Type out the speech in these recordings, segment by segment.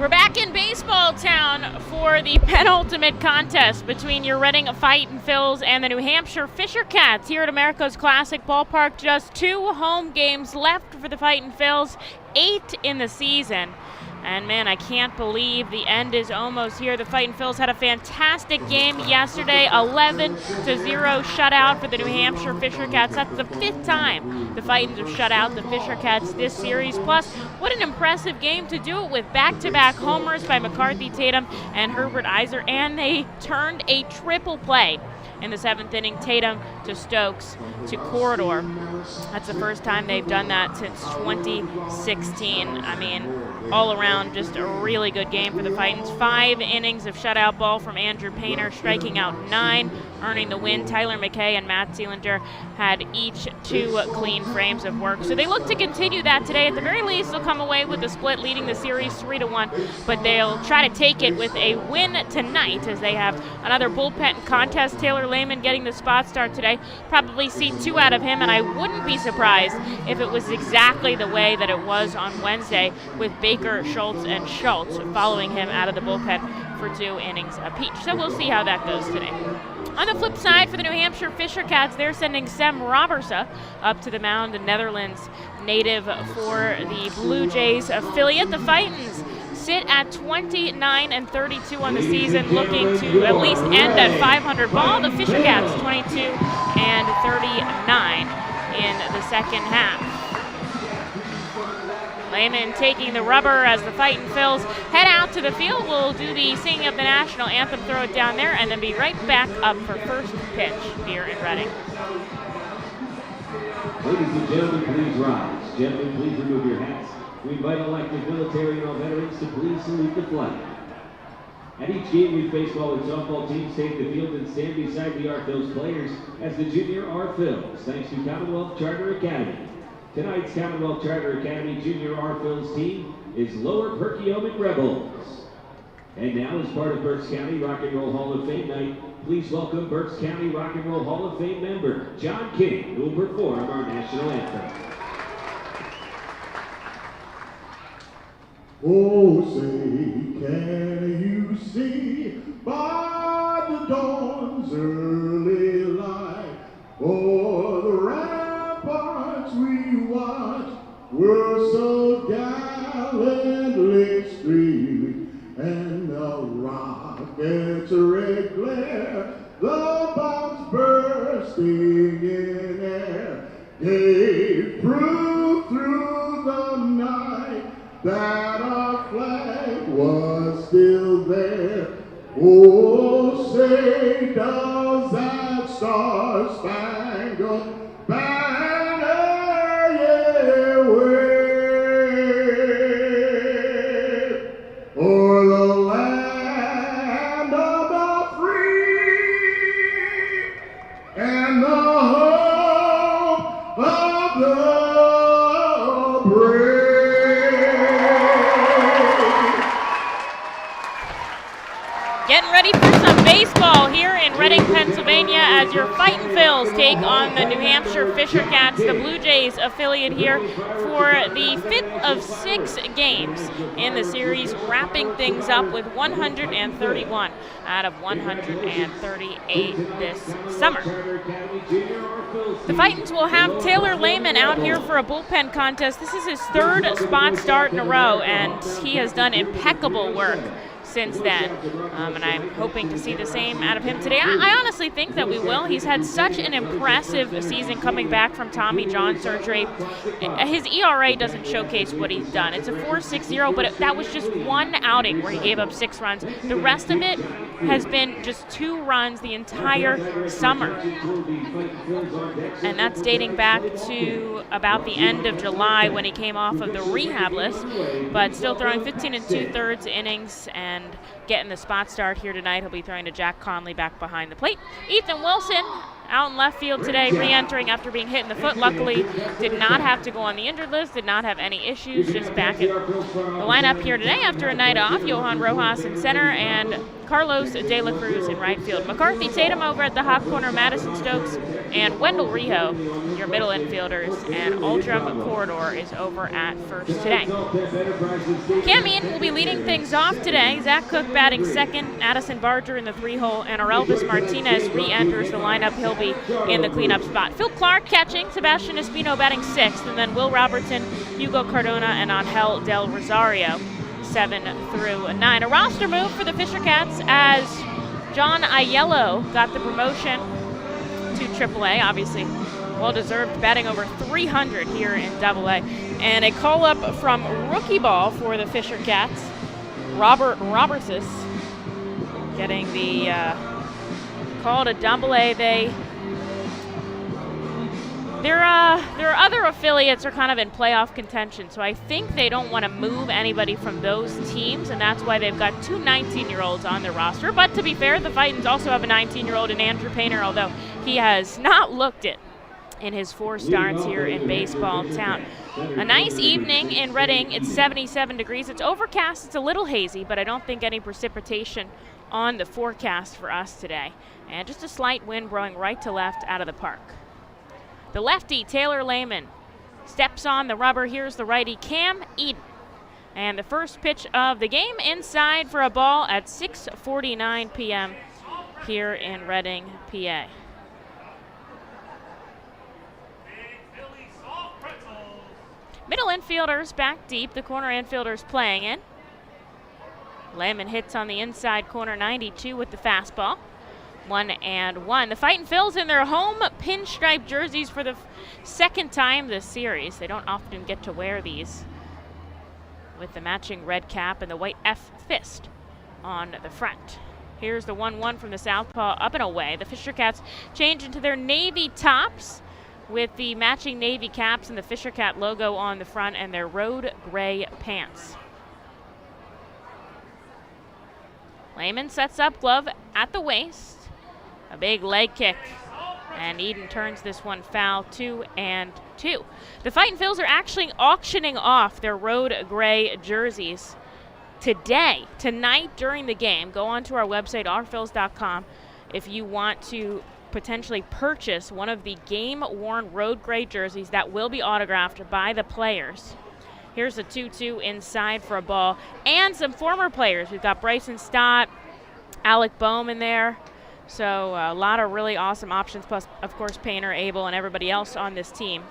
We're back in baseball town for the penultimate contest between your Reading Fightin Phils and the New Hampshire Fisher Cats here at America's Classic Ballpark. Just 2 home games left for the Fightin Phils, 8 in the season. And man, I can't believe the end is almost here. The Fightin Phils had a fantastic game yesterday, 11-0 shutout for the New Hampshire Fisher Cats. That's the 5th time the Fightins have shut out the Fisher Cats this series. Plus, what an impressive game to do it with back-to-back homers by McCarthy Tatum and Herbert Iser, and they turned a triple play in the 7th inning, Tatum to Stokes to Corridor. That's the first time they've done that since 2016. I mean, all around, just a really good game for the Fightins. 5 innings of shutout ball from Andrew Painter, striking out 9, earning the win. Tyler McKay and Matt Seelander had each 2 clean frames of work. So they look to continue that today. At the very least, they'll come away with a split, leading the series 3-1, but they'll try to take it with a win tonight as they have another bullpen contest. Taylor Lehman getting the spot start today. Probably see 2 out of him, and I wouldn't be surprised if it was exactly the way that it was on Wednesday with Baker, Schultz, and Schultz following him out of the bullpen for 2 innings apiece. So we'll see how that goes today. On the flip side, for the New Hampshire Fisher Cats, they're sending Sem Robertsa up to the mound, the Netherlands native for the Blue Jays affiliate. The Fightins sit at 29-32 on the season, looking to at least end at 500 ball. The Fisher Cats 22-39 in the second half. Lehman taking the rubber as the Fightin Phils head out to the field. We'll do the singing of the national anthem, throw it down there, and then be right back up for first pitch here in Reading. Ladies and gentlemen, please rise. Gentlemen, please remove your hats. We invite all active military and all veterans to please salute the flag. At each game, youth baseball and softball teams take the field and stand beside the R Phils players as the junior R Phils, thanks to Commonwealth Charter Academy. Tonight's Commonwealth Charter Academy Junior R Phils team is Lower Perkiomen Rebels. And now, as part of Berks County Rock and Roll Hall of Fame night, please welcome Berks County Rock and Roll Hall of Fame member John King, who will perform our national anthem. Oh, say, can you see by the dawn's early light, o'er the ramparts we watched were so gallantly streaming, and the rocket's red glare, the bombs bursting in air, gave proof through the night that our flag was still there. Oh, say, does that star-spangled banner yet wave o'er the land of the free and the hope of the brave? Getting ready for some baseball here in Reading, Pennsylvania, as your Fightin Phils take on the New Hampshire Fisher Cats, the Blue Jays affiliate here, for the 5th of 6 games in the series, wrapping things up with 131 out of 138 this summer. The Fightins will have Taylor Lehman out here for a bullpen contest. This is his 3rd spot start in a row, and he has done impeccable work since then, and I'm hoping to see the same out of him today. I honestly think that we will. He's had such an impressive season coming back from Tommy John surgery. His ERA doesn't showcase what he's done. It's a 4.60, but that was just one outing where he gave up 6 runs. The rest of it has been just 2 runs the entire summer, and that's dating back to about the end of July when he came off of the rehab list, but still throwing 15 2/3 innings and getting the spot start here tonight. He'll be throwing to Jack Conley back behind the plate. Ethan Wilson out in left field today, re-entering after being hit in the foot. Luckily, did not have to go on the injured list, did not have any issues, just back in the lineup here today after a night off. Johan Rojas in center and Carlos De La Cruz in right field. McCarthy Tatum over at the hot corner, Madison Stokes and Wendell Rijo, your middle infielders, and Aldrum Corridor is over at first today. Cam Eaton will be leading things off today. Zach Cook batting second, Addison Barger in the 3-hole, and Orelvis Martinez re-enters the lineup. He'll be in the cleanup spot. Phil Clark catching, Sebastian Espino batting sixth, and then Will Robertson, Hugo Cardona, and Angel Del Rosario 7 through 9. A roster move for the Fisher Cats as John Aiello got the promotion to AAA, obviously well-deserved, batting over 300 here in AA. And a call-up from rookie ball for the Fisher Cats, Robert Robertson, getting the call to AA. Their other affiliates are kind of in playoff contention, so I think they don't want to move anybody from those teams, and that's why they've got two 19-year-olds on their roster. But to be fair, the Fightins also have a 19-year-old in Andrew Painter, although he has not looked it in his 4 starts here in baseball town. A nice evening in Reading. It's 77 degrees. It's overcast. It's a little hazy, but I don't think any precipitation on the forecast for us today. And just a slight wind blowing right to left out of the park. The lefty, Taylor Lehman, steps on the rubber. Here's the righty, Cam Eaton. And the first pitch of the game inside for a ball at 6:49 p.m. here in Reading, PA. Middle infielders back deep. The corner infielders playing in. Lehman hits on the inside corner, 92 with the fastball. 1-1. The Fightin' Phils in their home pinstripe jerseys for the second time this series. They don't often get to wear these, with the matching red cap and the white F fist on the front. Here's the 1-1 from the southpaw, up and away. The Fisher Cats change into their navy tops with the matching navy caps and the Fisher Cat logo on the front, and their road gray pants. Lehman sets up, glove at the waist. A big leg kick, and Eden turns this one foul, 2-2. The Fightin' Phils are actually auctioning off their road gray jerseys tonight during the game. Go onto our website, ourphils.com, if you want to potentially purchase one of the game-worn road gray jerseys that will be autographed by the players. Here's a 2-2 inside for a ball, and some former players. We've got Bryson Stott, Alec Boehm in there. So a lot of really awesome options, plus, of course, Painter, Abel, and everybody else on this team.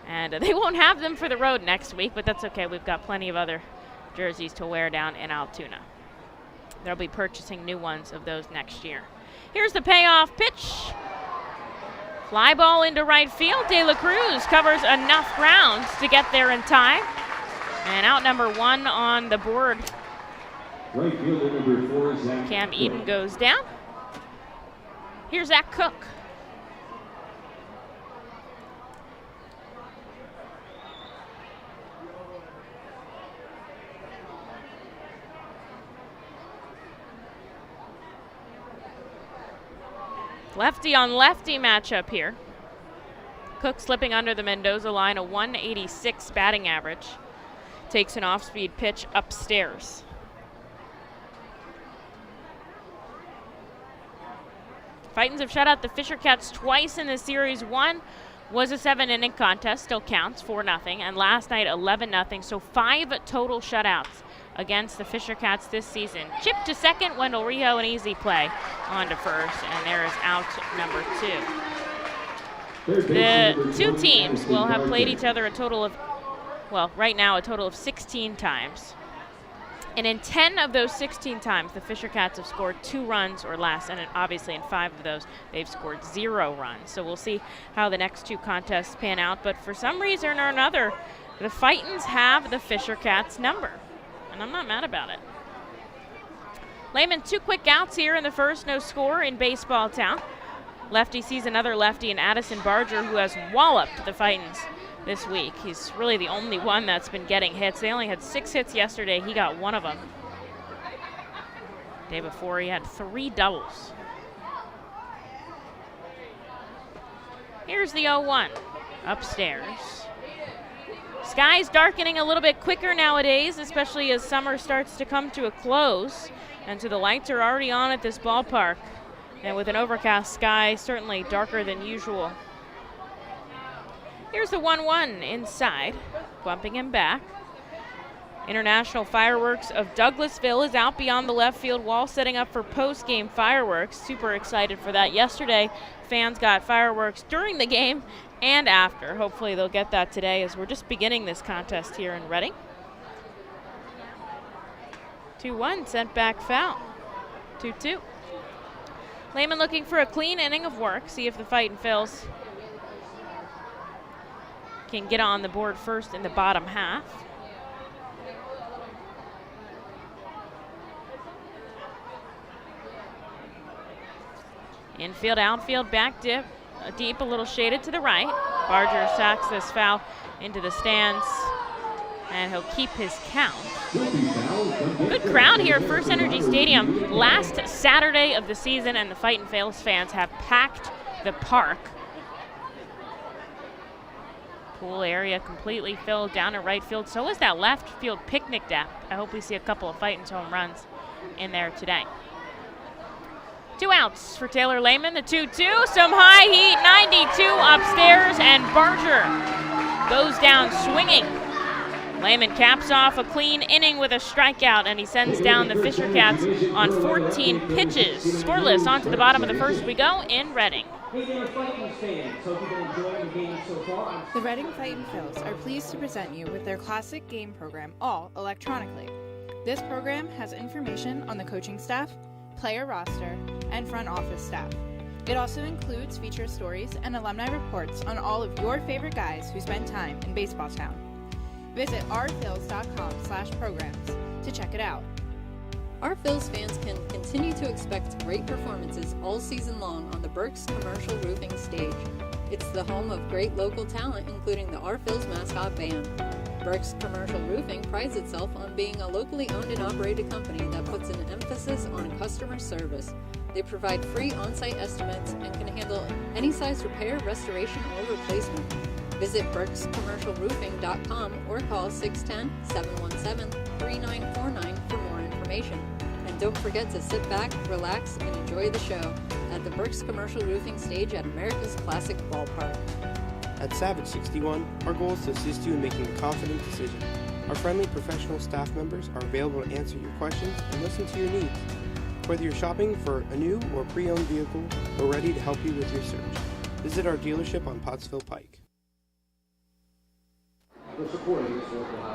And they won't have them for the road next week, but that's okay. We've got plenty of other jerseys to wear down in Altoona. They'll be purchasing new ones of those next year. Here's the payoff pitch. Fly ball into right field. De La Cruz covers enough ground to get there in time. And out number 1 on the board. Right fielder number 4, Zach Cam Eaton goes down. Here's Zach Cook. Lefty on lefty matchup here. Cook slipping under the Mendoza line, a 186 batting average. Takes an off-speed pitch upstairs. Fightins have shut out the Fisher Cats twice in the series. One was a 7-inning contest, still counts, 4-0, and last night 11-0, so 5 total shutouts against the Fisher Cats this season. Chip to second, Wendell Rijo, an easy play on to first, and there is out number 2. The two teams will have played each other a total of, well, right now a total of 16 times. And in 10 of those 16 times, the Fisher Cats have scored 2 runs or less, and obviously in 5 of those, they've scored 0 runs. So we'll see how the next 2 contests pan out. But for some reason or another, the Fightins have the Fisher Cats number, and I'm not mad about it. Lehman, 2 quick outs here in the first, no score in baseball town. Lefty sees another lefty in Addison Barger, who has walloped the Fightins this week. He's really the only one that's been getting hits. They only had 6 hits yesterday. He got 1 of them. Day before, he had 3 doubles. Here's the 0-1 upstairs. Sky's darkening a little bit quicker nowadays, especially as summer starts to come to a close. And so the lights are already on at this ballpark. And with an overcast sky, certainly darker than usual. Here's the 1-1 inside, bumping him back. International Fireworks of Douglasville is out beyond the left field wall, setting up for post-game fireworks. Super excited for that. Yesterday, fans got fireworks during the game and after. Hopefully they'll get that today as we're just beginning this contest here in Reading. 2-1, sent back foul. 2-2. Lehman looking for a clean inning of work. See if the Fightin' Phils can get on the board first in the bottom half. Infield, outfield, back dip, deep, a little shaded to the right. Barger sacks this foul into the stands, and he'll keep his count. Good crowd here at FirstEnergy Stadium. Last Saturday of the season, and the Fightin' Phils fans have packed the park. Pool area completely filled down in right field. So is that left field picnic deck. I hope we see a couple of Fightin's home runs in there today. 2 outs for Taylor Lehman, the 2-2. Some high heat, 92 upstairs, and Barger goes down swinging. Lehman caps off a clean inning with a strikeout, and he sends down the Fisher Cats on 14 pitches. Scoreless onto the bottom of the first we go in Reading. Hey there, Fightin' fans. Hope you've been enjoying the game so far. The Reading Fightin' Phils are pleased to present you with their classic game program, all electronically. This program has information on the coaching staff, player roster, and front office staff. It also includes feature stories and alumni reports on all of your favorite guys who spend time in baseball town. Visit ourphils.com/programs to check it out. Our Phils fans can continue to expect great performances all season long on the Burke's Commercial Roofing stage. It's the home of great local talent, including the Our Phils mascot band. Burke's Commercial Roofing prides itself on being a locally owned and operated company that puts an emphasis on customer service. They provide free on-site estimates and can handle any size repair, restoration, or replacement. Visit burkscommercialroofing.com or call 610-717-3949 for more information. And don't forget to sit back, relax, and enjoy the show at the Burke's Commercial Roofing stage at America's Classic Ballpark. At Savage 61, our goal is to assist you in making a confident decision. Our friendly professional staff members are available to answer your questions and listen to your needs. Whether you're shopping for a new or pre-owned vehicle, we're ready to help you with your search. Visit our dealership on Pottsville Pike.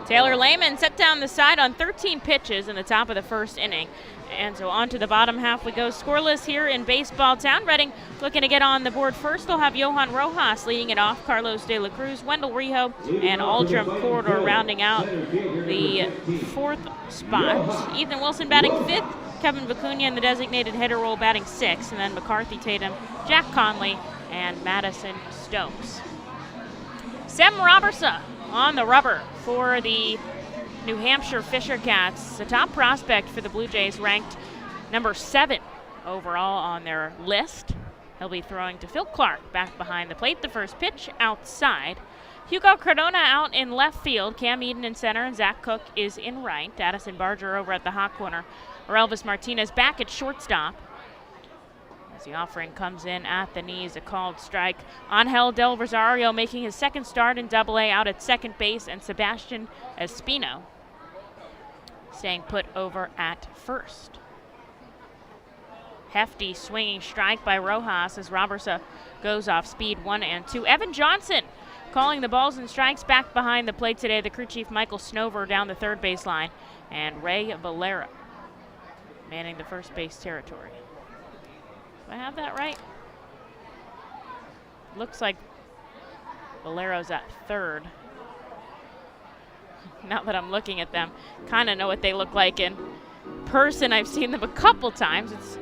Taylor Lehman set down the side on 13 pitches in the top of the first inning. And so on to the bottom half we go, scoreless here in baseball town. Reading looking to get on the board first. They'll have Johan Rojas leading it off, Carlos De La Cruz, Wendell Rijo, and Aldrum Corridor rounding out the fourth spot. Ethan Wilson batting fifth, Kevin Vicuña in the designated hitter role batting sixth, and then McCarthy Tatum, Jack Conley, and Madison Stokes. Sem Robertson on the rubber for the New Hampshire Fisher Cats, the top prospect for the Blue Jays, ranked number 7 overall on their list. He'll be throwing to Phil Clark back behind the plate. The first pitch outside. Hugo Cardona out in left field. Cam Eden in center, and Zach Cook is in right. Addison Barger over at the hot corner. Or Elvis Martinez back at shortstop. As the offering comes in at the knees, a called strike. Angel Del Rosario making his second start in Double-A out at second base, and Sebastian Espino staying put over at first. Hefty swinging strike by Rojas as Robertson goes off speed 1 and 2. Evan Johnson calling the balls and strikes back behind the plate today. The crew chief Michael Snover down the third baseline, and Ray Valera manning the first base territory. Do I have that right? Looks like Valero's at third. Now that I'm looking at them, kind of know what they look like in person. I've seen them a couple times. It's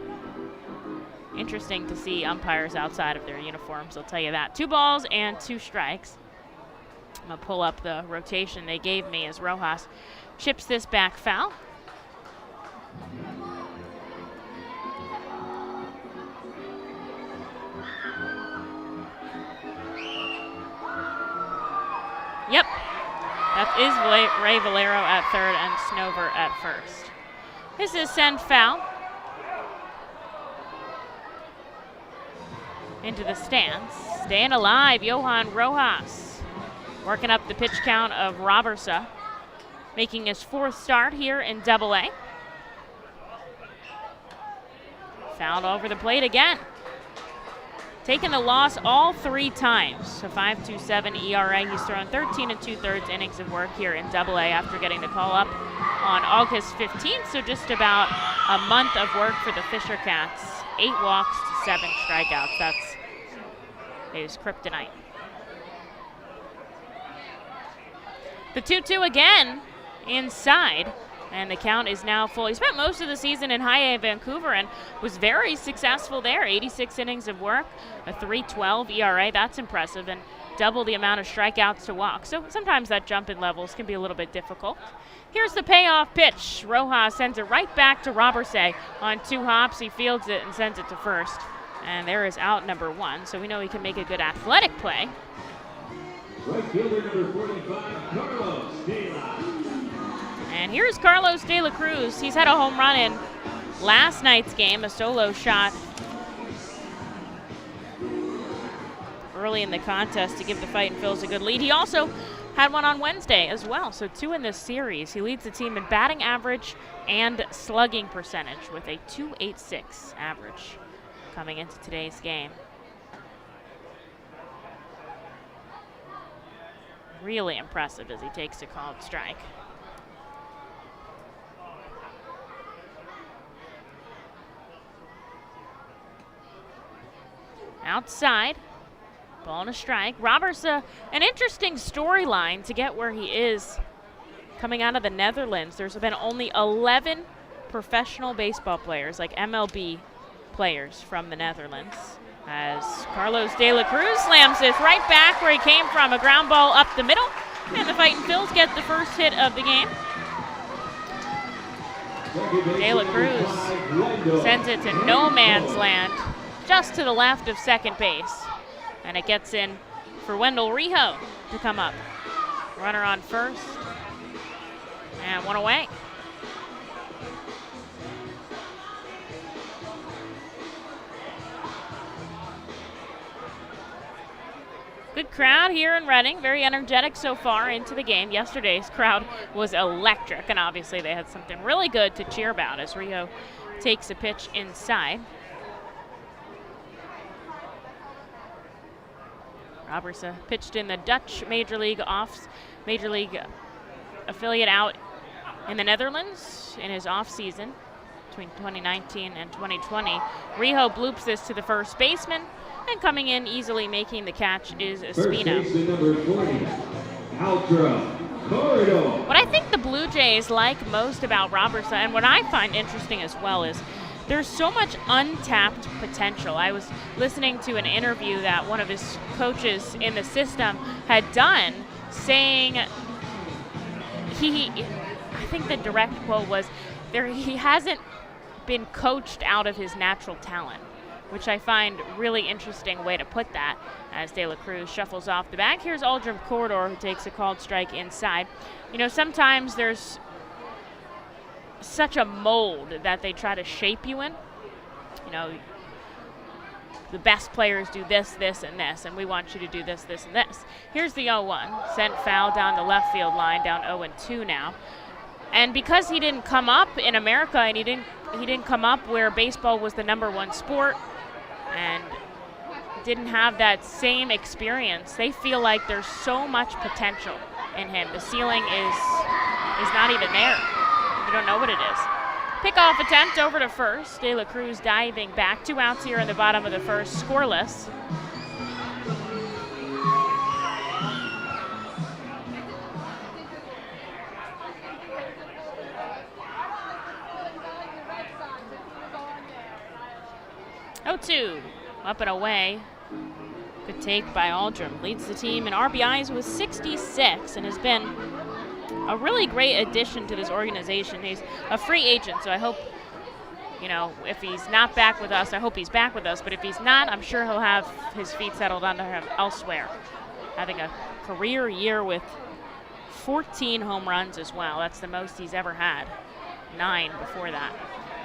interesting to see umpires outside of their uniforms, I'll tell you that. 2 balls and 2 strikes. I'm going to pull up the rotation they gave me as Rojas chips this back foul. That is Ray Valero at third and Snover at first. This is send foul into the stands. Staying alive, Johan Rojas working up the pitch count of Robertson, making his 4th start here in Double-A. Fouled over the plate again. Taking the loss all 3 times. A 5.27 ERA. He's thrown 13 2/3 innings of work here in Double-A after getting the call up on August 15th. So just about a month of work for the Fisher Cats. 8 walks to 7 strikeouts. That's his kryptonite. The 2-2 again inside, and the count is now full. He spent most of the season in High A, Vancouver, and was very successful there. 86 innings of work, a 3.12 ERA. That's impressive, and double the amount of strikeouts to walks. So sometimes that jump in levels can be a little bit difficult. Here's the payoff pitch. Rojas sends it right back to Robertson on 2 hops. He fields it and sends it to first. And there is out number 1, so we know he can make a good athletic play. Right fielder number 45, Carlos De La. And here's Carlos De La Cruz. He's had a home run in last night's game, a solo shot early in the contest to give the Fightin' Phils a good lead. He also had one on Wednesday as well, so 2 in this series. He leads the team in batting average and slugging percentage with a .286 average coming into today's game. Really impressive as he takes a called strike. Outside, ball and a strike. Robertson, an interesting storyline to get where he is coming out of the Netherlands. There's been only 11 professional baseball players, like MLB players from the Netherlands, as Carlos De La Cruz slams this right back where he came from. A ground ball up the middle, and the Fightin' Phils get the first hit of the game. De La Cruz sends it to no man's land, just to the left of second base. And it gets in for Wendell Rijo to come up. Runner on first, and 1 away. Good crowd here in Reading, very energetic so far into the game. Yesterday's crowd was electric, and obviously they had something really good to cheer about as Rijo takes a pitch inside. Robertson pitched in the Dutch Major League affiliate out in the Netherlands in his off-season between 2019 and 2020. Rijo bloops this to the first baseman, and coming in easily making the catch is Espino. First baseman number 40, Altra Corridor. What I think the Blue Jays like most about Robertson, and what I find interesting as well, is there's so much untapped potential. I was listening to an interview that one of his coaches in the system had done, saying I think the direct quote was, he hasn't been coached out of his natural talent, which I find really interesting way to put that as De La Cruz shuffles off the bag. Here's Aldrin Corridor, who takes a called strike inside. You know, sometimes there's such a mold that they try to shape you in. You know, the best players do this, this, and this, and we want you to do this, this, and this. Here's the 0-1, sent foul down the left field line, down 0-2 now. And because he didn't come up in America, and he didn't come up where baseball was the #1 sport, and didn't have that same experience, they feel like there's so much potential in him. The ceiling is not even there. You don't know what it is. Pickoff attempt over to first. De La Cruz diving back. 2 outs here in the bottom of the first, scoreless. Oh-2, up and away. Good take by Aldrin. Leads the team in RBIs with 66 and has been a really great addition to this organization. He's a free agent, so I hope, you know, if he's not back with us, I hope he's back with us. But if he's not, I'm sure he'll have his feet settled under him elsewhere. Having a career year with 14 home runs as well. That's the most he's ever had. 9 before that,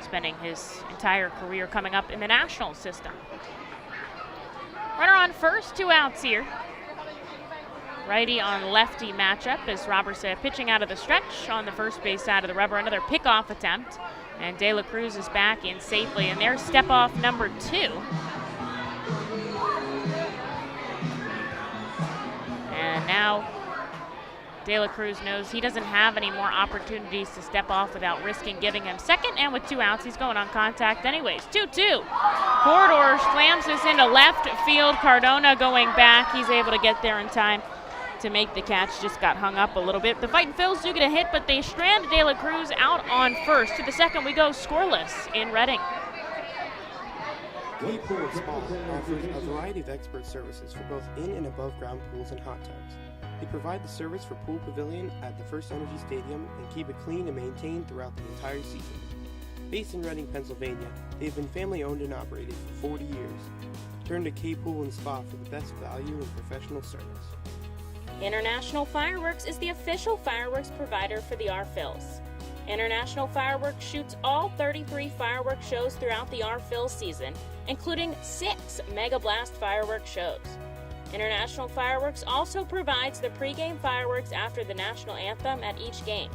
spending his entire career coming up in the national system. Runner on first, 2 outs here. Righty on lefty matchup as Robertson pitching out of the stretch on the first base side of the rubber. Another pickoff attempt. And De La Cruz is back in safely. And there's step off number 2. And now De La Cruz knows he doesn't have any more opportunities to step off without risking giving him second. And with 2 outs, he's going on contact anyways. 2-2. Corridor slams this into left field. Cardona going back. He's able to get there in time to make the catch. Just got hung up a little bit. The Fightin' Phils do get a hit, but they strand De La Cruz out on first. To the second we go, scoreless in Reading. Key Pool Spa offers a variety of expert services for both in and above ground pools and hot tubs. They provide the service for Pool Pavilion at the FirstEnergy Stadium and keep it clean and maintained throughout the entire season. Based in Reading, Pennsylvania, they have been family owned and operated for 40 years. Turn to K Pool and Spa for the best value and professional service. International Fireworks is the official fireworks provider for the R-Phils. International Fireworks shoots all 33 fireworks shows throughout the R-Phils season, including 6 Mega Blast fireworks shows. International Fireworks also provides the pregame fireworks after the national anthem at each game.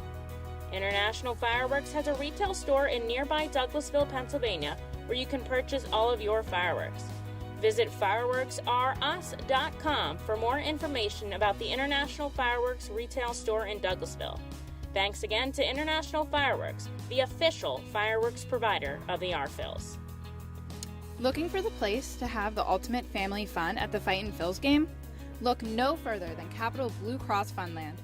International Fireworks has a retail store in nearby Douglasville, Pennsylvania, where you can purchase all of your fireworks. Visit fireworksrus.com for more information about the International Fireworks retail store in Douglasville. Thanks again to International Fireworks, the official fireworks provider of the R-Phils. Looking for the place to have the ultimate family fun at the Fightin' Phils game? Look no further than Capital Blue Cross Funland.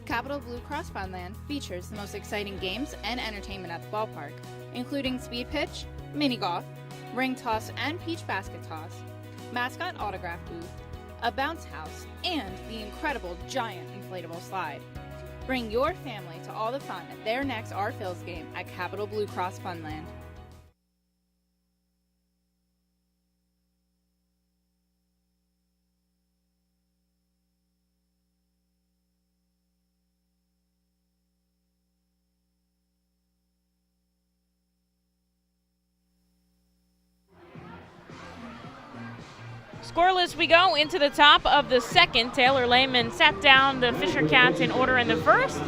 Capital Blue Cross Funland features the most exciting games and entertainment at the ballpark, including speed pitch, mini golf, ring toss and peach basket toss, mascot autograph booth, a bounce house, and the incredible giant inflatable slide. Bring your family to all the fun at their next R-Phils game at Capital Blue Cross Funland. Scoreless we go into the top of the second. Taylor Lehman sat down the Fisher Cats in order in the first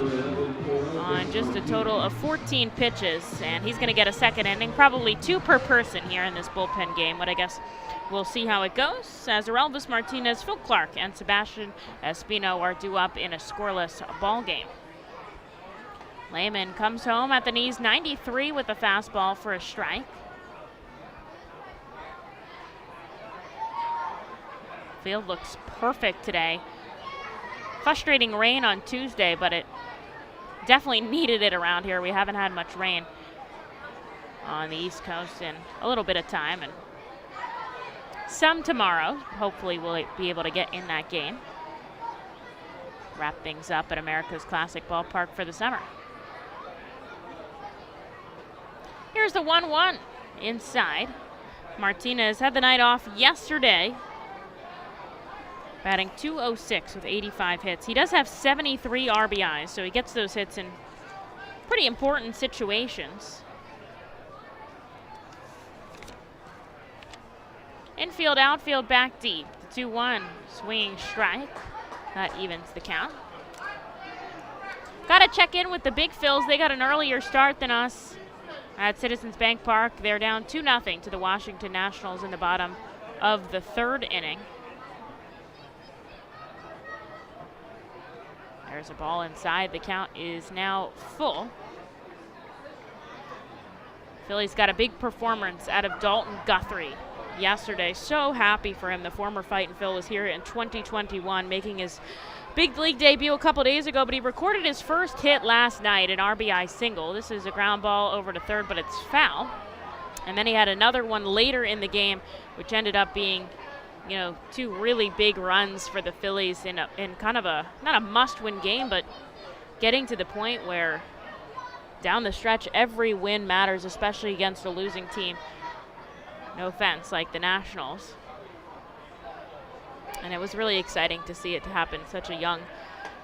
on just a total of 14 pitches, and he's going to get a second inning, probably 2 per person here in this bullpen game, but I guess we'll see how it goes as Elvis Martinez, Phil Clark, and Sebastian Espino are due up in a scoreless ball game. Lehman comes home at the knees, 93 with a fastball for a strike. Field looks perfect today. Frustrating rain on Tuesday, but it definitely needed it around here. We haven't had much rain on the East Coast in a little bit of time, and some tomorrow. Hopefully we'll be able to get in that game. Wrap things up at America's Classic Ballpark for the summer. Here's the 1-1 inside. Martinez had the night off yesterday, batting .206 with 85 hits. He does have 73 RBIs, so he gets those hits in pretty important situations. Infield, outfield, back deep. The 2-1 swinging strike. That evens the count. Got to check in with the Big Phils. They got an earlier start than us at Citizens Bank Park. They're down 2-0 to the Washington Nationals in the bottom of the 3rd inning. There's a ball inside. The count is now full. Phillies got a big performance out of Dalton Guthrie yesterday. So happy for him. The former Fightin' Phil was here in 2021, making his big league debut a couple days ago, but he recorded his first hit last night, an RBI single. This is a ground ball over to third, but it's foul. And then he had another one later in the game, which ended up being, 2 really big runs for the Phillies in kind of not a must-win game, but getting to the point where down the stretch every win matters, especially against a losing team. No offense, like the Nationals. And it was really exciting to see it happen such a young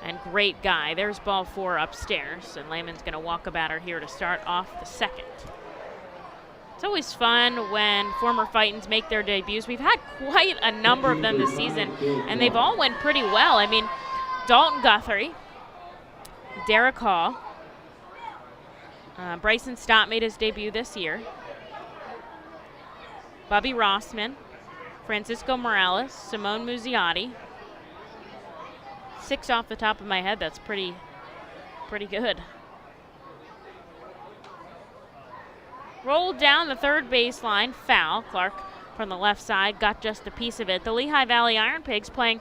And great guy. There's ball 4 upstairs, and Lehman's going to walk a batter here to start off the second. It's always fun when former Fightins make their debuts. We've had quite a number of them this season, and they've all went pretty well. I mean, Dalton Guthrie, Derek Hall, Bryson Stott made his debut this year, Bobby Rossman, Francisco Morales, Simone Muzziotti. 6 off the top of my head. That's pretty good. Rolled down the third baseline, foul. Clark from the left side got just a piece of it. The Lehigh Valley Iron Pigs playing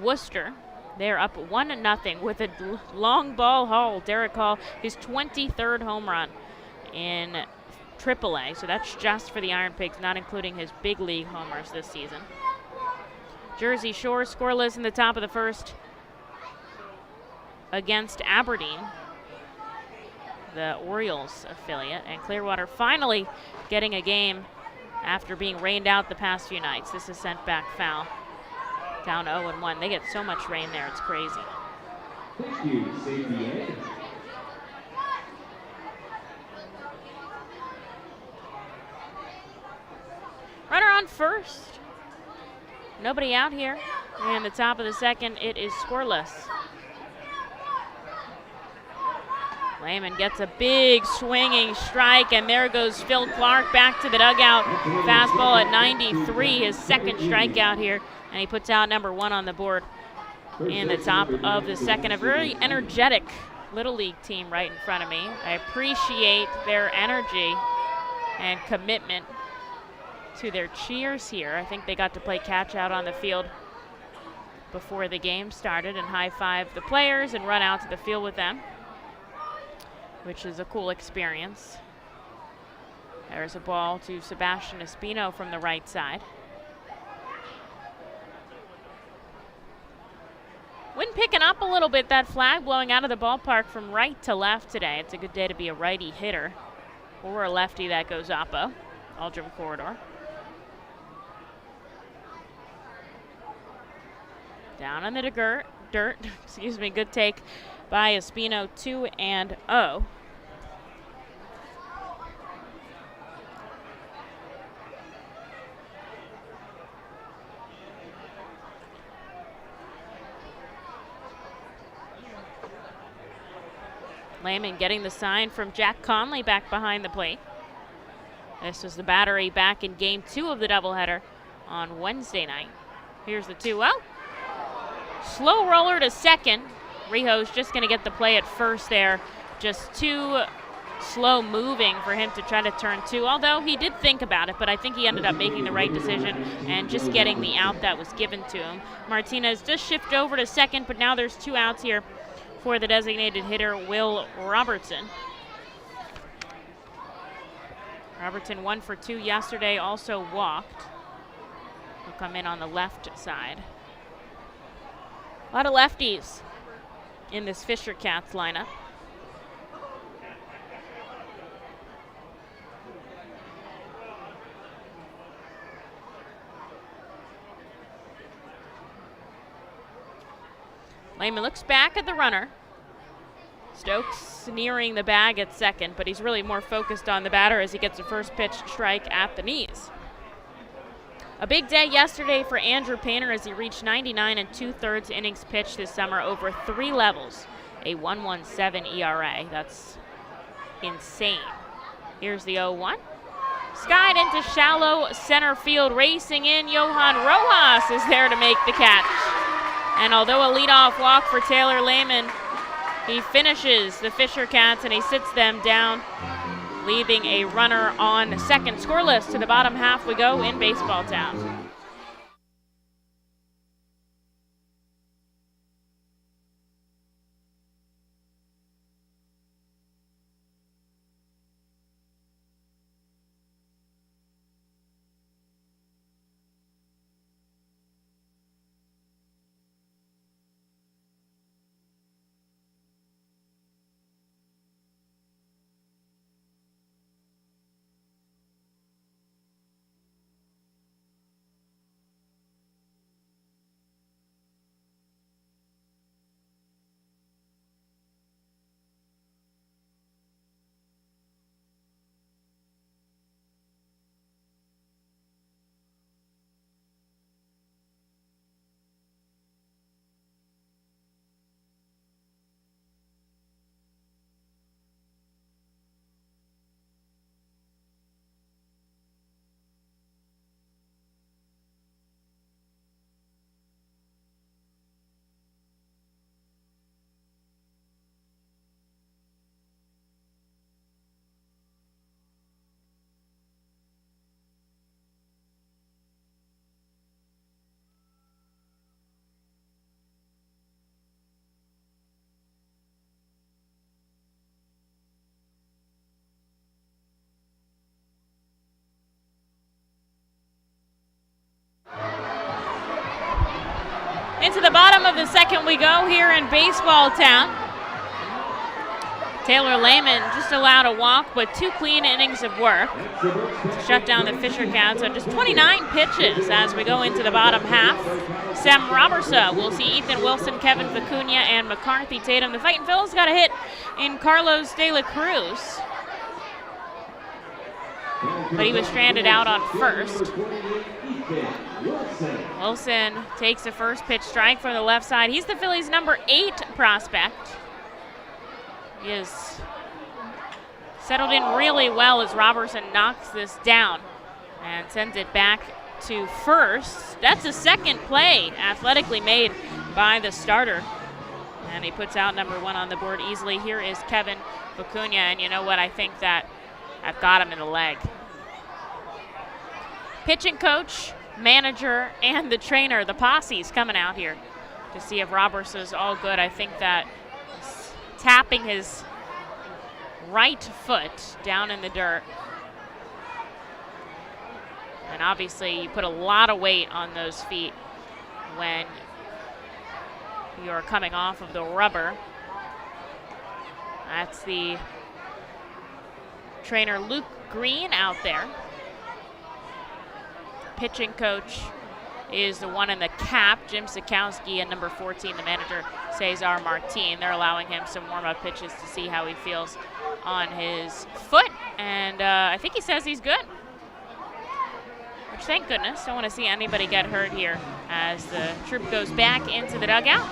Worcester. They're up 1-0 with a long ball haul. Derek Hall, his 23rd home run in AAA. So that's just for the Iron Pigs, not including his big league homers this season. Jersey Shore scoreless in the top of the first against Aberdeen, the Orioles affiliate, and Clearwater finally getting a game after being rained out the past few nights. This is sent back foul. Down 0-1. They get so much rain there, it's crazy. Thank you, safety Ed. Runner on first. Nobody out here. And the top of the second, it is scoreless. Lehman gets a big swinging strike, and there goes Phil Clark back to the dugout. Fastball at 93, his second strikeout here, and he puts out number 1 on the board in the top of the second. A very energetic Little League team right in front of me. I appreciate their energy and commitment to their cheers here. I think they got to play catch out on the field before the game started and high-five the players and run out to the field with them, which is a cool experience. There's a ball to Sebastian Espino from the right side. Wind picking up a little bit, that flag blowing out of the ballpark from right to left today. It's a good day to be a righty hitter or a lefty that goes oppo. Aldrum corridor. Down on the dirt, excuse me, good take by Espino, 2-0. Lehman getting the sign from Jack Conley back behind the plate. This was the battery back in game 2 of the doubleheader on Wednesday night. Here's the 2-0. Slow roller to second. Rijo's just going to get the play at first there. Just too slow moving for him to try to turn 2, although he did think about it, but I think he ended up making the right decision and just getting the out that was given to him. Martinez does shift over to second, but now there's 2 outs here for the designated hitter, Will Robertson. Robertson 1 for 2 yesterday, also walked. He'll come in on the left side. A lot of lefties in this Fisher Cats lineup. Lehman looks back at the runner. Stokes nearing the bag at second, but he's really more focused on the batter as he gets a first pitch strike at the knees. A big day yesterday for Andrew Painter as he reached 99 2/3 innings pitched this summer over 3 levels, a 1.17 ERA. That's insane. Here's the 0-1. Skied into shallow center field, racing in. Johan Rojas is there to make the catch. And although a leadoff walk for Taylor Lehman, he finishes the Fisher Cats and he sits them down, leaving a runner on second. Scoreless to the bottom half we go in Baseball Town. Into the bottom of the second we go here in Baseball Town. Taylor Lehman just allowed a walk, but 2 clean innings of work to shut down the Fisher Cats on just 29 pitches as we go into the bottom half. Sam Robertson, we'll see Ethan Wilson, Kevin Vicuña, and McCarthy Tatum. The Fightin' Phillies got a hit in Carlos De La Cruz, but he was stranded out on first. Wilson takes the first pitch strike from the left side. He's the Phillies' number 8 prospect. He is settled in really well as Robertson knocks this down and sends it back to first. That's a second play athletically made by the starter. And he puts out number 1 on the board easily. Here is Kevin Vicuña, and you know what? I think that I've got him in the leg. Pitching coach, manager, and the trainer, the posse's coming out here to see if Robertson's all good. I think that tapping his right foot down in the dirt. And obviously you put a lot of weight on those feet when you're coming off of the rubber. That's the trainer Luke Green out there. Pitching coach is the one in the cap, Jim Sikowski, and number 14, the manager, Cesar Martin. They're allowing him some warm-up pitches to see how he feels on his foot, and I think he says he's good, which, thank goodness. Don't want to see anybody get hurt here as the troop goes back into the dugout.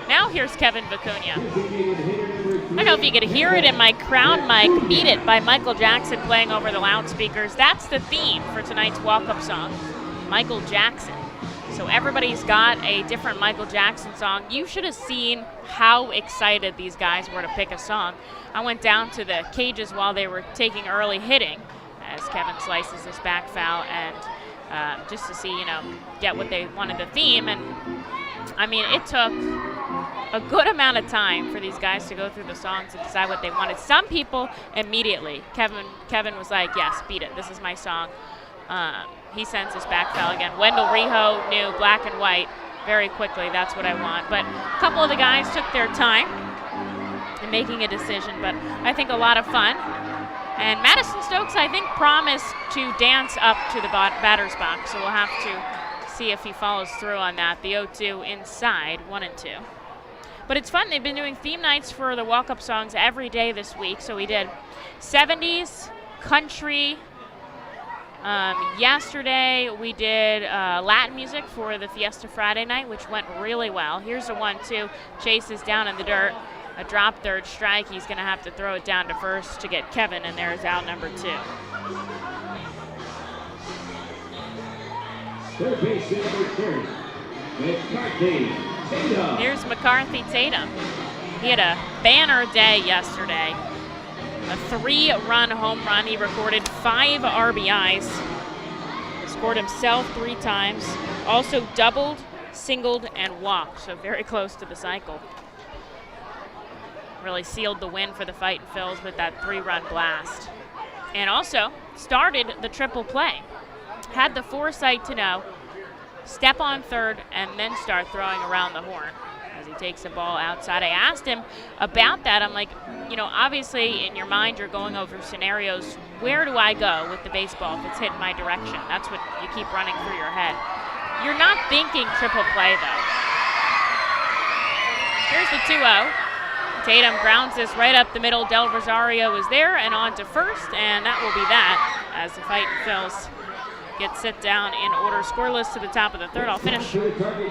Now here's Kevin Vicuña. I don't know if you could hear it in my crowd mic, Beat It by Michael Jackson playing over the loudspeakers. That's the theme for tonight's walk-up song, Michael Jackson. So everybody's got a different Michael Jackson song. You should have seen how excited these guys were to pick a song. I went down to the cages while they were taking early hitting as Kevin slices this back foul, and just to see, get what they wanted the theme. And I mean, it took a good amount of time for these guys to go through the songs and decide what they wanted. Some people immediately, Kevin was like, yes, beat it, this is my song. He sends his back foul again. Wendell Rijo knew black and white very quickly, that's what I want. But a couple of the guys took their time in making a decision, but I think a lot of fun. And Madison Stokes, I think, promised to dance up to the batter's box, so we'll have to see if he follows through on that. The 0-2 inside, 1-2. But it's fun. They've been doing theme nights for the walk-up songs every day this week. So we did 70s, country. Yesterday we did Latin music for the Fiesta Friday night, which went really well. Here's the 1-2. Chase is down in the dirt. A drop third strike. He's going to have to throw it down to first to get Kevin, and there's out number 2. Third base number 30, McCarthy Tatum. Here's McCarthy Tatum. He had a banner day yesterday. A 3-run home run. He recorded 5 RBIs. Scored himself 3 times. Also doubled, singled, and walked. So very close to the cycle. Really sealed the win for the Fightin' Phils with that 3-run blast. And also started the triple play. Had the foresight to know, step on third, and then start throwing around the horn as he takes the ball outside. I asked him about that. I'm like, obviously in your mind you're going over scenarios. Where do I go with the baseball if it's hit my direction? That's what you keep running through your head. You're not thinking triple play, though. Here's the 2-0. Tatum grounds this right up the middle. Del Rosario is there and on to first, and that will be that as the Fightin' Phils get sit down in order, scoreless to the top of the third. I'll finish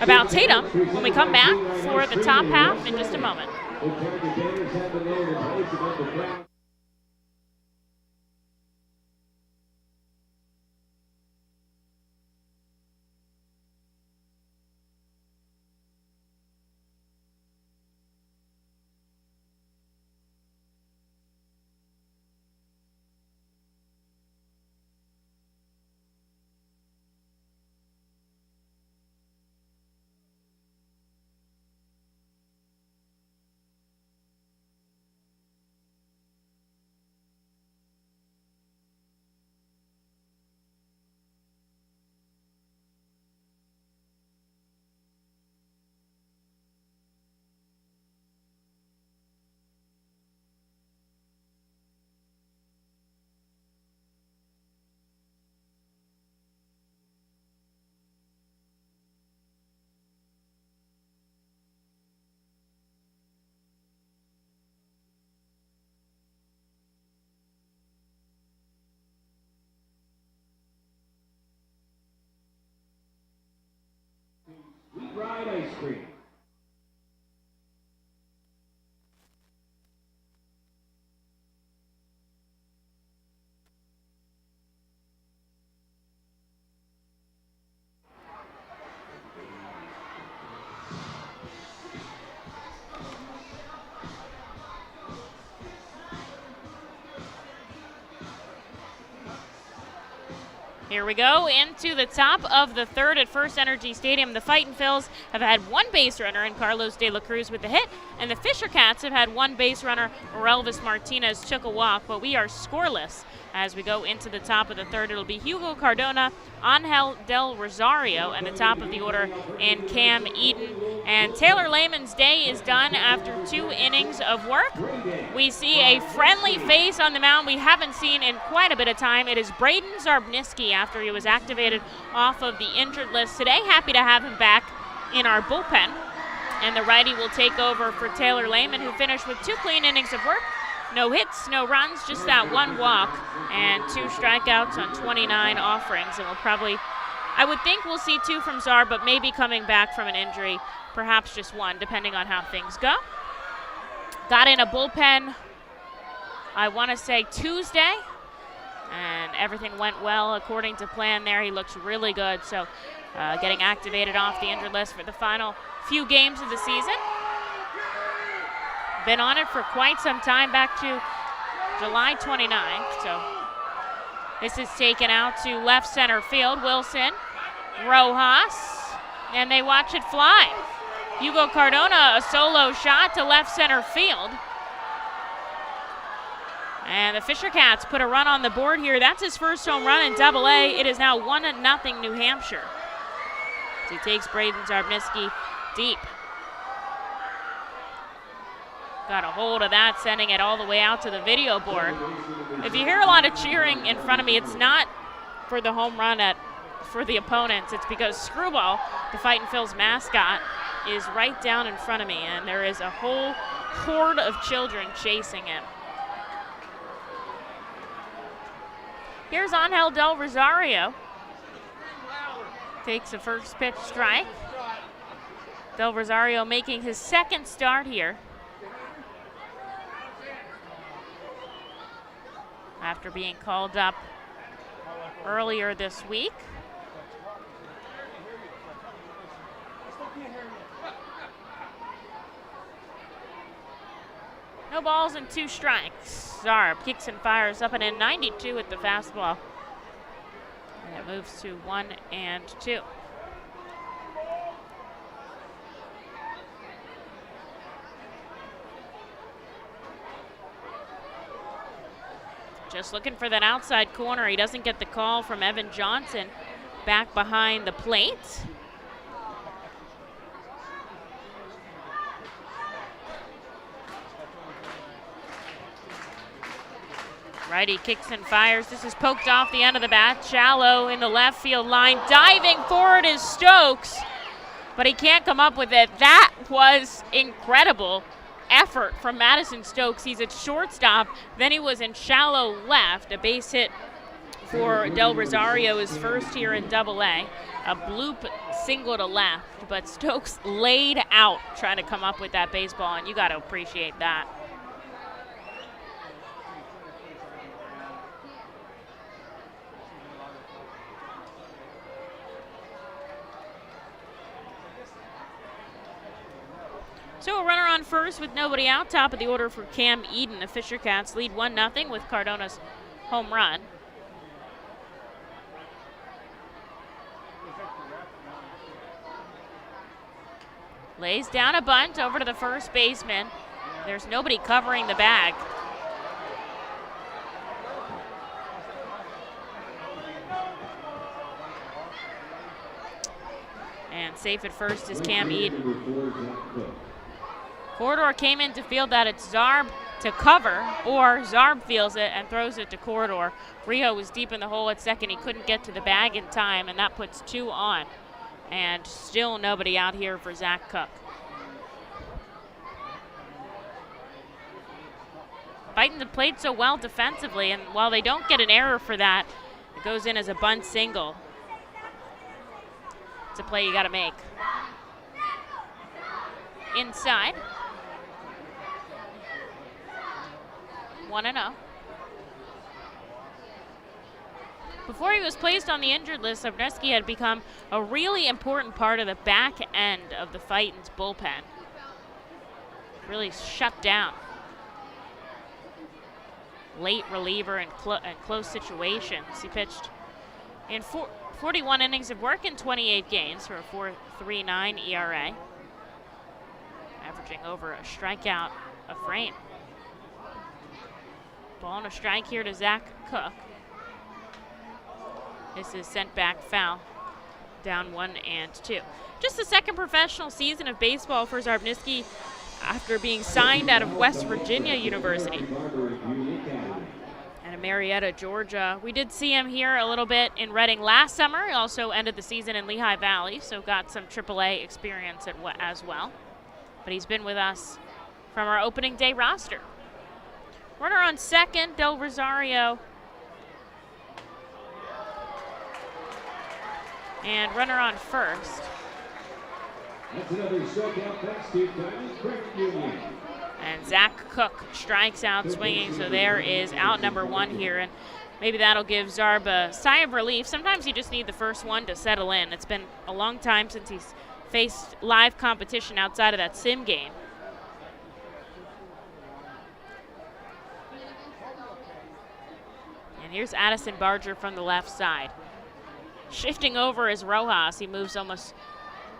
about Tatum when we come back for the top half in just a moment. screen. Here we go into the top of the third at FirstEnergy Stadium. The Fightin Phils have had one base runner in Carlos De La Cruz with the hit, and the Fisher Cats have had one base runner, Elvis Martinez, took a walk, but we are scoreless as we go into the top of the third. It'll be Hugo Cardona, Angel Del Rosario, and the top of the order, and Cam Eden. And Taylor Lehman's day is done after 2 innings of work. We see a friendly face on the mound we haven't seen in quite a bit of time. It is Braden Zarbniski after he was activated off of the injured list today. Happy to have him back in our bullpen. And the righty will take over for Taylor Lehman, who finished with 2 clean innings of work. No hits, no runs, just that 1 walk and 2 strikeouts on 29 offerings. And we'll probably, I would think we'll see 2 from Zarb, but maybe coming back from an injury, perhaps just 1, depending on how things go. Got in a bullpen, I want to say Tuesday, and everything went well according to plan there. He looks really good, so getting activated off the injured list for the final few games of the season. Been on it for quite some time, back to July 29th. So this is taken out to left center field. Wilson, Rojas, and they watch it fly. Hugo Cardona, a solo shot to left center field. And the Fisher Cats put a run on the board here. That's his first home run in Double-A. It is now 1-0 New Hampshire. So he takes Braden Zarbniski deep. Got a hold of that, sending it all the way out to the video board. If you hear a lot of cheering in front of me, it's not for the home run for the opponents. It's because Screwball, the Fightin Phils mascot, is right down in front of me, and there is a whole horde of children chasing him. Here's Angel Del Rosario. Takes the first pitch strike. Del Rosario making his second start here after being called up earlier this week. No balls and 2 strikes. Zarb kicks and fires up and in, 92 at the fastball. And it moves to 1-2. Just looking for that outside corner. He doesn't get the call from Evan Johnson back behind the plate. Righty kicks and fires. This is poked off the end of the bat. Shallow in the left field line. Diving forward is Stokes, but he can't come up with it. That was incredible effort from Madison Stokes. He's at shortstop. Then he was in shallow left. A base hit for Del Rosario, his first here in Double-A. A bloop single to left, but Stokes laid out trying to come up with that baseball, and you got to appreciate that. So a runner on first with nobody out. Top of the order for Cam Eden. The Fisher Cats lead 1-0 with Cardona's home run. Lays down a bunt over to the first baseman. There's nobody covering the bag. And safe at first is Cam Eden. Corridor came in to field that. It's Zarb to cover, or Zarb feels it and throws it to Corridor. Rio was deep in the hole at second. He couldn't get to the bag in time, and that puts 2 on. And still nobody out here for Zach Cook. Fighting the plate so well defensively, and while they don't get an error for that, it goes in as a bunt single. It's a play you got to make. inside. 1-0. Before he was placed on the injured list, Zarniski had become a really important part of the back end of the Fightin's bullpen. Really shut down. Late reliever in close situations. He pitched in 41 innings of work in 28 games for a 4.39 ERA, averaging over a strikeout a frame. Ball and a strike here to Zach Cook. This is sent back foul, down 1-2. Just the second professional season of baseball for Zarniski after being signed out of West Virginia University and in Marietta, Georgia. We did see him here a little bit in Reading last summer. He also ended the season in Lehigh Valley, so got some AAA experience as well. But he's been with us from our opening day roster. Runner on second, Del Rosario. And runner on first. That's another strikeout thanks to Diamond Credit Union. And Zach Cook strikes out swinging, so there is out number one here. And maybe that'll give Zarb a sigh of relief. Sometimes you just need the first one to settle in. It's been a long time since he's faced live competition outside of that sim game. And here's Addison Barger from the left side. Shifting over is Rojas. He moves almost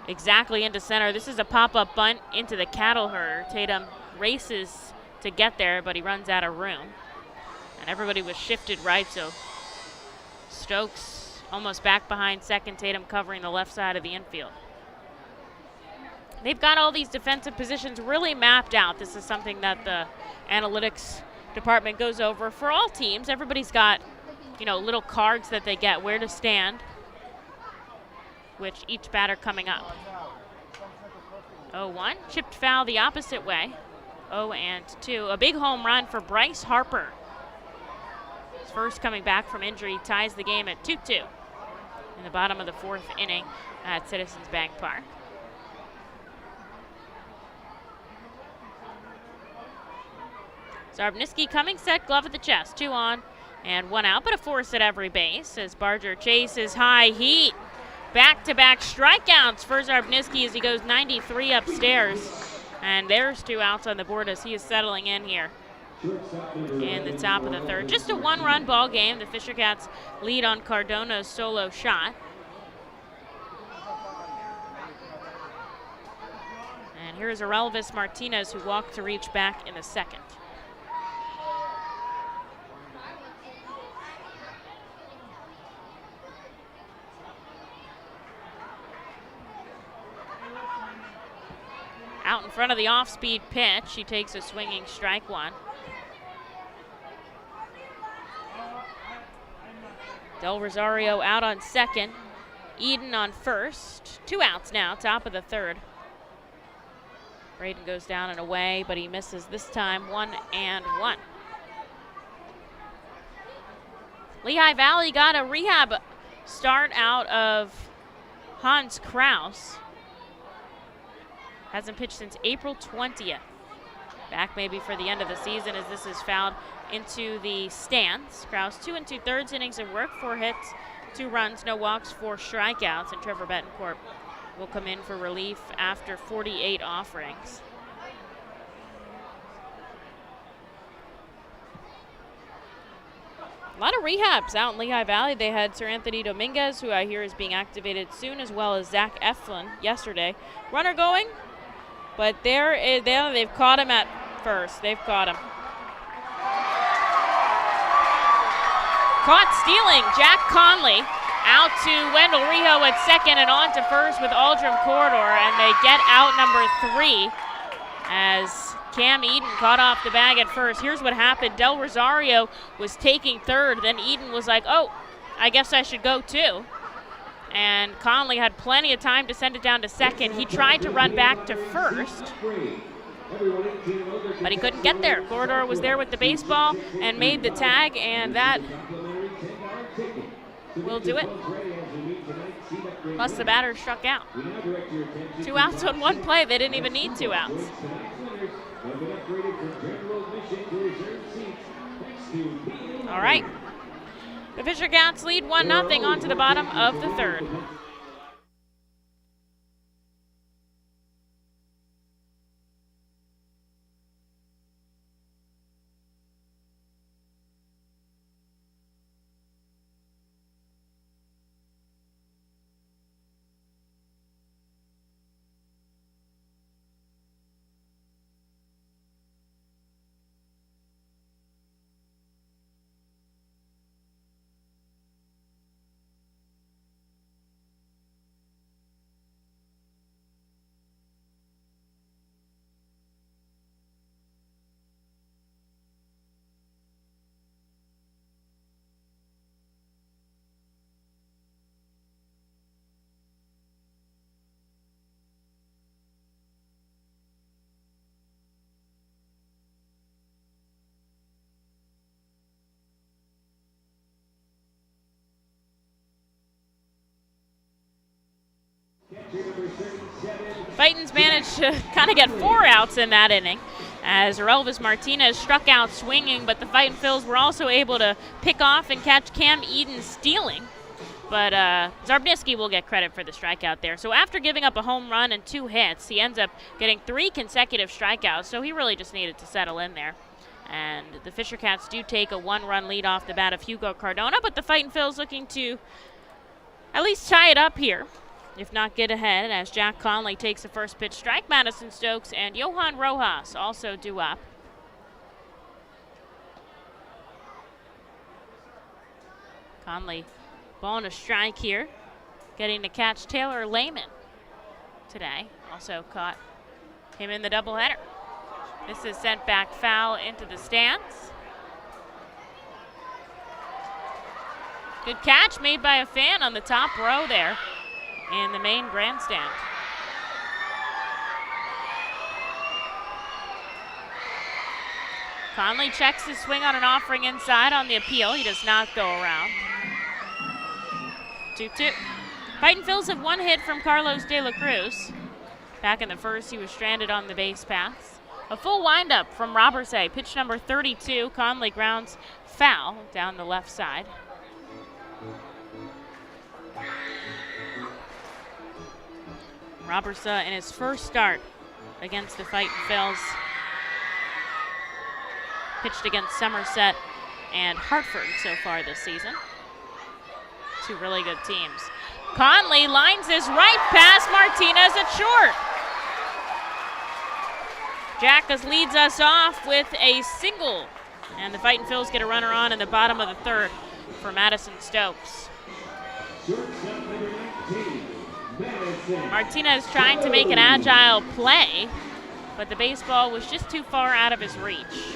exactly into center. This is a pop-up bunt into the cattle herder. Tatum races to get there, but he runs out of room. And everybody was shifted right, so Stokes almost back behind second. Tatum covering the left side of the infield. They've got all these defensive positions really mapped out. This is something that the analytics department goes over for all teams. Everybody's got, little cards that they get where to stand, which each batter coming up. 0-1, chipped foul the opposite way. 0-2, a big home run for Bryce Harper. His first coming back from injury, ties the game at 2-2 in the bottom of the fourth inning at Citizens Bank Park. Zarniski coming set, glove at the chest, 2 on and 1 out, but a force at every base as Barger chases high heat. Back-to-back strikeouts for Zarniski as he goes 93 upstairs. And there's 2 outs on the board as he is settling in here in the top of the third. Just a 1-run ball game. The Fisher Cats lead on Cardona's solo shot. And here's Aurelvis Martinez, who walked to reach back in the second. Out in front of the off-speed pitch, he takes a swinging strike one. Del Rosario out on second, Eden on first. 2 outs now, top of the third. Braden goes down and away, but he misses this time, 1-1. Lehigh Valley got a rehab start out of Hans Kraus. Hasn't pitched since April 20th. Back maybe for the end of the season as this is fouled into the stands. Kraus 2 2/3 innings of work, 4 hits, 2 runs, no walks, 4 strikeouts, and Trevor Betancourt will come in for relief after 48 offerings. A lot of rehabs out in Lehigh Valley. They had Sir Anthony Dominguez, who I hear is being activated soon, as well as Zach Eflin yesterday. Runner going, but they've caught him at first. They've caught him. Caught stealing, Jack Conley out to Wendell Rijo at second and on to first with Aldrum Corridor, and they get out number 3 as Cam Eden caught off the bag at first. Here's what happened. Del Rosario was taking third. Then Eden was like, oh, I guess I should go too. And Conley had plenty of time to send it down to second. He tried to run back to first, but he couldn't get there. Corridor was there with the baseball and made the tag, and that will do it. Plus the batter struck out. 2 outs on 1 play. They didn't even need 2 outs. All right. The Fisher Cats lead 1-0 on to the bottom of the 3rd. Fightin's managed to kind of get 4 outs in that inning as Elvis Martinez struck out swinging, but the Fightin Phils were also able to pick off and catch Cam Eden stealing. But Zarbniski will get credit for the strikeout there. So after giving up a home run and 2 hits, he ends up getting 3 consecutive strikeouts, so he really just needed to settle in there. And the Fisher Cats do take a 1-run lead off the bat of Hugo Cardona, but the Fightin Phils looking to at least tie it up here, if not get ahead, as Jack Conley takes the first pitch strike. Madison Stokes and Johan Rojas also due up. Conley ball and a strike here, getting to catch Taylor Lehman today. Also caught him in the doubleheader. This is sent back foul into the stands. Good catch made by a fan on the top row there in the main grandstand. Conley checks his swing on an offering inside on the appeal. He does not go around. 2-2. Fightin Phils have 1 hit from Carlos De La Cruz. Back in the first, he was stranded on the base paths. A full windup from Robertse, pitch number 32. Conley grounds foul down the left side. Robertse in his first start against the Fightin Phils. Pitched against Somerset and Hartford so far this season. 2 really good teams. Conley lines his right past Martinez at short. Jackas leads us off with a single, and the Fightin Phils get a runner on in the bottom of the 3rd for Madison Stokes. Martinez trying to make an agile play, but the baseball was just too far out of his reach.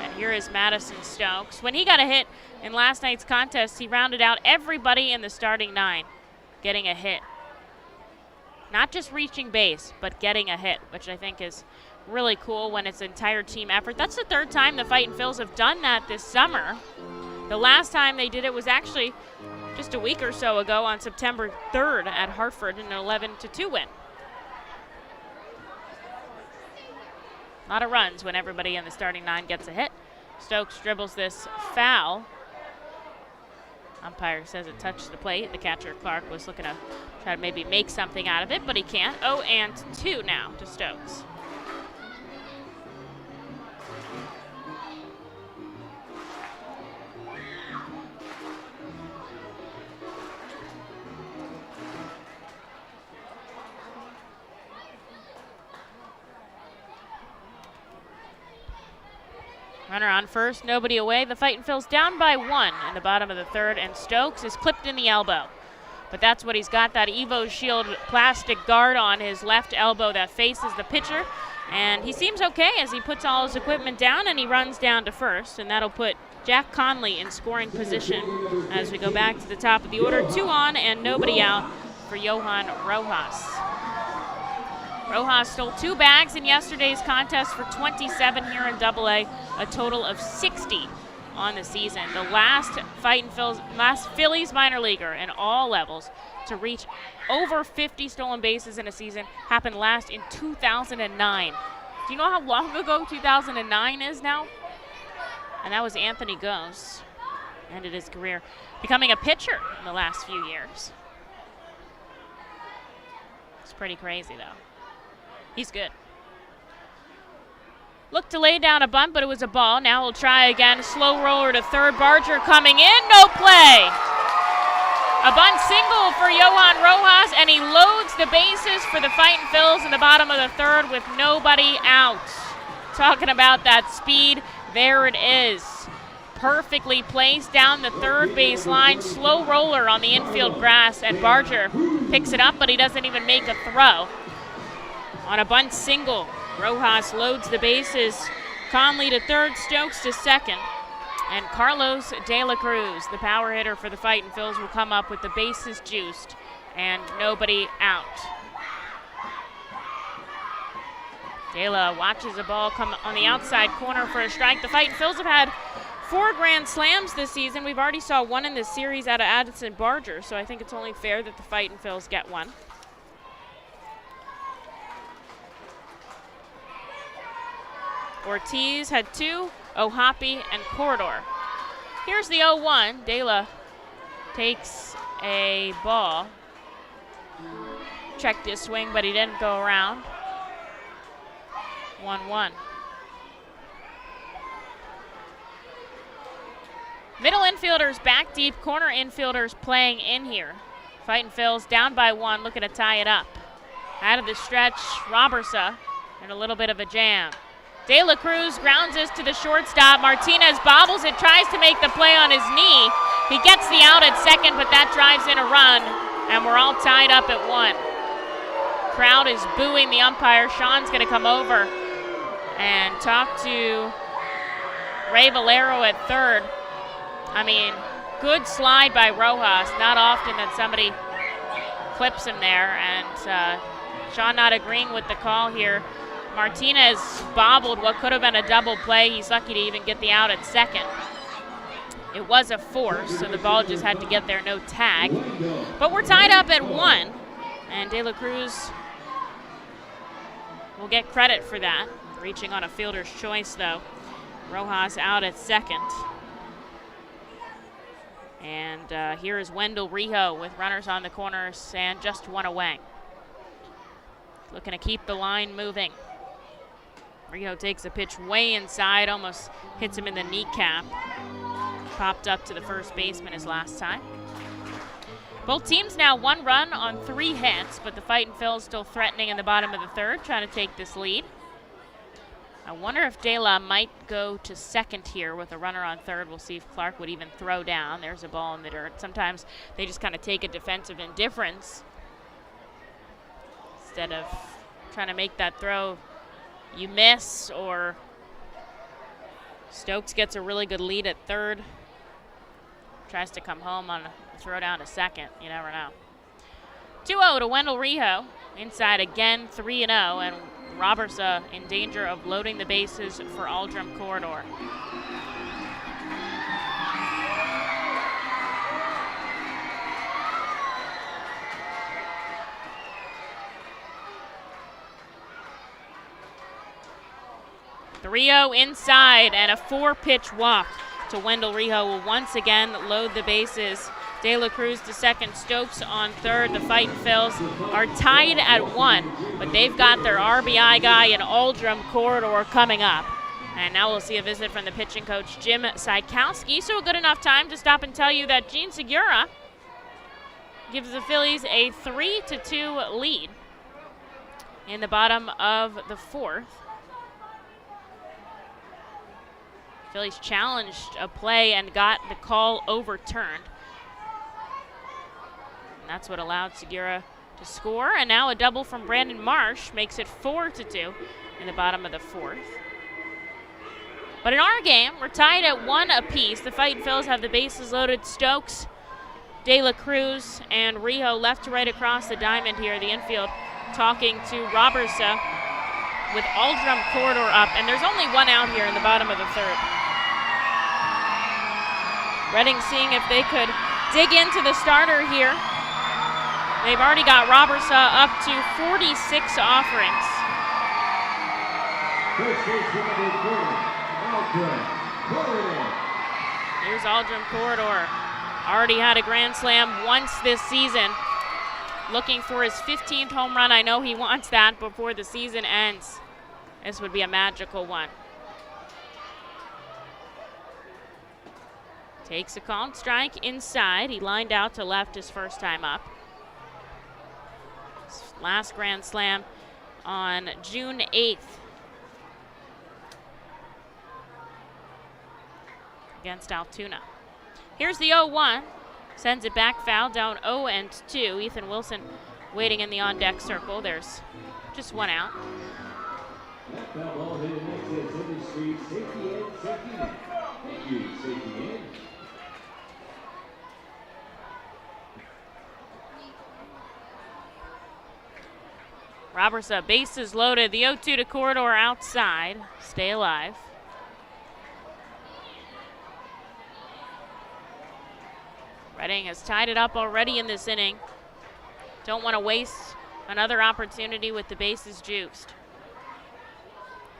And here is Madison Stokes. When he got a hit in last night's contest, he rounded out everybody in the starting 9, getting a hit. Not just reaching base, but getting a hit, which I think is really cool when it's an entire team effort. That's the 3rd time the Fightin Phils have done that this summer. The last time they did it was actually just a week or so ago on September 3rd at Hartford in an 11-2 win. A lot of runs when everybody in the starting 9 gets a hit. Stokes dribbles this foul. Umpire says it touched the plate. The catcher, Clark, was looking to try to maybe make something out of it, but he can't. 0-2 now to Stokes. Runner on first, nobody away. The Fightin Phils down by 1 in the bottom of the 3rd, and Stokes is clipped in the elbow. But that's what he's got, that Evo Shield plastic guard on his left elbow that faces the pitcher. And he seems okay as he puts all his equipment down and he runs down to first. And that'll put Jack Conley in scoring position as we go back to the top of the order. 2 on and nobody out for Johan Rojas. Rojas stole 2 bags in yesterday's contest for 27 here in AA, a total of 60 on the season. The last Phillies minor leaguer in all levels to reach over 50 stolen bases in a season happened last in 2009. Do you know how long ago 2009 is now? And that was Anthony Gose. Ended his career becoming a pitcher in the last few years. It's pretty crazy, though. He's good. Looked to lay down a bunt, but it was a ball. Now we'll try again. Slow roller to third. Barger coming in. No play. A bunt single for Johan Rojas, and he loads the bases for the Fightin' Phils in the bottom of the third with nobody out. Talking about that speed, there it is. Perfectly placed down the third base line. Slow roller on the infield grass, and Barger picks it up, but he doesn't even make a throw. On a bunt single, Rojas loads the bases. Conley to third, Stokes to second. And Carlos De La Cruz, the power hitter for the Fightin' Phils, will come up with the bases juiced and nobody out. De La watches the ball come on the outside corner for a strike. The Fightin' Phils have had 4 grand slams this season. We've already saw one in this series out of Addison Barger, so I think it's only fair that the Fightin' Phils get one. Ortiz had 2, O'Hoppe and Corridor. Here's the 0-1. De La takes a ball. Checked his swing, but he didn't go around. 1-1. Middle infielders back deep, corner infielders playing in here. Fightin' Phils down by 1, looking to tie it up. Out of the stretch, Robertsa, and a little bit of a jam. De La Cruz grounds this to the shortstop. Martinez bobbles it, tries to make the play on his knee. He gets the out at second, but that drives in a run, and we're all tied up at 1. Crowd is booing the umpire. Sean's going to come over and talk to Ray Valero at third. I mean, good slide by Rojas. Not often that somebody clips him there, and Sean not agreeing with the call here. Martinez bobbled what could have been a double play. He's lucky to even get the out at second. It was a force, so the ball just had to get there, no tag. But we're tied up at 1, and De La Cruz will get credit for that. Reaching on a fielder's choice, though. Rojas out at second. And here is Wendell Rijo with runners on the corners and just 1 away. Looking to keep the line moving. Rijo takes a pitch way inside, almost hits him in the kneecap. Popped up to the first baseman his last time. Both teams now 1 run on 3 hits, but the Fightin' Phils still threatening in the bottom of the third, trying to take this lead. I wonder if De La might go to second here with a runner on third. We'll see if Clark would even throw down. There's a ball in the dirt. Sometimes they just kind of take a defensive indifference instead of trying to make that throw. You miss, or Stokes gets a really good lead at third. Tries to come home on a throw down to second. You never know. 2-0 to Wendell Rijo. Inside again, 3-0, and Robertsa in danger of loading the bases for Aldrum Corridor. Rijo inside, and a 4-pitch walk to Wendell Rijo will once again load the bases. De La Cruz to second, Stokes on third. The Fightin' Phils are tied at 1, but they've got their RBI guy in Aldrum Corridor coming up. And now we'll see a visit from the pitching coach, Jim Sykowski. So a good enough time to stop and tell you that Gene Segura gives the Phillies a 3-2 lead in the bottom of the 4th. Phillies challenged a play and got the call overturned. And that's what allowed Segura to score. And now a double from Brandon Marsh makes it 4-2 in the bottom of the 4th. But in our game, we're tied at 1 apiece. The Fightin' Phils have the bases loaded. Stokes, De La Cruz, and Rijo left to right across the diamond here, the infield, talking to Robertsa with Aldrum Corridor up. And there's only 1 out here in the bottom of the 3rd. Reading seeing if they could dig into the starter here. They've already got Robertsa up to 46 offerings. First baseman Aldrin Corridor. Here's Aldrin Corridor. Already had a grand slam once this season. Looking for his 15th home run. I know he wants that before the season ends. This would be a magical one. Takes a called strike inside. He lined out to left his first time up. His last grand slam on June 8th. Against Altoona. Here's the 0-1. Sends it back foul down 0-2. Ethan Wilson waiting in the on-deck circle. There's just one out. That foul ball hit in next to Center Street. Safety end, safety net. Thank you, safety end. Robertsa, bases loaded. The 0-2 to Corridor outside. Stay alive. Reading has tied it up already in this inning. Don't want to waste another opportunity with the bases juiced.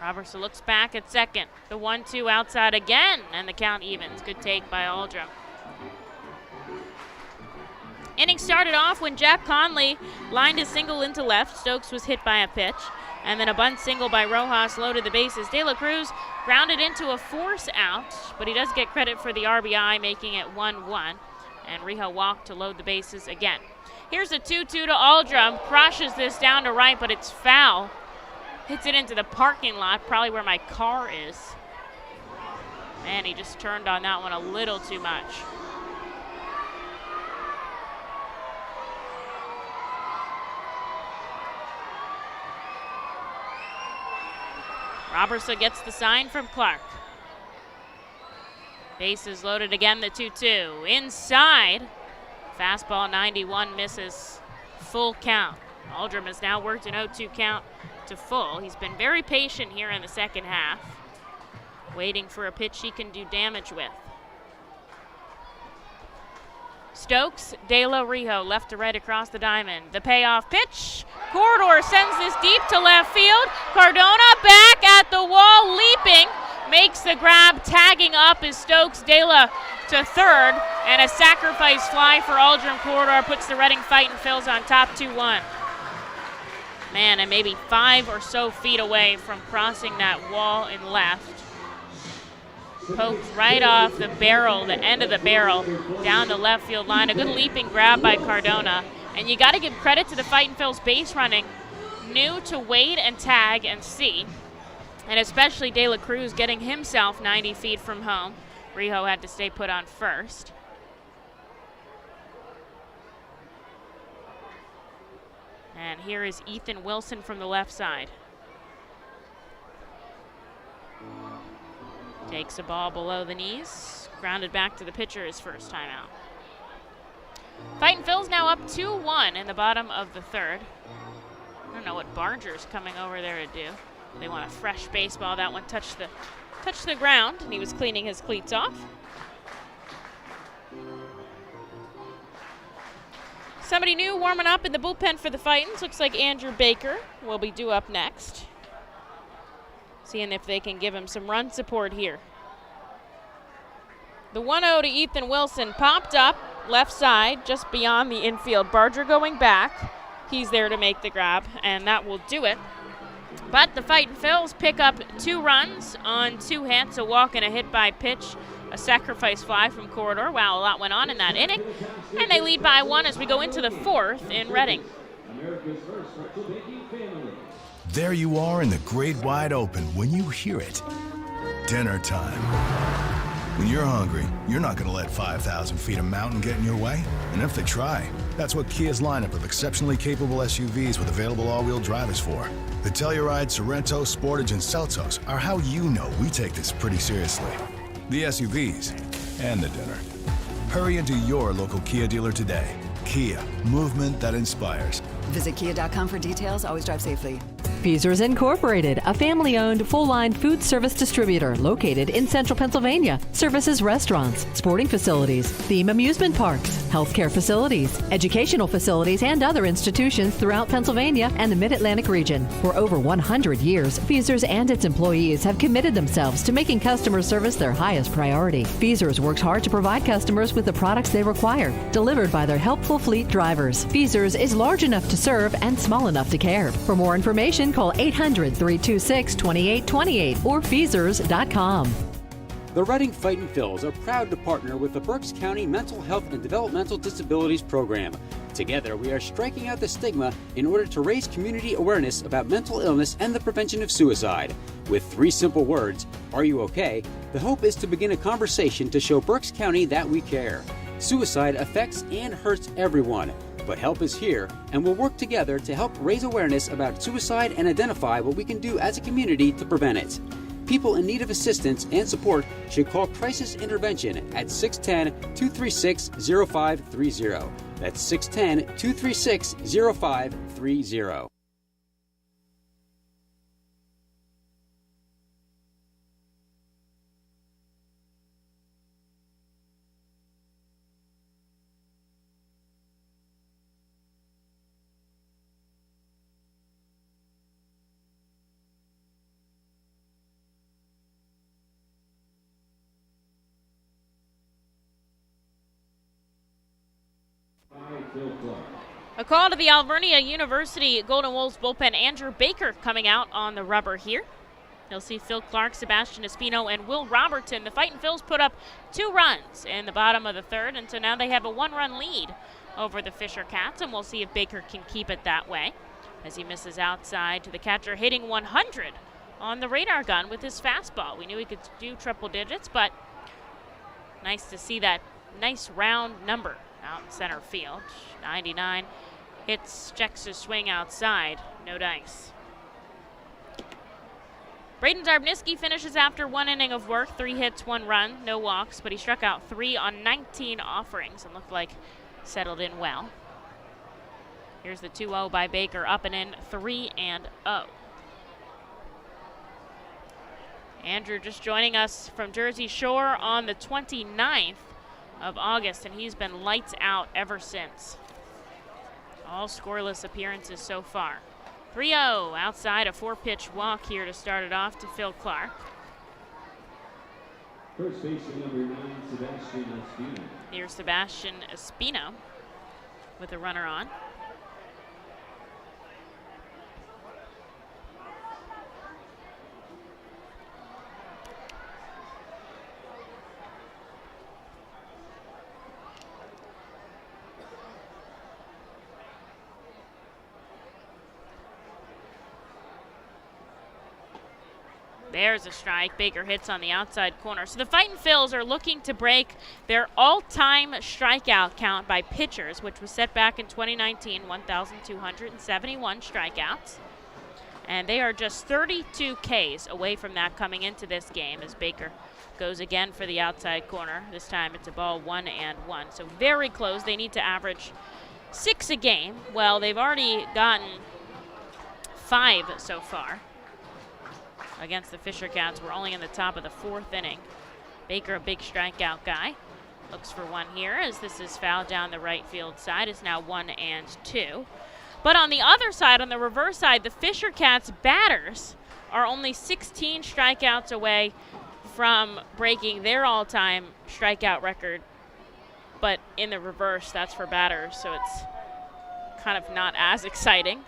Robertsa looks back at second. The 1-2 outside again, and the count evens. Good take by Aldrin. Inning started off when Jack Conley lined a single into left. Stokes was hit by a pitch. And then a bunt single by Rojas loaded the bases. De La Cruz grounded into a force out, but he does get credit for the RBI, making it 1-1. And Rijo walked to load the bases again. Here's a 2-2 to Aldrin. Crushes this down to right, but it's foul. Hits it into the parking lot, probably where my car is. Man, he just turned on that one a little too much. Robertsa gets the sign from Clark. Bases loaded again, the 2-2. Inside, fastball 91 misses, full count. Aldrin has now worked an 0-2 count to full. He's been very patient here in the second half, waiting for a pitch he can do damage with. Stokes, De La Rijo, left to right across the diamond. The payoff pitch. Corridor sends this deep to left field. Cardona back at the wall, leaping. Makes the grab, tagging up is Stokes. De La to third, and a sacrifice fly for Aldrin Corridor puts the Reading Fightin' Phils on top 2-1. Man, and maybe 5 or so feet away from crossing that wall in left. Poked right off the barrel, the end of the barrel, down the left field line. A good leaping grab by Cardona. And you got to give credit to the Fightin' Phils base running. Knew to wait and tag and see. And especially De La Cruz getting himself 90 feet from home. Rijo had to stay put on first. And here is Ethan Wilson from the left side. Takes a ball below the knees. Grounded back to the pitcher his first time out. Fightin' Phils now up 2-1 in the bottom of the third. I don't know what Barger's coming over there to do. They want a fresh baseball. That one touched the ground, and he was cleaning his cleats off. Somebody new warming up in the bullpen for the Fightins. Looks like Andrew Baker will be due up next. Seeing if they can give him some run support here. The 1-0 to Ethan Wilson popped up left side just beyond the infield. Barger going back. He's there to make the grab, and that will do it. But the Fightin' Phils pick up 2 runs on 2 hits, a walk and a hit by pitch, a sacrifice fly from Corridor. Wow, a lot went on in that inning. And they lead by 1 as we go into the 4th in Reading. There you are in the great wide open when you hear it. Dinner time. When you're hungry, you're not going to let 5,000 feet of mountain get in your way. And if they try, that's what Kia's lineup of exceptionally capable SUVs with available all-wheel drive is for. The Telluride, Sorento, Sportage, and Seltos are how you know we take this pretty seriously. The SUVs and the dinner. Hurry into your local Kia dealer today. Kia, movement that inspires. Visit kia.com for details. Always drive safely. Feasers Incorporated, a family-owned full-line food service distributor located in central Pennsylvania, services restaurants, sporting facilities, theme amusement parks, healthcare facilities, educational facilities, and other institutions throughout Pennsylvania and the Mid-Atlantic region. For over 100 years, Feasers and its employees have committed themselves to making customer service their highest priority. Feasers works hard to provide customers with the products they require, delivered by their helpful fleet drivers. Feasers is large enough to serve and small enough to care. For more information, call 800-326-2828 or Feasers.com. The Reading Fightin' Phils are proud to partner with the Berks County Mental Health and Developmental Disabilities Program. Together, we are striking out the stigma in order to raise community awareness about mental illness and the prevention of suicide. With 3 simple words, "Are you okay?" the hope is to begin a conversation to show Berks County that we care. Suicide affects and hurts everyone, but help is here, and we'll work together to help raise awareness about suicide and identify what we can do as a community to prevent it. People in need of assistance and support should call Crisis Intervention at 610-236-0530. That's 610-236-0530. A call to the Alvernia University Golden Wolves bullpen. Andrew Baker coming out on the rubber here. You'll see Phil Clark, Sebastian Espino, and Will Robertson. The Fightin' Phils put up 2 runs in the bottom of the 3rd, and so now they have a 1-run lead over the Fisher Cats, and we'll see if Baker can keep it that way as he misses outside to the catcher, hitting 100 on the radar gun with his fastball. We knew he could do triple digits, but nice to see that nice round number out in center field. 99 hits, checks his swing outside, no dice. Braden Darbniski finishes after 1 inning of work, 3 hits, 1 run, no walks, but he struck out 3 on 19 offerings and looked like settled in well. Here's the 2-0 by Baker, up and in, 3-0. Andrew just joining us from Jersey Shore on the 29th of August, and he's been lights out ever since. All scoreless appearances so far. 3-0 outside, a 4-pitch walk here to start it off to Phil Clark. First baseman number 9, Sebastian Espino. Here's Sebastian Espino with a runner on. There's a strike. Baker hits on the outside corner. So the Fightin' Phils are looking to break their all-time strikeout count by pitchers, which was set back in 2019, 1,271 strikeouts. And they are just 32 Ks away from that coming into this game as Baker goes again for the outside corner. This time it's a ball 1-1. So very close. They need to average 6 a game. Well, they've already gotten 5 so far against the Fisher Cats. We're only in the top of the 4th inning. Baker, a big strikeout guy, looks for one here as this is fouled down the right field side. It's now 1-2. But on the other side, on the reverse side, the Fisher Cats batters are only 16 strikeouts away from breaking their all-time strikeout record. But in the reverse, that's for batters, so it's kind of not as exciting.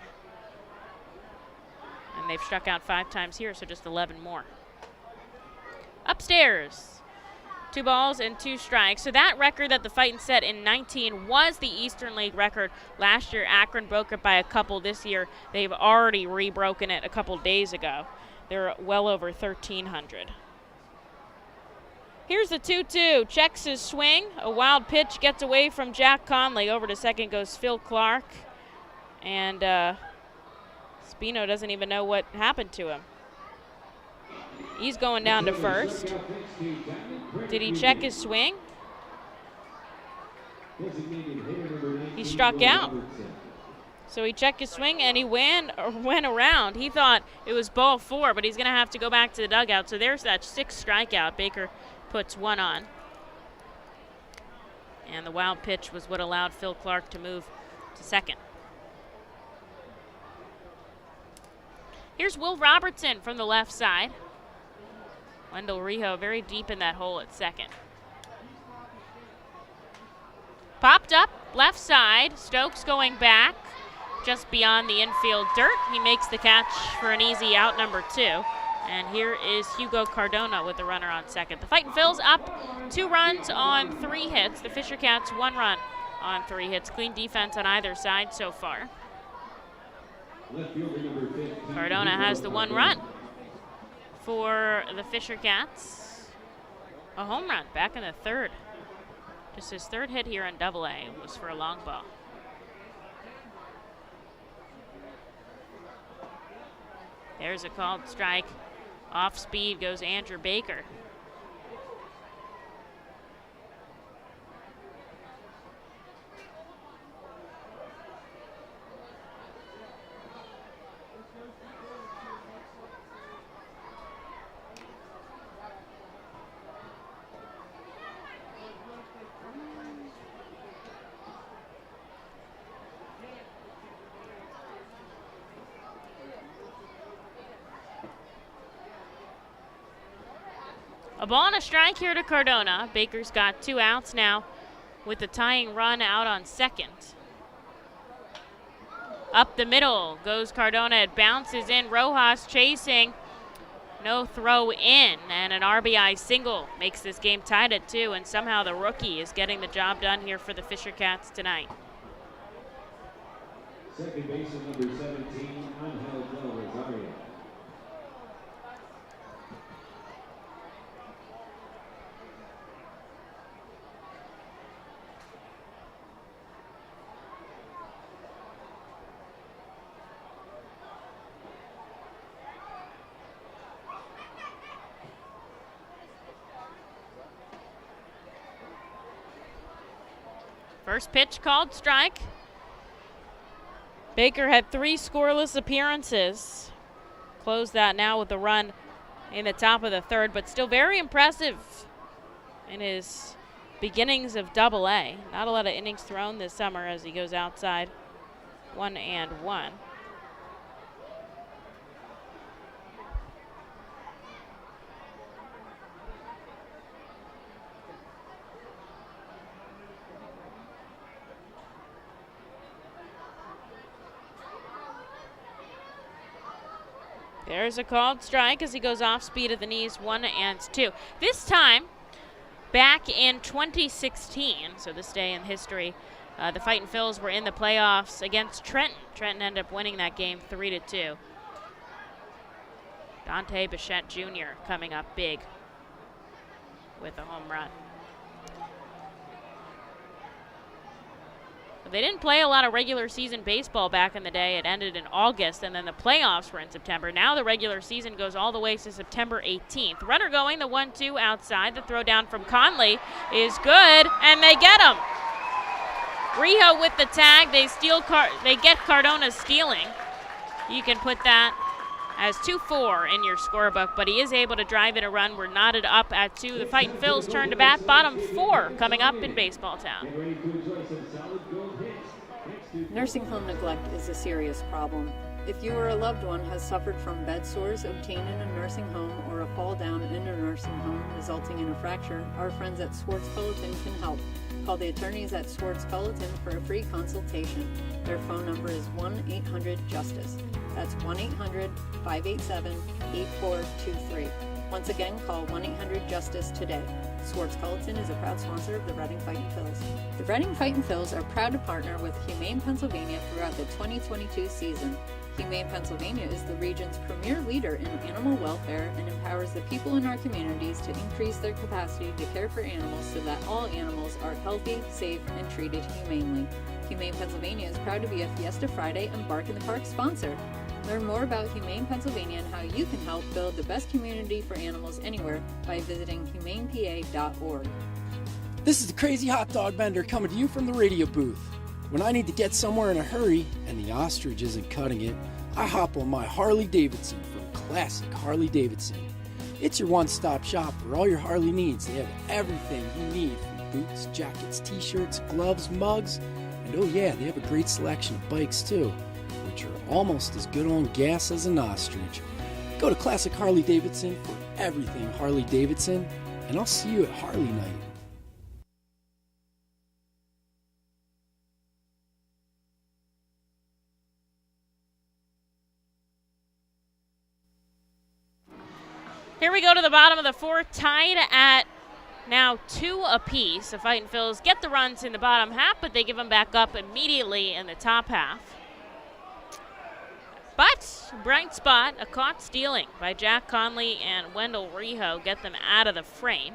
And they've struck out 5 times here, so just 11 more. Upstairs, 2 balls and 2 strikes. So that record that the Fightin' set in 19 was the Eastern League record. Last year, Akron broke it by a couple. This year, they've already re-broken it a couple days ago. They're well over 1,300. Here's the 2-2. Checks his swing. A wild pitch gets away from Jack Conley. Over to second goes Phil Clark. And Espino doesn't even know what happened to him. He's going down to first. Did he check his swing? He struck out. So he checked his swing and he went around. He thought it was ball 4, but he's going to have to go back to the dugout. So there's that 6th strikeout. Baker puts 1 on. And the wild pitch was what allowed Phil Clark to move to second. Here's Will Robertson from the left side. Wendell Rijo very deep in that hole at second. Popped up, left side. Stokes going back just beyond the infield dirt. He makes the catch for an easy out, number 2. And here is Hugo Cardona with the runner on second. The Fightin' Phils up 2 runs on 3 hits. The Fisher Cats 1 run on 3 hits. Clean defense on either side so far. Cardona has the 1 run for the Fisher Cats. A home run back in the 3rd. Just his 3rd hit here in Double-A was for a long ball. There's a called strike. Off speed goes Andrew Baker. A ball and a strike here to Cardona. Baker's got 2 outs now with the tying run out on second. Up the middle goes Cardona. It bounces in. Rojas chasing. No throw in. And an RBI single makes this game tied at 2. And somehow the rookie is getting the job done here for the Fisher Cats tonight. Second baseman number 17, Angel Del Rosario. First pitch called strike. Baker had 3 scoreless appearances. Closed that now with a run in the top of the 3rd, but still very impressive in his beginnings of Double-A. Not a lot of innings thrown this summer as he goes outside 1-1. There's a called strike as he goes off speed at the knees, 1-2. This time, back in 2016, so this day in history, the Fightin' Phils were in the playoffs against Trenton. Trenton ended up winning that game 3-2. Dante Bichette Jr. coming up big with a home run. They didn't play a lot of regular season baseball back in the day. It ended in August, and then the playoffs were in September. Now the regular season goes all the way to September 18th. Runner going, the 1-2 outside. The throw down from Conley is good, and they get him. Rijo with the tag. They get Cardona stealing. You can put that as 2-4 in your scorebook, but he is able to drive in a run. We're knotted up at 2. The Fightin' Phils turn to bat. Bottom 4 coming up in Baseball Town. Nursing home neglect is a serious problem. If you or a loved one has suffered from bed sores obtained in a nursing home or a fall down in a nursing home resulting in a fracture, our friends at Swartz Pelletin can help. Call the attorneys at Swartz Pelletin for a free consultation. Their phone number is 1-800-JUSTICE. That's 1-800-587-8423. Once again, call 1-800-JUSTICE today. Swartz Pelletin is a proud sponsor of the Reading Fightin' Phils. The Reading Fightin' Phils are proud to partner with Humane Pennsylvania throughout the 2022 season. Humane Pennsylvania is the region's premier leader in animal welfare and empowers the people in our communities to increase their capacity to care for animals so that all animals are healthy, safe, and treated humanely. Humane Pennsylvania is proud to be a Fiesta Friday and Bark in the Park sponsor. Learn more about Humane Pennsylvania and how you can help build the best community for animals anywhere by visiting humanepa.org. This is the Crazy Hot Dog Vendor coming to you from the radio booth. When I need to get somewhere in a hurry and the ostrich isn't cutting it, I hop on my Harley Davidson from Classic Harley Davidson. It's your one-stop shop for all your Harley needs. They have everything you need from boots, jackets, t-shirts, gloves, mugs, and oh yeah, they have a great selection of bikes too, which are almost as good on gas as an ostrich. Go to Classic Harley Davidson for everything Harley Davidson, and I'll see you at Harley Night. Here we go to the bottom of the fourth, tied at now 2 apiece. The Fightin' Phils get the runs in the bottom half, but they give them back up immediately in the top half. But bright spot, a caught stealing by Jack Conley and Wendell Rijo get them out of the frame.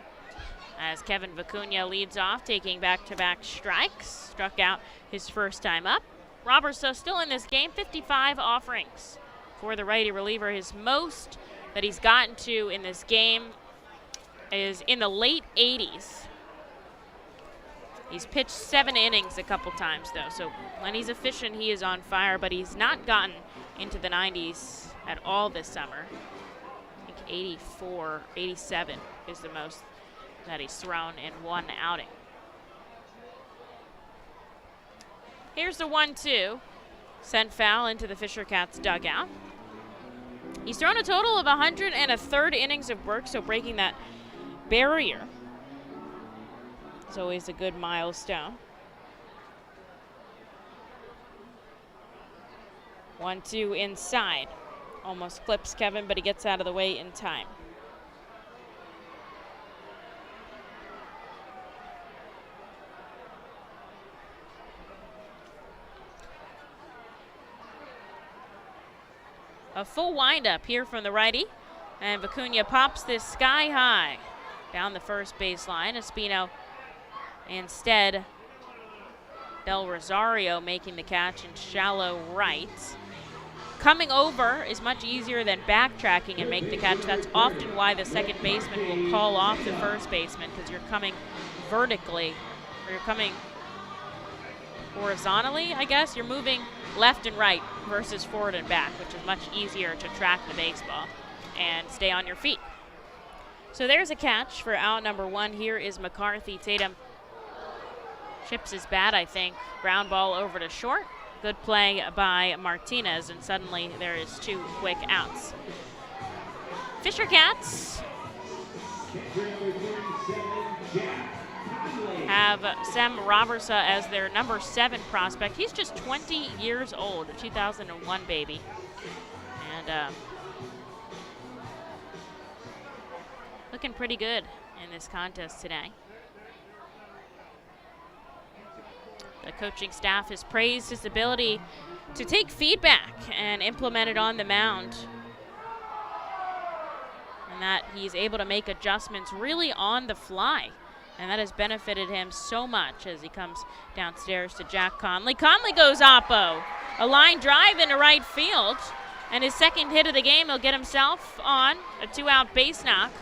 As Kevin Vicuña leads off, taking back-to-back strikes, struck out his first time up. Robertson still in this game, 55 offerings for the righty reliever. His most that he's gotten to in this game is in the late 80s. He's pitched 7 innings a couple times, though, so when he's efficient, he is on fire, but he's not gotten into the 90s at all this summer. I think 84, 87 is the most that he's thrown in one outing. Here's the 1-2, sent foul into the Fisher Cats dugout. He's thrown a total of 103rd innings of work, so breaking that barrier is always a good milestone. 1-2 inside. Almost clips Kevin, but he gets out of the way in time. A full windup here from the righty, and Vicuña pops this sky high down the first baseline. Espino instead, Del Rosario making the catch in shallow right. Coming over is much easier than backtracking and make the catch. That's often why the second baseman will call off the first baseman, because you're coming vertically, or you're coming horizontally, I guess. You're moving left and right versus forward and back, which is much easier to track the baseball and stay on your feet. So there's a catch for out number 1. Here is McCarthy. Tatum chips his bat, I think. Ground ball over to short. Good play by Martinez, and suddenly there is 2 quick outs. Fisher Cats have Sam Robertson as their number 7 prospect. He's just 20 years old, a 2001 baby. And looking pretty good in this contest today. The coaching staff has praised his ability to take feedback and implement it on the mound, and that he's able to make adjustments really on the fly. And that has benefited him so much as he comes downstairs to Jack Conley. Conley goes oppo. A line drive into right field. And his second hit of the game, he'll get himself on a 2-out base knock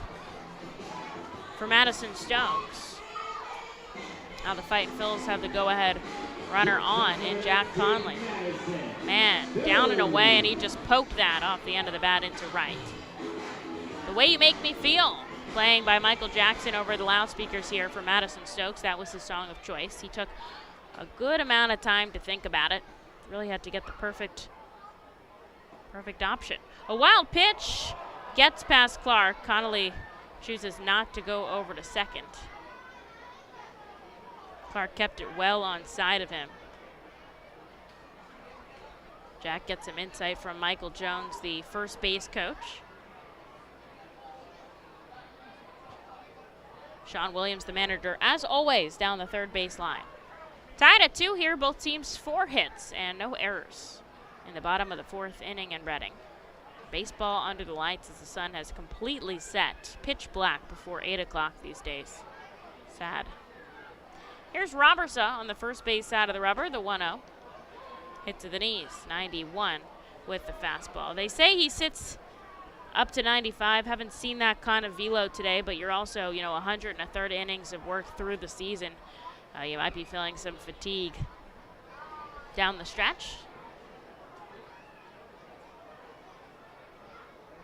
for Madison Stokes. Now the Fightin' Phils have the go-ahead runner on in Jack Conley. Man, down and away, and he just poked that off the end of the bat into right. The Way You Make Me Feel, playing by Michael Jackson over the loudspeakers here for Madison Stokes. That was his song of choice. He took a good amount of time to think about it. Really had to get the perfect option. A wild pitch gets past Clark. Connolly chooses not to go over to second. Clark kept it well on side of him. Jack gets some insight from Michael Jones, the first base coach. Sean Williams, the manager, as always, down the third base line. Tied at 2 here, both teams 4 hits and no errors in the bottom of the 4th inning in Reading. Baseball under the lights as the sun has completely set. Pitch black before 8 o'clock these days. Sad. Here's Robertson on the first base side of the rubber, the 1-0. Hit to the knees, 91 with the fastball. They say he sits up to 95. Haven't seen that kind of velo today, but you're also, 103rd innings of work through the season. You might be feeling some fatigue down the stretch.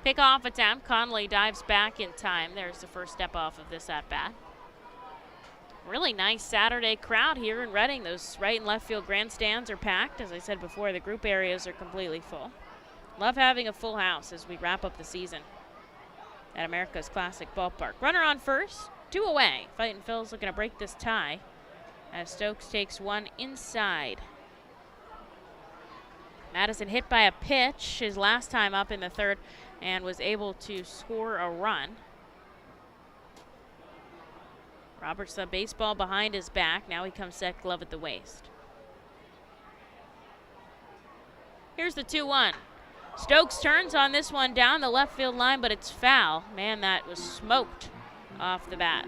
Pickoff attempt. Conley dives back in time. There's the first step off of this at-bat. Really nice Saturday crowd here in Reading. Those right and left field grandstands are packed. As I said before, the group areas are completely full. Love having a full house as we wrap up the season at America's Classic Ballpark. Runner on first, 2 away. Fightin' Phil's looking to break this tie as Stokes takes one inside. Madison hit by a pitch his last time up in the third and was able to score a run. Roberts the baseball behind his back. Now he comes set, glove at the waist. Here's the 2-1. Stokes turns on this one down the left field line, but it's foul. Man, that was smoked off the bat.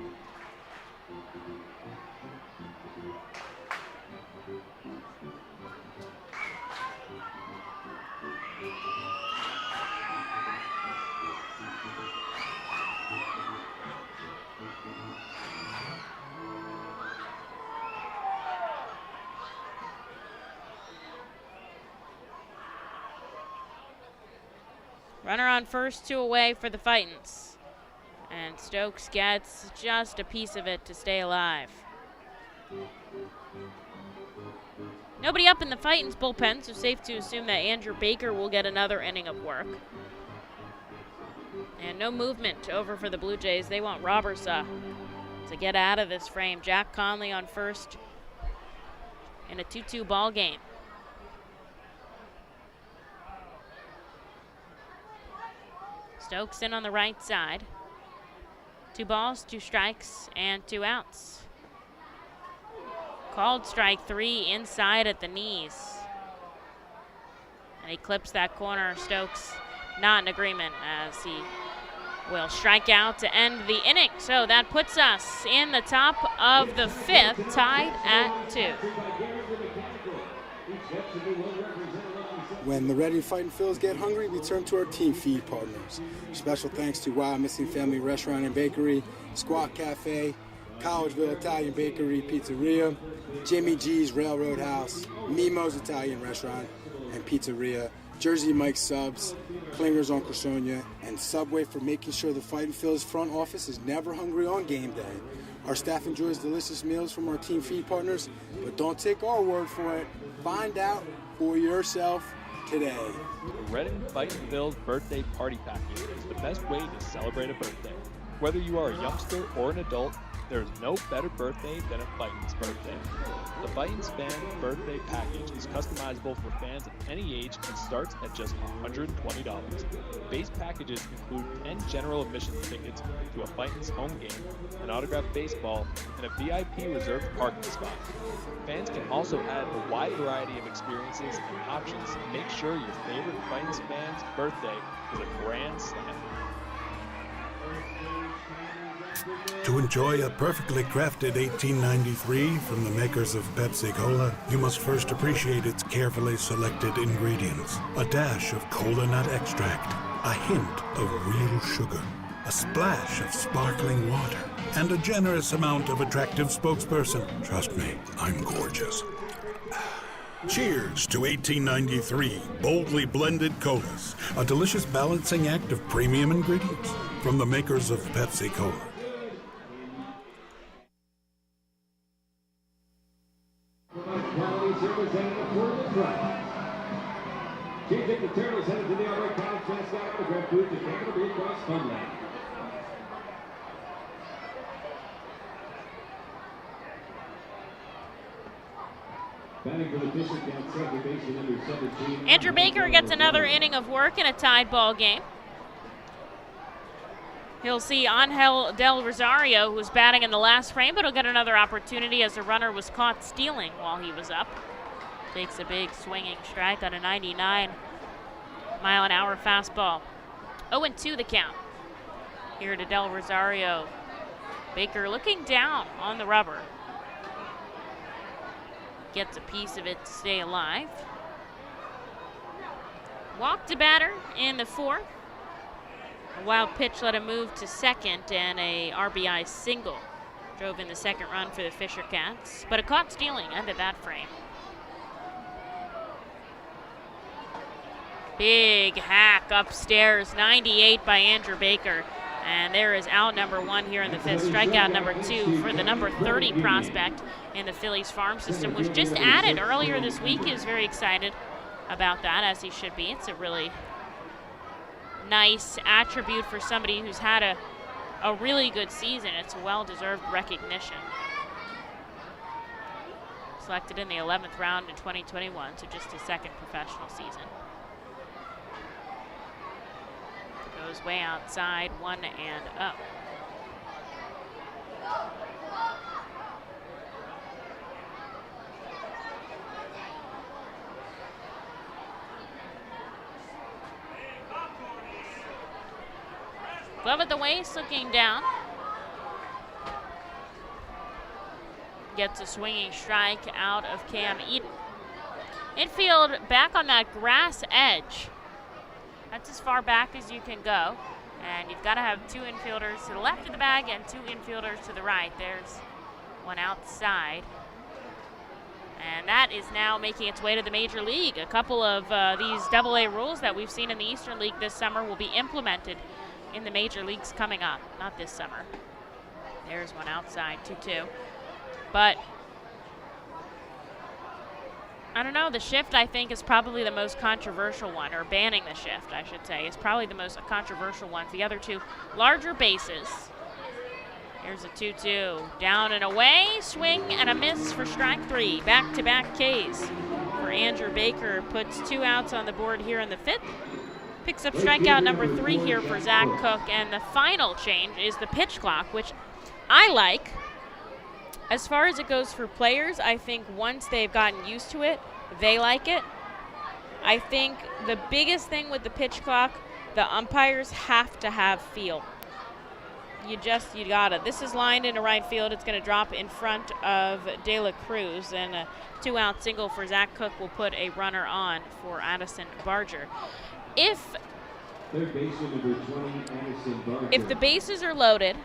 Runner on first, 2 away for the Fightins. And Stokes gets just a piece of it to stay alive. Nobody up in the Fightins bullpen, so safe to assume that Andrew Baker will get another inning of work. And no movement over for the Blue Jays. They want Robertsa to get out of this frame. Jack Conley on first in a 2-2 ball game. Stokes in on the right side. 2 balls, 2 strikes, and 2 outs. Called strike 3 inside at the knees. And he clips that corner. Stokes not in agreement as he will strike out to end the inning. So that puts us in the top of the 5th, tied at 2. When the Reading Fightin' Phils get hungry, we turn to our team feed partners. Special thanks to Wild Missing Family Restaurant and Bakery, Squawk Cafe, Collegeville Italian Bakery Pizzeria, Jimmy G's Railroad House, Mimo's Italian Restaurant and Pizzeria, Jersey Mike's Subs, Klingers on Cressonia, and Subway for making sure the Fightin' Phils front office is never hungry on game day. Our staff enjoys delicious meals from our team feed partners, but don't take our word for it. Find out for yourself today. The Reading Fightin' Phil's birthday party package is the best way to celebrate a birthday. Whether you are a youngster or an adult, there is no better birthday than a Fightin's birthday. The Fightin's Fan Birthday Package is customizable for fans of any age and starts at just $120. Base packages include 10 general admission tickets to a Fightin's home game, an autographed baseball, and a VIP reserved parking spot. Fans can also add a wide variety of experiences and options to make sure your favorite Fightin's fan's birthday is a grand slam. To enjoy a perfectly crafted 1893 from the makers of Pepsi Cola, you must first appreciate its carefully selected ingredients. A dash of cola nut extract, a hint of real sugar, a splash of sparkling water, and a generous amount of attractive spokesperson. Trust me, I'm gorgeous. Cheers to 1893 boldly blended colas, a delicious balancing act of premium ingredients from the makers of Pepsi Cola. Change up the Turtles headed to the Albright College mascot autograph booth to Capital Blue Cross Funland. Batting for the Fisher Cats, second baseman number 17. Andrew Baker gets another inning of work in a tied ball game. He'll see Angel Del Rosario, who was batting in the last frame, but he'll get another opportunity as the runner was caught stealing while he was up. Takes a big swinging strike on a 99-mile-an-hour fastball. 0-2 the count. Here to Del Rosario. Baker looking down on the rubber. Gets a piece of it to stay alive. Walked a batter in the 4th. A wild pitch let him move to second, and a RBI single drove in the second run for the Fisher Cats. But a caught stealing ended that frame. Big hack upstairs, 98 by Andrew Baker. And there is out number 1 here in the 5th, strikeout number 2 for the number 30 prospect in the Phillies farm system, was just added earlier this week. He is very excited about that, as he should be. It's a really nice attribute for somebody who's had a really good season. It's a well-deserved recognition. Selected in the 11th round in 2021, so just his 2nd professional season. Goes way outside, 1-0. Glove at the waist, looking down. Gets a swinging strike out of Cam Eden. Infield back on that grass edge. That's as far back as you can go. And you've got to have 2 infielders to the left of the bag and 2 infielders to the right. There's one outside. And that is now making its way to the Major League. A couple of these AA rules that we've seen in the Eastern League this summer will be implemented in the Major Leagues coming up. Not this summer. There's one outside, 2-2. But I don't know, the shift I think is probably the most controversial one, or banning the shift, I should say, is probably the most controversial one. The other 2 larger bases. Here's a 2-2, down and away, swing and a miss for strike 3. Back-to-back Ks for Andrew Baker, puts 2 outs on the board here in the 5th. Picks up strikeout number 3 here for Zach Cook, and the final change is the pitch clock, which I like. As far as it goes for players, I think once they've gotten used to it, they like it. I think the biggest thing with the pitch clock, the umpires have to have feel. You gotta. This is lined into right field. It's gonna drop in front of De La Cruz, and a 2-out single for Zach Cook will put a runner on for Addison Barger. If the bases are loaded,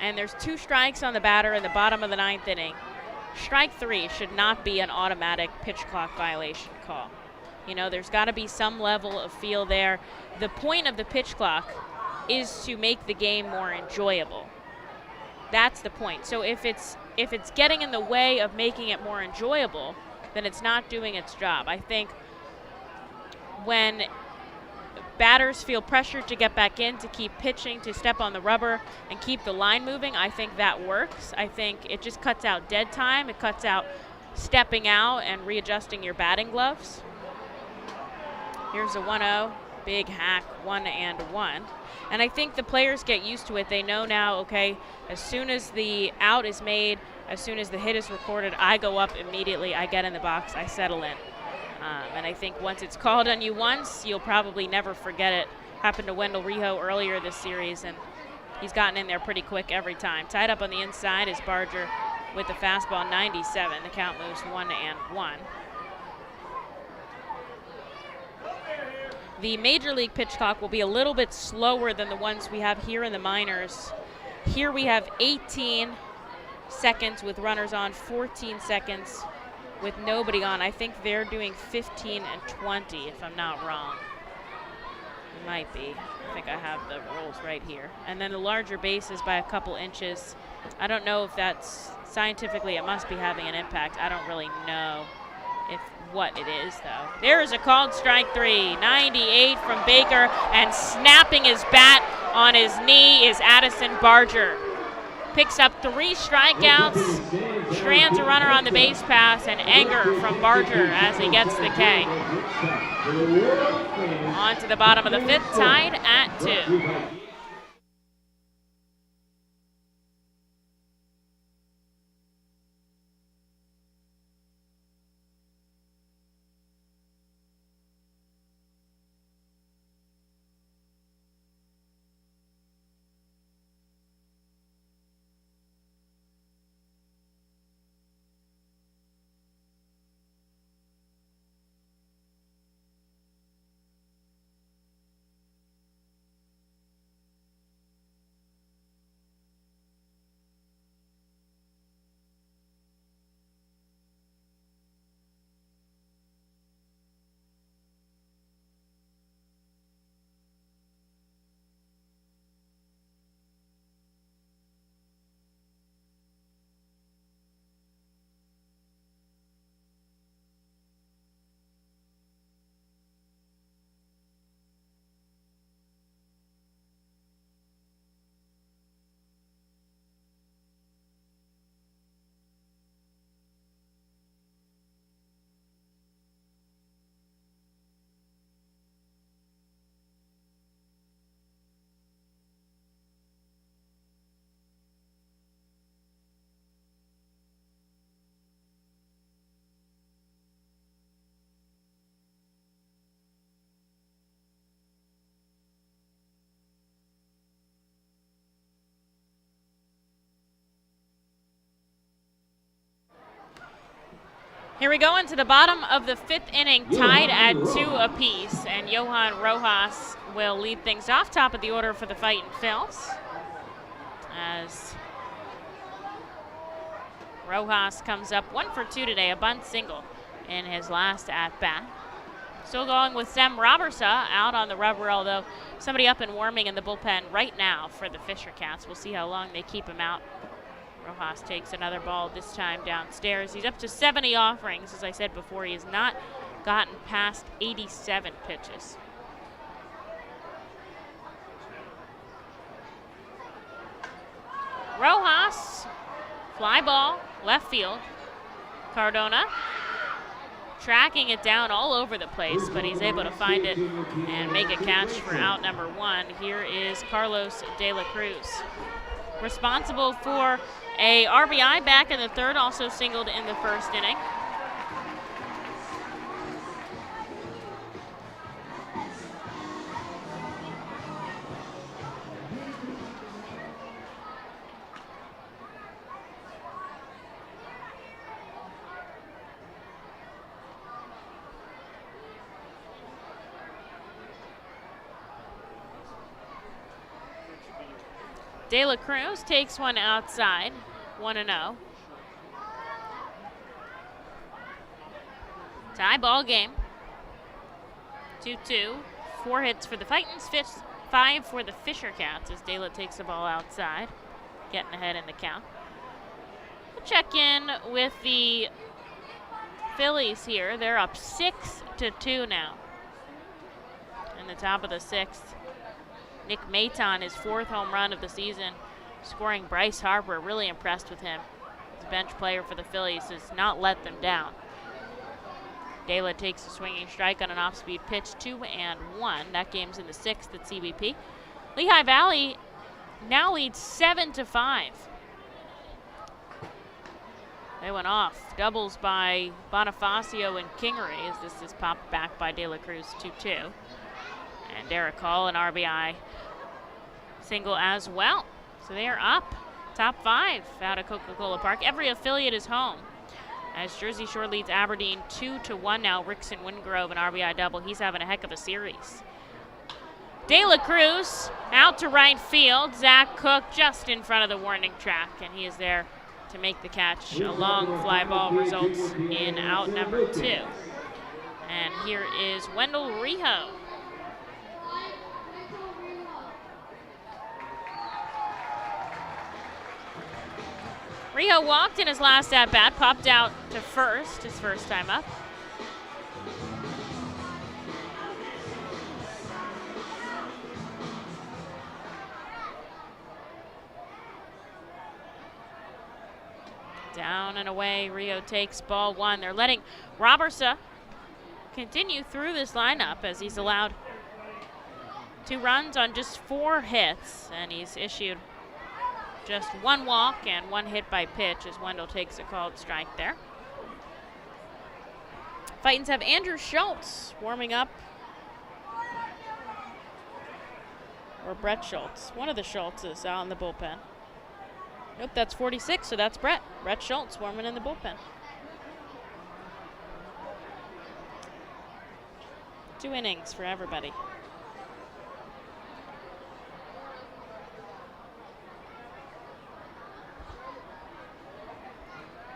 and there's 2 strikes on the batter in the bottom of the 9th inning, strike 3 should not be an automatic pitch clock violation call. You know, there's got to be some level of feel there. The point of the pitch clock is to make the game more enjoyable. That's the point. So if it's getting in the way of making it more enjoyable, then it's not doing its job. I think when batters feel pressured to get back in, to keep pitching, to step on the rubber and keep the line moving, I think that works. I think it just cuts out dead time. It cuts out stepping out and readjusting your batting gloves. Here's a 1-0, big hack, 1-1. And I think the players get used to it. They know now, okay, as soon as the out is made, as soon as the hit is recorded, I go up immediately, I get in the box, I settle in. And I think once it's called on you once, you'll probably never forget it. Happened to Wendell Rijo earlier this series, and he's gotten in there pretty quick every time. Tied up on the inside is Barger with the fastball, 97. The count moves 1-1. The Major League pitch clock will be a little bit slower than the ones we have here in the minors. Here we have 18 seconds with runners on, 14 seconds with nobody on. I think they're doing 15 and 20, if I'm not wrong. It might be. I think I have the rules right here. And then the larger bases by a couple inches. I don't know if that's scientifically, it must be having an impact. I don't really know what it is, though. There is a called strike 3, 98 from Baker, and snapping his bat on his knee is Addison Barger. Picks up 3 strikeouts, strands a runner on the base pass, and anger from Barger as he gets the K. On to the bottom of the 5th, tied at 2. Here we go into the bottom of the 5th inning, tied at 2 apiece, and Johan Rojas will lead things off, top of the order for the Fightin Phils, as Rojas comes up 1 for 2 today, a bunt single in his last at-bat. Still going with Sam Robertsa out on the rubber, although somebody up and warming in the bullpen right now for the Fisher Cats. We'll see how long they keep him out. Rojas takes another ball, this time downstairs. He's up to 70 offerings. As I said before, he has not gotten past 87 pitches. Rojas, fly ball, left field. Cardona tracking it down all over the place, but he's able to find it and make a catch for out number 1. Here is Carlos De La Cruz, responsible for a RBI back in the 3rd, also singled in the 1st inning. De La Cruz takes one outside, 1-0. Tie ball game. 2-2. 4 hits for the Fightins, 5 for the Fisher Cats as De La takes the ball outside, getting ahead in the count. We'll check in with the Phillies here. They're up 6-2 now. In the top of the 6th. Nick Maton, his 4th home run of the season, scoring. Bryce Harper, really impressed with him. His bench player for the Phillies has not let them down. De La takes a swinging strike on an off-speed pitch, 2-1. That game's in the 6th at CBP. Lehigh Valley now leads 7-5. They went off. Doubles by Bonifacio and Kingery as this is popped back by De La Cruz, 2-2. And Derek Hall, an RBI single as well. So they are up, top 5 out of Coca-Cola Park. Every affiliate is home. As Jersey Shore leads Aberdeen 2-1 now. Rickson Wingrove, an RBI double. He's having a heck of a series. De La Cruz out to right field. Zach Cook just in front of the warning track, and he is there to make the catch. A long fly ball results in out number 2. And here is Wendell Rijo. Rijo walked in his last at-bat, popped out to first, his first time up. Down and away, Rijo takes ball 1. They're letting Robertsa continue through this lineup as he's allowed 2 runs on just 4 hits, and he's issued just 1 walk and 1 hit by pitch as Wendell takes a called strike there. Fightins have Andrew Schultz warming up. Or Brett Schultz. One of the Schultzes out in the bullpen. Nope, that's 46, so that's Brett. Brett Schultz warming in the bullpen. 2 innings for everybody.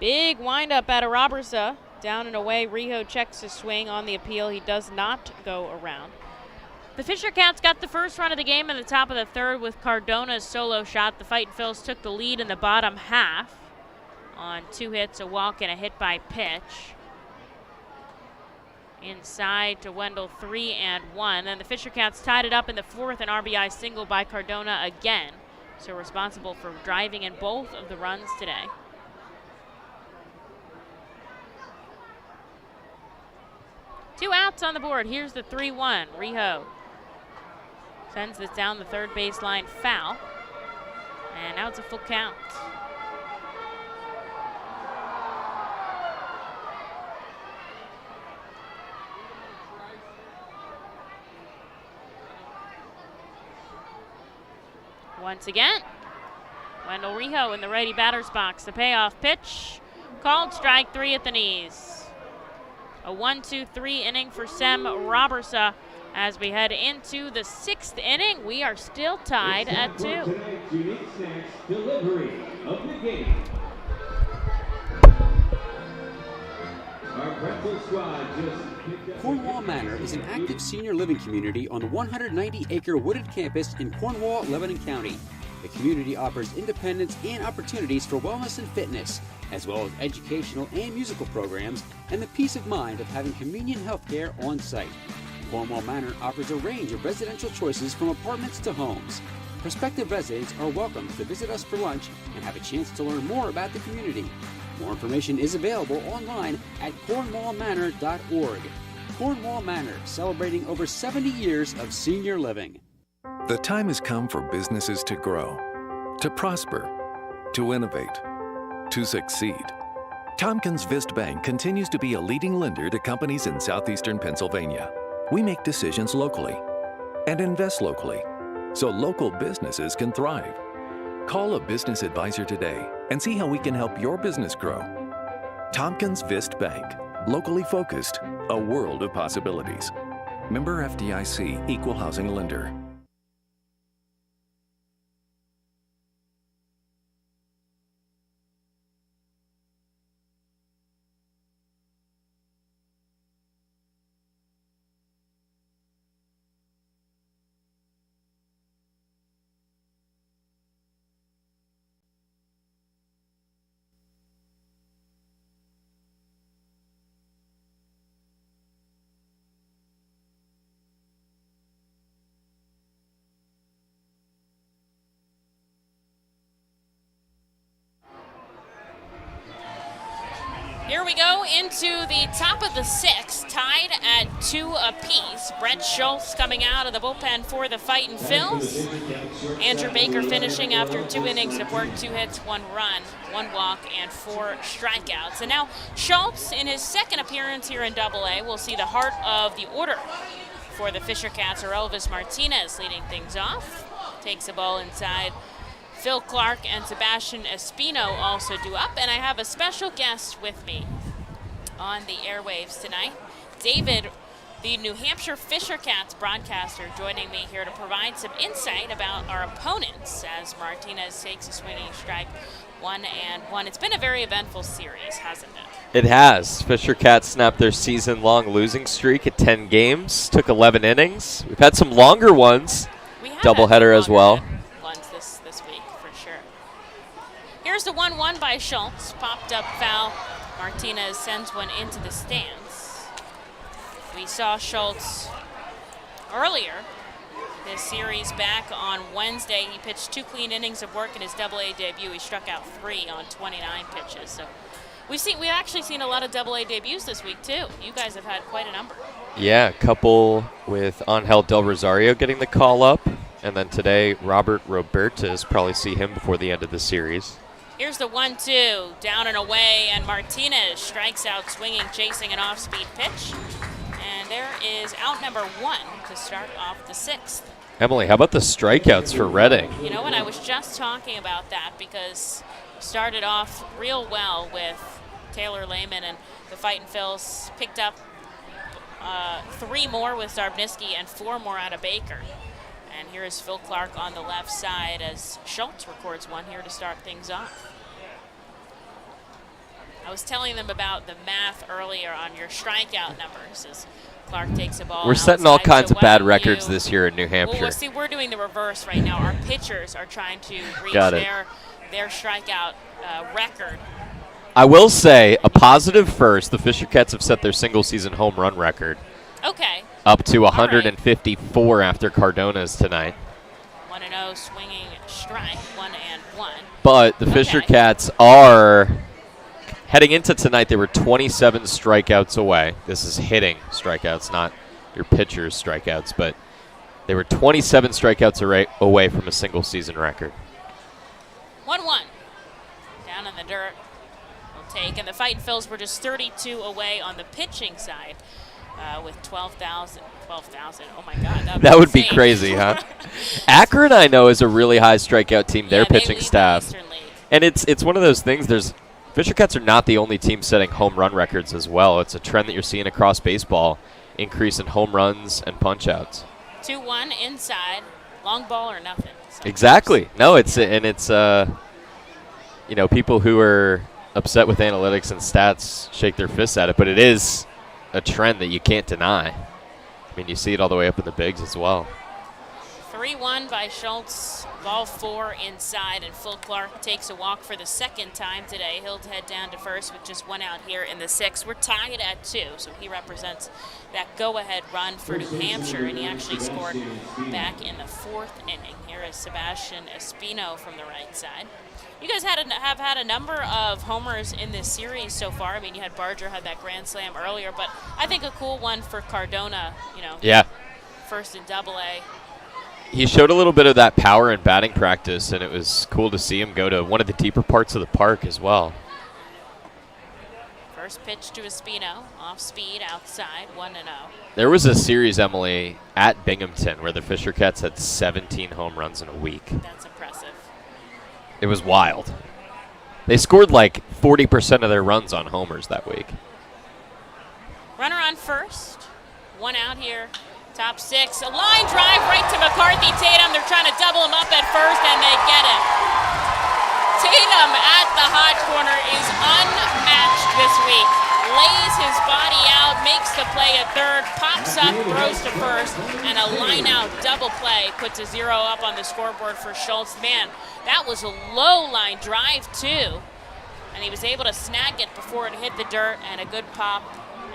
Big windup out of Robertsa. Down and away, Rijo checks his swing on the appeal. He does not go around. The Fisher Cats got the first run of the game in the top of the 3rd with Cardona's solo shot. The Fightin Phils took the lead in the bottom half on 2 hits, a walk, and a hit by pitch. Inside to Wendell, 3-1. Then the Fisher Cats tied it up in the 4th, an RBI single by Cardona again. So responsible for driving in both of the runs today. Two outs on the board. Here's the 3-1. Rijo sends this down the third baseline foul. And now it's a full count. Once again, Wendell Rijo in the righty batter's box. The payoff pitch, called strike 3 at the knees. A 1-2-3 inning for Sem Robersa. As we head into the 6th inning, we are still tied at 2. Tonight's unique snacks delivery of the game. Our pretzel squad just picked up. Cornwall Manor is an active senior living community on the 190-acre wooded campus in Cornwall, Lebanon County. The community offers independence and opportunities for wellness and fitness, as well as educational and musical programs, and the peace of mind of having convenient health care on site. Cornwall Manor offers a range of residential choices from apartments to homes. Prospective residents are welcome to visit us for lunch and have a chance to learn more about the community. More information is available online at cornwallmanor.org. Cornwall Manor, celebrating over 70 years of senior living. The time has come for businesses to grow, to prosper, to innovate, to succeed. Tompkins Vist Bank continues to be a leading lender to companies in southeastern Pennsylvania. We make decisions locally and invest locally so local businesses can thrive. Call a business advisor today and see how we can help your business grow. Tompkins Vist Bank, locally focused, a world of possibilities. Member FDIC, Equal Housing Lender. Here we go into the top of the 6th, tied at 2 apiece. Brett Schultz coming out of the bullpen for the Fightin' Phils. Andrew Baker finishing after 2 innings of work, 2 hits, 1 run, 1 walk, and 4 strikeouts. And now Schultz, in his 2nd appearance here in AA, will see the heart of the order for the Fisher Cats, or Elvis Martinez leading things off. Takes a ball inside. Phil Clark and Sebastian Espino also due up, and I have a special guest with me on the airwaves tonight. David, the New Hampshire Fisher Cats broadcaster, joining me here to provide some insight about our opponents as Martinez takes a swinging strike, 1-1. It's been a very eventful series, hasn't it? It has. Fisher Cats snapped their season-long losing streak at 10 games, took 11 innings. We've had some longer ones, doubleheader as well. Here's the 1-1 by Schultz. Popped up foul. Martinez sends one into the stands. We saw Schultz earlier this series back on Wednesday. He pitched 2 clean innings of work in his AA debut. He struck out 3 on 29 pitches. So we've actually seen a lot of AA debuts this week too. You guys have had quite a number. Yeah, a couple with Angel Del Rosario getting the call up. And then today, Robert Robertes, probably see him before the end of the series. Here's the 1-2, down and away, and Martinez strikes out swinging, chasing an off-speed pitch. And there is out number 1 to start off the 6th. Emily, how about the strikeouts for Reading? You know what, I was just talking about that because we started off real well with Taylor Lehman, and the Fightin' Phils picked up 3 more with Zarbniski and 4 more out of Baker. And here is Phil Clark on the left side as Schultz records 1 here to start things off. I was telling them about the math earlier on your strikeout numbers as Clark takes a ball. We're setting all kinds of bad records this year in New Hampshire. Well, see, we're doing the reverse right now. Our pitchers are trying to reach their strikeout record. I will say, a positive first, the Fisher Cats have set their single-season home run record. Okay. Up to 154 after Cardona's tonight. 1-0 swinging strike, 1-1. But the Fisher Cats are, heading into tonight, they were 27 strikeouts away. This is hitting strikeouts, not your pitcher's strikeouts, but they were 27 strikeouts away from a single-season record. 1-1. Down in the dirt. We'll take, and the Fightin' Phils were just 32 away on the pitching side. With 12,000. Oh my God, that would be crazy, huh? Akron, I know, is a really high strikeout team. Their pitching staff, and it's one of those things. There's Fisher Cats are not the only team setting home run records as well. It's a trend that you're seeing across baseball, increase in home runs and punch-outs. 2-1 inside, long ball or nothing. Exactly. No, it's people who are upset with analytics and stats shake their fists at it, but it is a trend that you can't deny. I mean, you see it all the way up in the bigs as well. 3-1 by Schultz, ball 4 inside, and Phil Clark takes a walk for the second time today. He'll head down to first with just 1 out here in the 6th. We're tied at 2, so he represents that go-ahead run for New Hampshire, and he actually scored back in the 4th inning. Here is Sebastian Espino from the right side. You guys have had a number of homers in this series so far. I mean, you had Barger had that grand slam earlier, but I think a cool one for Cardona, Yeah. First in Double-A. He showed a little bit of that power in batting practice, and it was cool to see him go to one of the deeper parts of the park as well. First pitch to Espino, off speed, outside, 1-0. There was a series, Emily, at Binghamton where the Fisher Cats had 17 home runs in a week. That's impressive. It was wild. They scored like 40% of their runs on homers that week. Runner on first, 1 out here. Top 6, a line drive right to McCarthy Tatum. They're trying to double him up at first, and they get him. Tatum at the hot corner is unmatched this week. Lays his body out, makes the play at third, pops up, throws to first, and a line-out double play puts a 0 up on the scoreboard for Schultz. Man, that was a low-line drive, too. And he was able to snag it before it hit the dirt, and a good pop.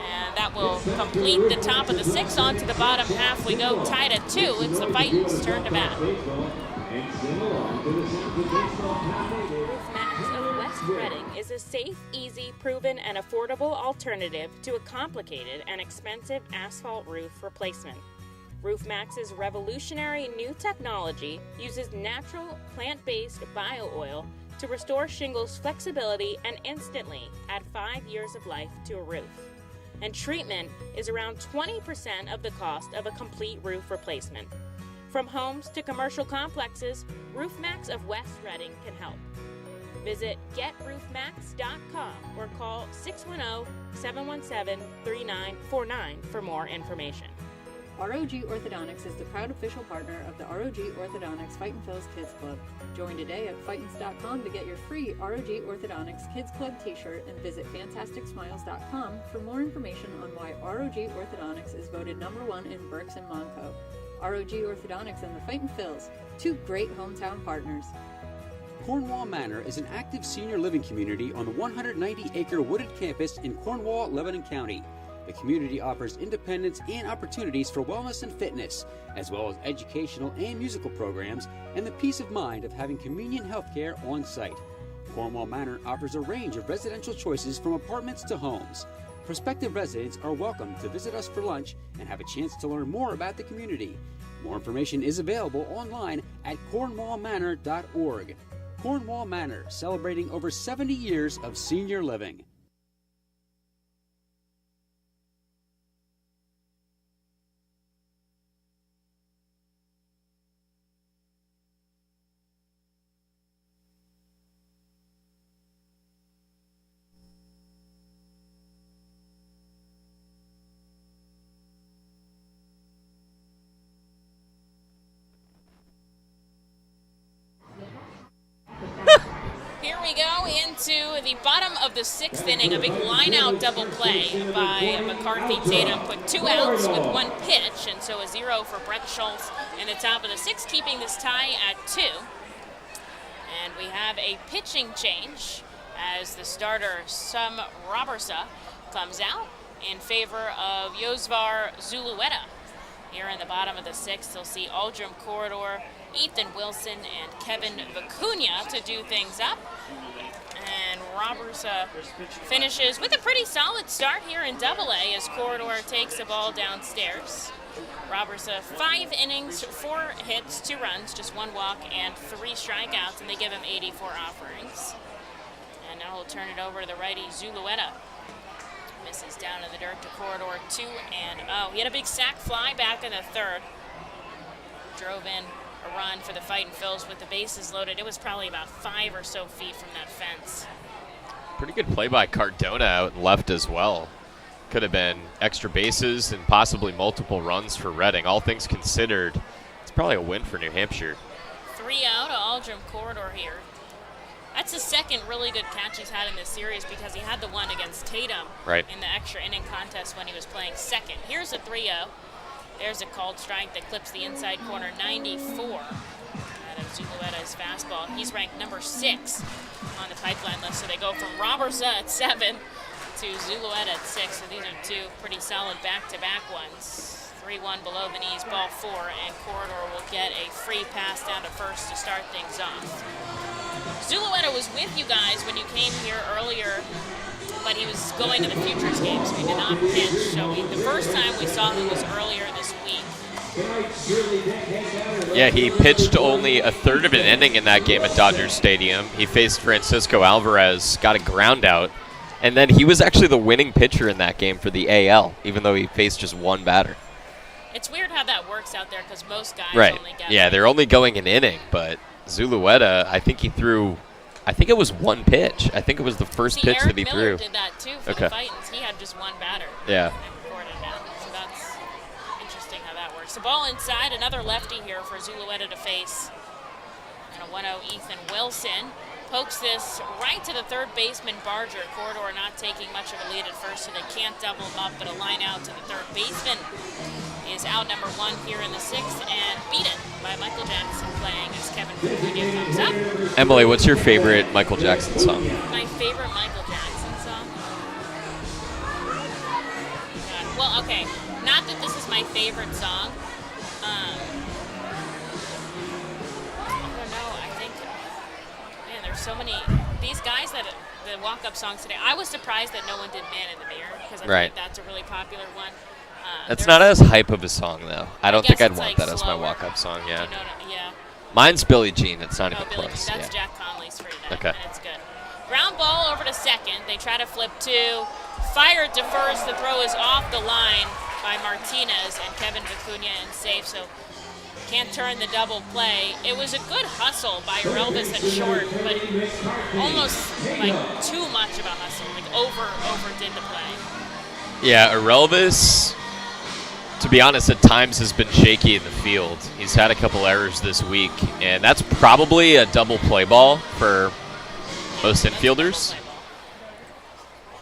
And that will complete the top of the 6th. On to the bottom half we go, tied at 2. It's the Fightin's turn to bat. RoofMax of West Reading is a safe, easy, proven, and affordable alternative to a complicated and expensive asphalt roof replacement. RoofMax's revolutionary new technology uses natural, plant-based bio-oil to restore shingles' flexibility and instantly add 5 years of life to a roof. And treatment is around 20% of the cost of a complete roof replacement. From homes to commercial complexes, RoofMax of West Reading can help. Visit GetRoofMax.com or call 610-717-3949 for more information. ROG Orthodontics is the proud official partner of the ROG Orthodontics Fightin' Phil's Kids Club. Join today at Fightins.com to get your free ROG Orthodontics Kids Club t-shirt and visit FantasticSmiles.com for more information on why ROG Orthodontics is voted #1 in Berks and Monco. ROG Orthodontics and the Fightin' Phils, 2 great hometown partners. Cornwall Manor is an active senior living community on the 190-acre wooded campus in Cornwall, Lebanon County. The community offers independence and opportunities for wellness and fitness, as well as educational and musical programs, and the peace of mind of having convenient health care on site. Cornwall Manor offers a range of residential choices from apartments to homes. Prospective residents are welcome to visit us for lunch and have a chance to learn more about the community. More information is available online at cornwallmanor.org. Cornwall Manor, celebrating over 70 years of senior living. Here we go into the bottom of the 6th inning. A big line-out double play by McCarthy Tatum put 2 outs with 1 pitch, and so a 0 for Brett Schultz in the top of the 6th, keeping this tie at 2. And we have a pitching change as the starter, Sam Robersa, comes out in favor of Yosvar Zulueta. Here in the bottom of the 6th, you'll see Aldrum Corridor, Ethan Wilson, and Kevin Vicuña to do things up. And Robersa finishes with a pretty solid start here in Double-A as Corridor takes the ball downstairs. Robersa, 5 innings, 4 hits, 2 runs, just 1 walk, and 3 strikeouts, and they give him 84 offerings. And now we'll turn it over to the righty Zulueta. Misses down in the dirt to Corridor, 2-0. He had a big sac fly back in the 3rd. Drove in a run for the Fightin' Phils with the bases loaded. It was probably about 5 or so feet from that fence. Pretty good play by Cardona out and left as well. Could have been extra bases and possibly multiple runs for Reading. All things considered, it's probably a win for New Hampshire. 3 out to Aldrum Corridor here. That's the second really good catch he's had in this series because he had the one against Tatum in the extra inning contest when he was playing second. Here's a 3-0. There's a called strike that clips the inside corner, 94 out of Zulueta's fastball. He's ranked number 6 on the pipeline list, so they go from Robertsa at 7 to Zulueta at 6. So these are two pretty solid back-to-back ones. 3-1 below the knees, ball 4, and Corridor will get a free pass down to first to start things off. Zulueta was with you guys when you came here earlier, but he was going to the Futures games. We did not pitch, so the first time we saw him was earlier this week. Yeah, he pitched only a third of an inning in that game at Dodger Stadium. He faced Francisco Alvarez, got a ground out, and then he was actually the winning pitcher in that game for the AL, even though he faced just one batter. It's weird how that works out there because most guys only get they're only going an inning, but Zulueta, I think he threw, I think it was one pitch. I think it was the first pitch Eric that he Miller threw. did that too for the Fightins. He had just one batter. Yeah. And recorded that. So that's interesting how that works. The ball inside, another lefty here for Zulueta to face. And a 1-0 Ethan Wilson pokes this right to the third baseman Barger. Corridor not taking much of a lead at first, so they can't double him up, but a line out to the third baseman is out number 1 here in the 6th, and beat it by Michael Jackson playing as Kevin Virginia comes up. Emily, what's your favorite Michael Jackson song? My favorite Michael Jackson song? God. Well, okay, not that this is my favorite song. I don't know, I think, man, there's so many, these guys that, the walk-up songs today, I was surprised that no one did Man in the Mirror, because I think that's a really popular one. That's not as hype of a song, though. I don't think I'd want like that as my slower. walk-up song, yeah. You know, yeah. Mine's Billie Jean. It's not even Billie close. Jean. That's Yeah. Jack Conley's for that, Okay. and it's good. Ground ball over to second. They try to flip 2. Fired to first. The throw is off the line by Martinez, and Kevin Vicuña in safe, so can't turn the double play. It was a good hustle by Relvis at short, but almost like too much of a hustle, like overdid the play. Yeah, Relvis, to be honest, at times has been shaky in the field. He's had a couple errors this week, and that's probably a double play ball for most infielders.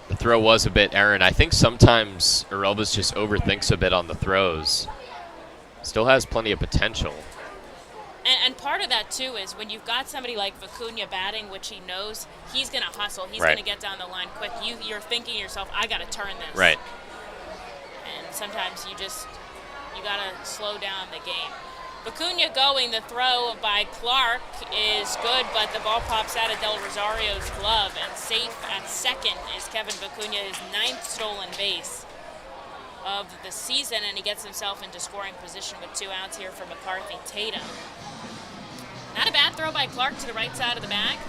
The throw was a bit errant. I think sometimes Relvis just overthinks a bit on the throws. Still has plenty of potential. And part of that, too, is when you've got somebody like Vicuña batting, which he knows, he's going to hustle. He's going to get down the line quick. You're thinking to yourself, I got to turn this. Right. And sometimes you got to slow down the game. Vicuña going, the throw by Clark is good, but the ball pops out of Del Rosario's glove, and safe at second is Kevin Vicuña, his 9th stolen base of the season, and he gets himself into scoring position with 2 outs here for McCarthy Tatum. Not a bad throw by Clark to the right side of the bag.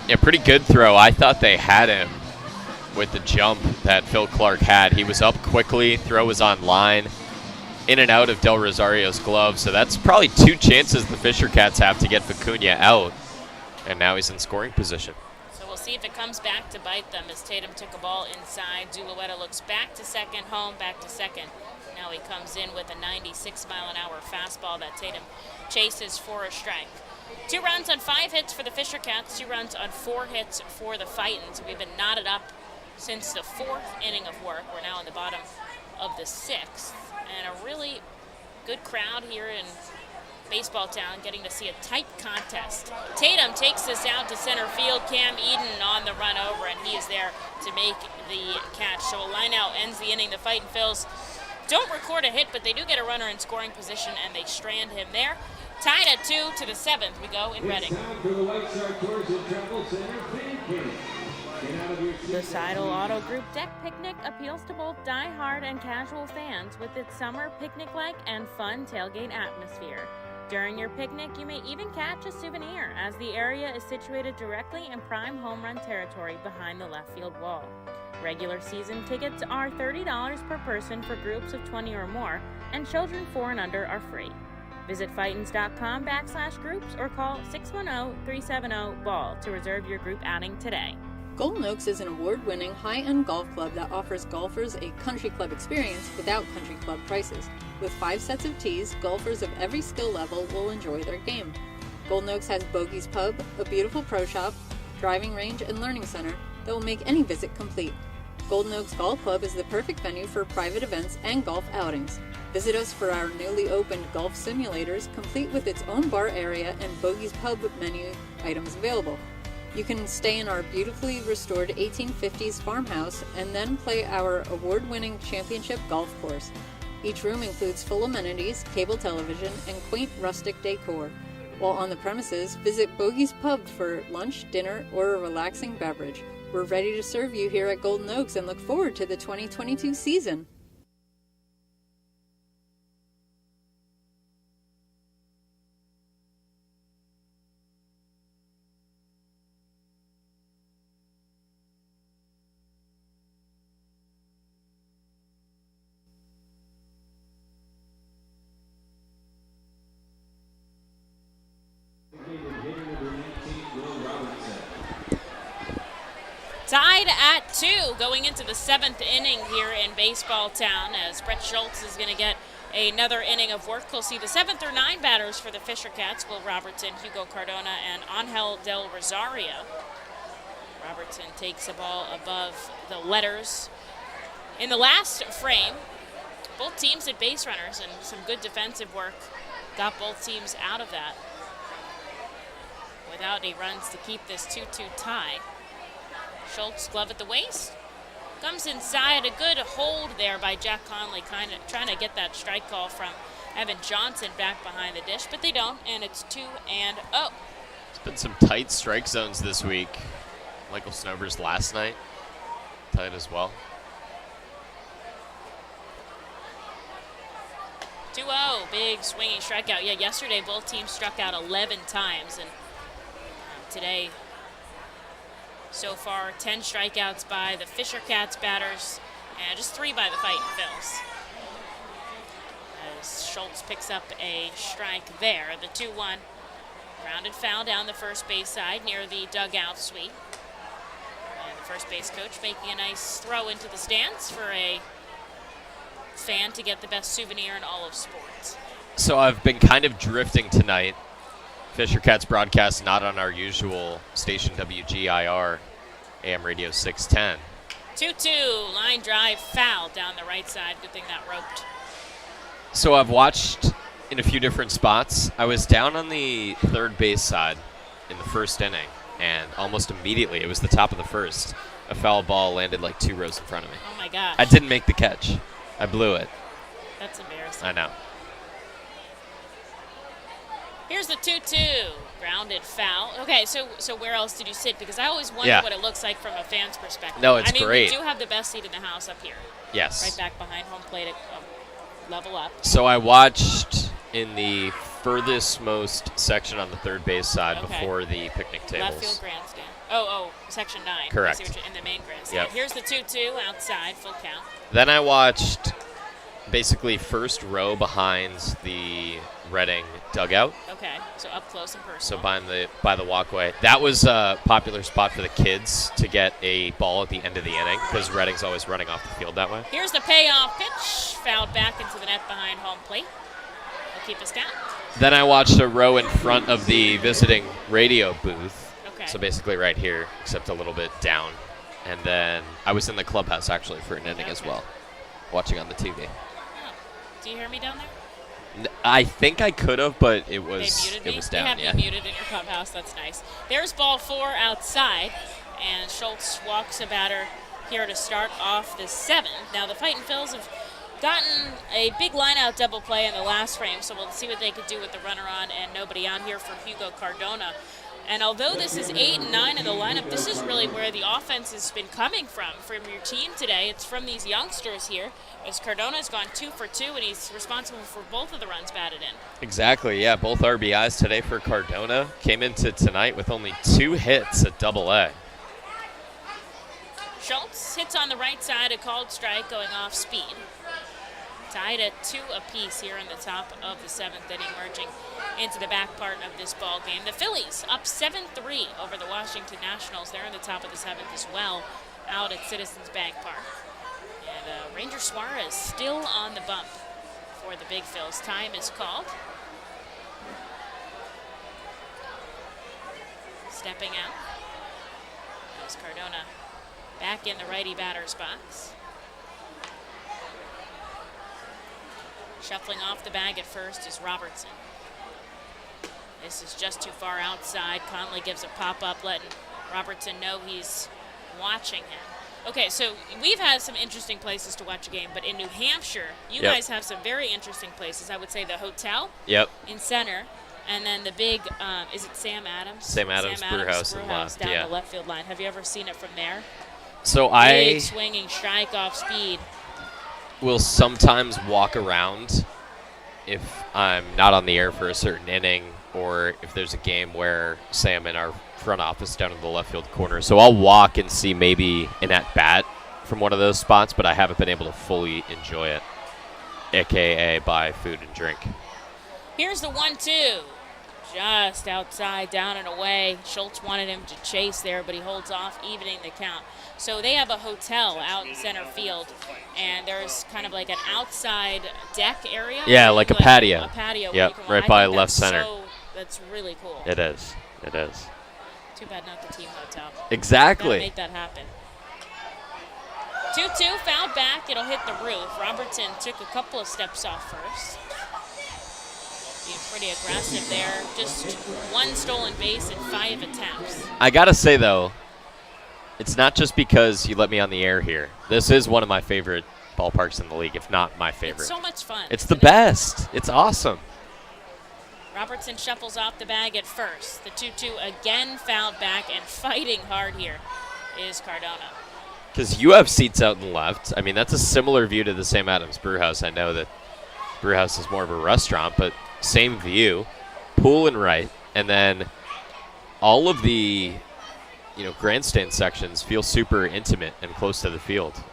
Yeah, pretty good throw. I thought they had him with the jump that Phil Clark had. He was up quickly, throw was on line, in and out of Del Rosario's glove, so that's probably 2 chances the Fisher Cats have to get Vicuña out, and now he's in scoring position. So we'll see if it comes back to bite them as Tatum took a ball inside. Zulueta looks back to second, home, back to second. Now he comes in with a 96-mile-an-hour fastball that Tatum chases for a strike. 2 runs on 5 hits for the Fisher Cats, 2 runs on 4 hits for the Fightins. We've been knotted up since the 4th inning of work. We're now in the bottom of the 6th. And a really good crowd here in Baseball Town, getting to see a tight contest. Tatum takes this out to center field. Cam Eden on the run over, and he is there to make the catch. So a line out ends the inning. The Fightin' Phils don't record a hit, but they do get a runner in scoring position, and they strand him there. Tied at 2 to the 7th. We go in Reading. The Seidel Auto Group Deck Picnic appeals to both die-hard and casual fans with its summer picnic-like and fun tailgate atmosphere. During your picnic, you may even catch a souvenir, as the area is situated directly in prime home run territory behind the left field wall. Regular season tickets are $30 per person for groups of 20 or more, and children 4 and under are free. Visit Fightins.com/groups or call 610-370-BALL to reserve your group outing today. Golden Oaks is an award-winning high-end golf club that offers golfers a country club experience without country club prices. With 5 sets of tees, golfers of every skill level will enjoy their game. Golden Oaks has Bogey's Pub, a beautiful pro shop, driving range, and learning center that will make any visit complete. Golden Oaks Golf Club is the perfect venue for private events and golf outings. Visit us for our newly opened golf simulators, complete with its own bar area and Bogey's Pub menu items available. You can stay in our beautifully restored 1850s farmhouse and then play our award-winning championship golf course. Each room includes full amenities, cable television, and quaint rustic decor. While on the premises, visit Bogey's Pub for lunch, dinner, or a relaxing beverage. We're ready to serve you here at Golden Oaks and look forward to the 2022 season. Tied at 2 going into the 7th inning here in Baseball Town, as Brett Schultz is going to get another inning of work. We'll see the 7th or 9 batters for the Fisher Cats: Will Robertson, Hugo Cardona, and Angel Del Rosario. Robertson takes a ball above the letters. In the last frame, both teams had base runners, and some good defensive work got both teams out of that without any runs to keep this 2-2 tie. Schultz, glove at the waist, comes inside. A good hold there by Jack Conley, kind of trying to get that strike call from Evan Johnson back behind the dish, but they don't, and it's 2-0. There's been some tight strike zones this week. Michael Snover's last night, tight as well. 2-0, big swinging strikeout. Yeah, yesterday both teams struck out 11 times, and today, so far, 10 strikeouts by the Fisher Cats batters, and just 3 by the Fightin Phils. As Schultz picks up a strike there, the 2-1. Grounded foul down the first base side near the dugout suite. And the first base coach making a nice throw into the stands for a fan to get the best souvenir in all of sports. So I've been kind of drifting tonight. Fisher Cats broadcast not on our usual station, WGIR, AM radio 610. 2-2, line drive, foul down the right side. Good thing that roped. So I've watched in a few different spots. I was down on the third base side in the first inning, and almost immediately, it was the top of the first, a foul ball landed like 2 rows in front of me. Oh my gosh. I didn't make the catch. I blew it. That's embarrassing. I know. Here's the 2-2, grounded foul. Okay, so where else did you sit? Because I always wonder what it looks like from a fan's perspective. No, it's great. great. We do have the best seat in the house up here. Yes. Right back behind home plate at level up. So I watched in the furthest most section on the third base side before the picnic tables. Left field grandstand. Oh, section 9. Correct. I see what you're in the main grandstand. Yep. Here's the 2-2 outside, full count. Then I watched basically first row behind the Reading dugout. Okay, so up close and personal. So by the walkway. That was a popular spot for the kids to get a ball at the end of the inning because Reading's always running off the field that way. Here's the payoff pitch, fouled back into the net behind home plate. We'll keep us count. Then I watched a row in front of the visiting radio booth. Okay. So basically right here, except a little bit down. And then I was in the clubhouse actually for an inning as well, watching on the TV. Oh. Do you hear me down there? I think I could have, but it was down. They have me muted in your clubhouse. That's nice. There's ball 4 outside, and Schultz walks a batter here to start off the 7th. Now the Fightin Phils have gotten a big line-out double play in the last frame, so we'll see what they could do with the runner on and nobody out here for Hugo Cardona. And although this is 8 and 9 in the lineup, this is really where the offense has been coming from your team today. It's from these youngsters here, as Cardona's gone 2 for 2, and he's responsible for both of the runs batted in. Exactly, yeah. Both RBIs today for Cardona. Came into tonight with only 2 hits at Double-A. Schultz hits on the right side, a called strike going off speed. Tied at 2 apiece here in the top of the 7th inning, merging into the back part of this ball game. The Phillies up 7-3 over the Washington Nationals. They're in the top of the 7th as well, out at Citizens Bank Park. And Ranger Suarez still on the bump for the Big Phils. Time is called. Stepping out is Cardona back in the righty batter's box. Shuffling off the bag at first is Robertson. This is just too far outside. Conley gives a pop-up, letting Robertson know he's watching him. Okay, so we've had some interesting places to watch a game, but in New Hampshire, you guys have some very interesting places. I would say the hotel in center, and then the big, is it Sam Adams? Sam Adams Brewhouse in left, down the left field line. Have you ever seen it from there? So big swinging strike off speed. Will sometimes walk around if I'm not on the air for a certain inning, or if there's a game where, say, I'm in our front office down in the left field corner. So I'll walk and see maybe an at-bat from one of those spots, but I haven't been able to fully enjoy it, a.k.a. buy food and drink. Here's the 1-2. Just outside, down and away. Schultz wanted him to chase there, but he holds off, evening the count. So they have a hotel out in center field, and there's kind of like an outside deck area. Yeah, like a patio. A patio. Yep, right by left center. That's really cool. It is. It is. Too bad not the team hotel. Exactly. Gotta make that happen. 2-2, fouled back. It'll hit the roof. Robertson took a couple of steps off first. Being pretty aggressive there. Just 1 stolen base in 5 attempts. I gotta say, though, it's not just because you let me on the air here. This is one of my favorite ballparks in the league, if not my favorite. It's so much fun. It's the best. It's awesome. Robertson shuffles off the bag at first. The 2-2 again fouled back, and fighting hard here is Cardona. Because you have seats out in left. I mean, that's a similar view to the Sam Adams Brewhouse. I know that Brewhouse is more of a restaurant, but same view. Pool and right. And then all of the grandstand sections feel super intimate and close to the field.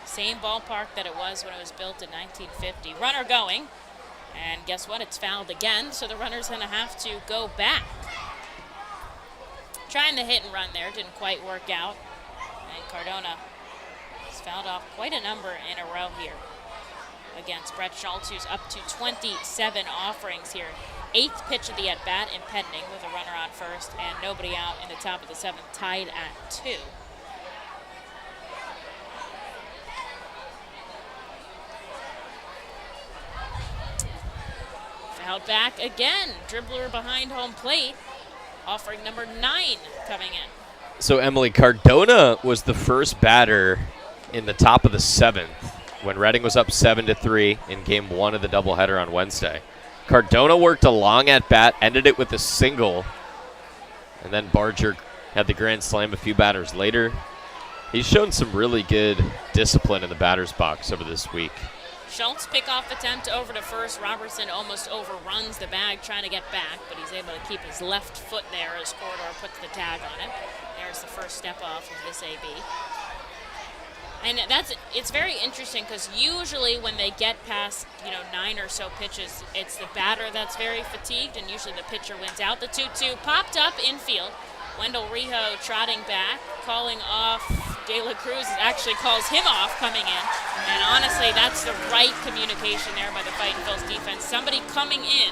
Same ballpark that it was when it was built in 1950. Runner going. And guess what? It's fouled again, so the runner's going to have to go back. Trying the hit and run there. Didn't quite work out. And Cardona has fouled off quite a number in a row here against Brett Schultz, who's up to 27 offerings here. 8th pitch of the at-bat impending with a runner on first and nobody out in the top of the 7th, tied at 2. Fouled back again. Dribbler behind home plate. Offering number 9 coming in. So, Emily, Cardona was the first batter in the top of the 7th when Reading was up 7-3 in Game 1 of the doubleheader on Wednesday. Cardona worked a long at-bat, ended it with a single, and then Barger had the grand slam a few batters later. He's shown some really good discipline in the batter's box over this week. Schultz pickoff attempt over to first. Robertson almost overruns the bag trying to get back, but he's able to keep his left foot there as Corridor puts the tag on it. There's the first step off of this AB. And it's very interesting because usually when they get past 9 or so pitches, it's the batter that's very fatigued, and usually the pitcher wins out. The 2-2 popped up infield. Wendell Rijo trotting back, calling off De La Cruz. Actually calls him off coming in. And honestly, that's the right communication there by the Fightin' Phils defense. Somebody coming in,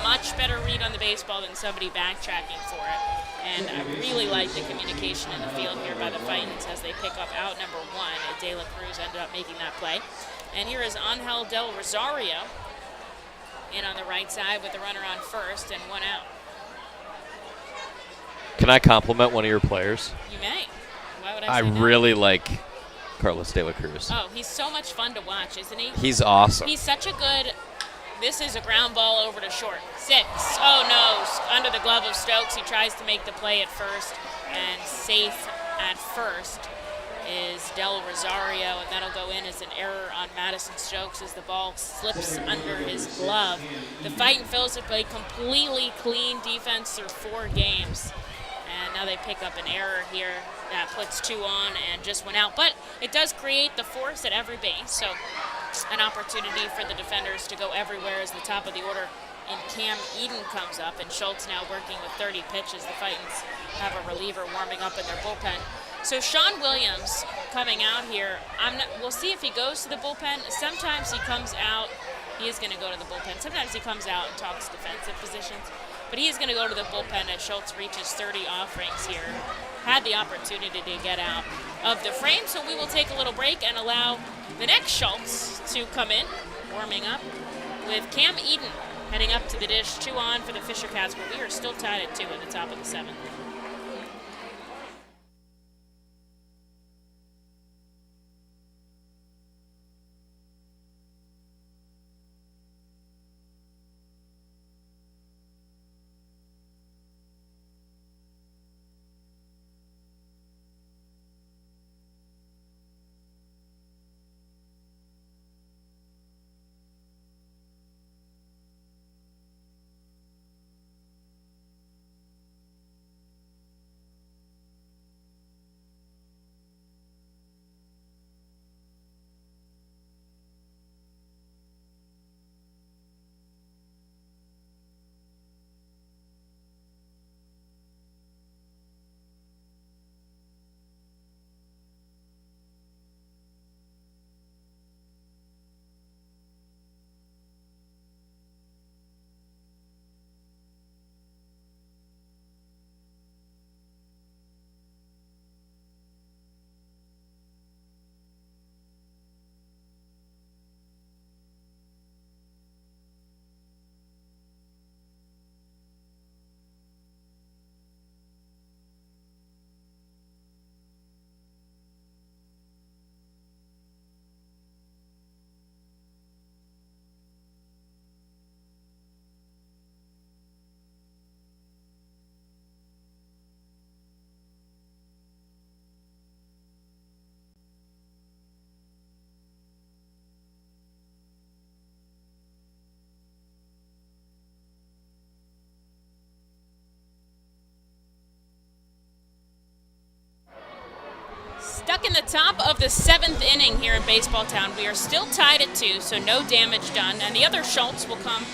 much better read on the baseball than somebody backtracking for it. And I really like the communication in the field here by the Fightins as they pick up out number 1. And De La Cruz ended up making that play. And here is Angel Del Rosario in on the right side with the runner on first and 1 out. Can I compliment one of your players? You may. Why would I say no? Really like Carlos De La Cruz. Oh, he's so much fun to watch, isn't he? He's awesome. He's such a good... This is a ground ball over to short. 6. Oh, no. Under the glove of Stokes. He tries to make the play at first. And safe at first is Del Rosario. And that'll go in as an error on Madison Stokes as the ball slips under his glove. The Fightin' Phils have played completely clean defense through 4 games. And now they pick up an error here that puts 2 on and just went out. But it does create the force at every base. So an opportunity for the defenders to go everywhere as the top of the order. And Cam Eden comes up, and Schultz now working with 30 pitches. The Fightins have a reliever warming up in their bullpen. So Sean Williams coming out here. We'll see if he goes to the bullpen. Sometimes he comes out. He is going to go to the bullpen. Sometimes he comes out and talks defensive positions. But he is going to go to the bullpen as Schultz reaches 30 offerings here. Had the opportunity to get out of the frame. So we will take a little break and allow the next Schultz to come in, warming up with Cam Eden heading up to the dish. 2 on for the Fisher Cats, but we are still tied at 2 in the top of the 7th. Stuck in the top of the 7th inning here in Baseball Town. We are still tied at 2, so no damage done. And the other Schultz will come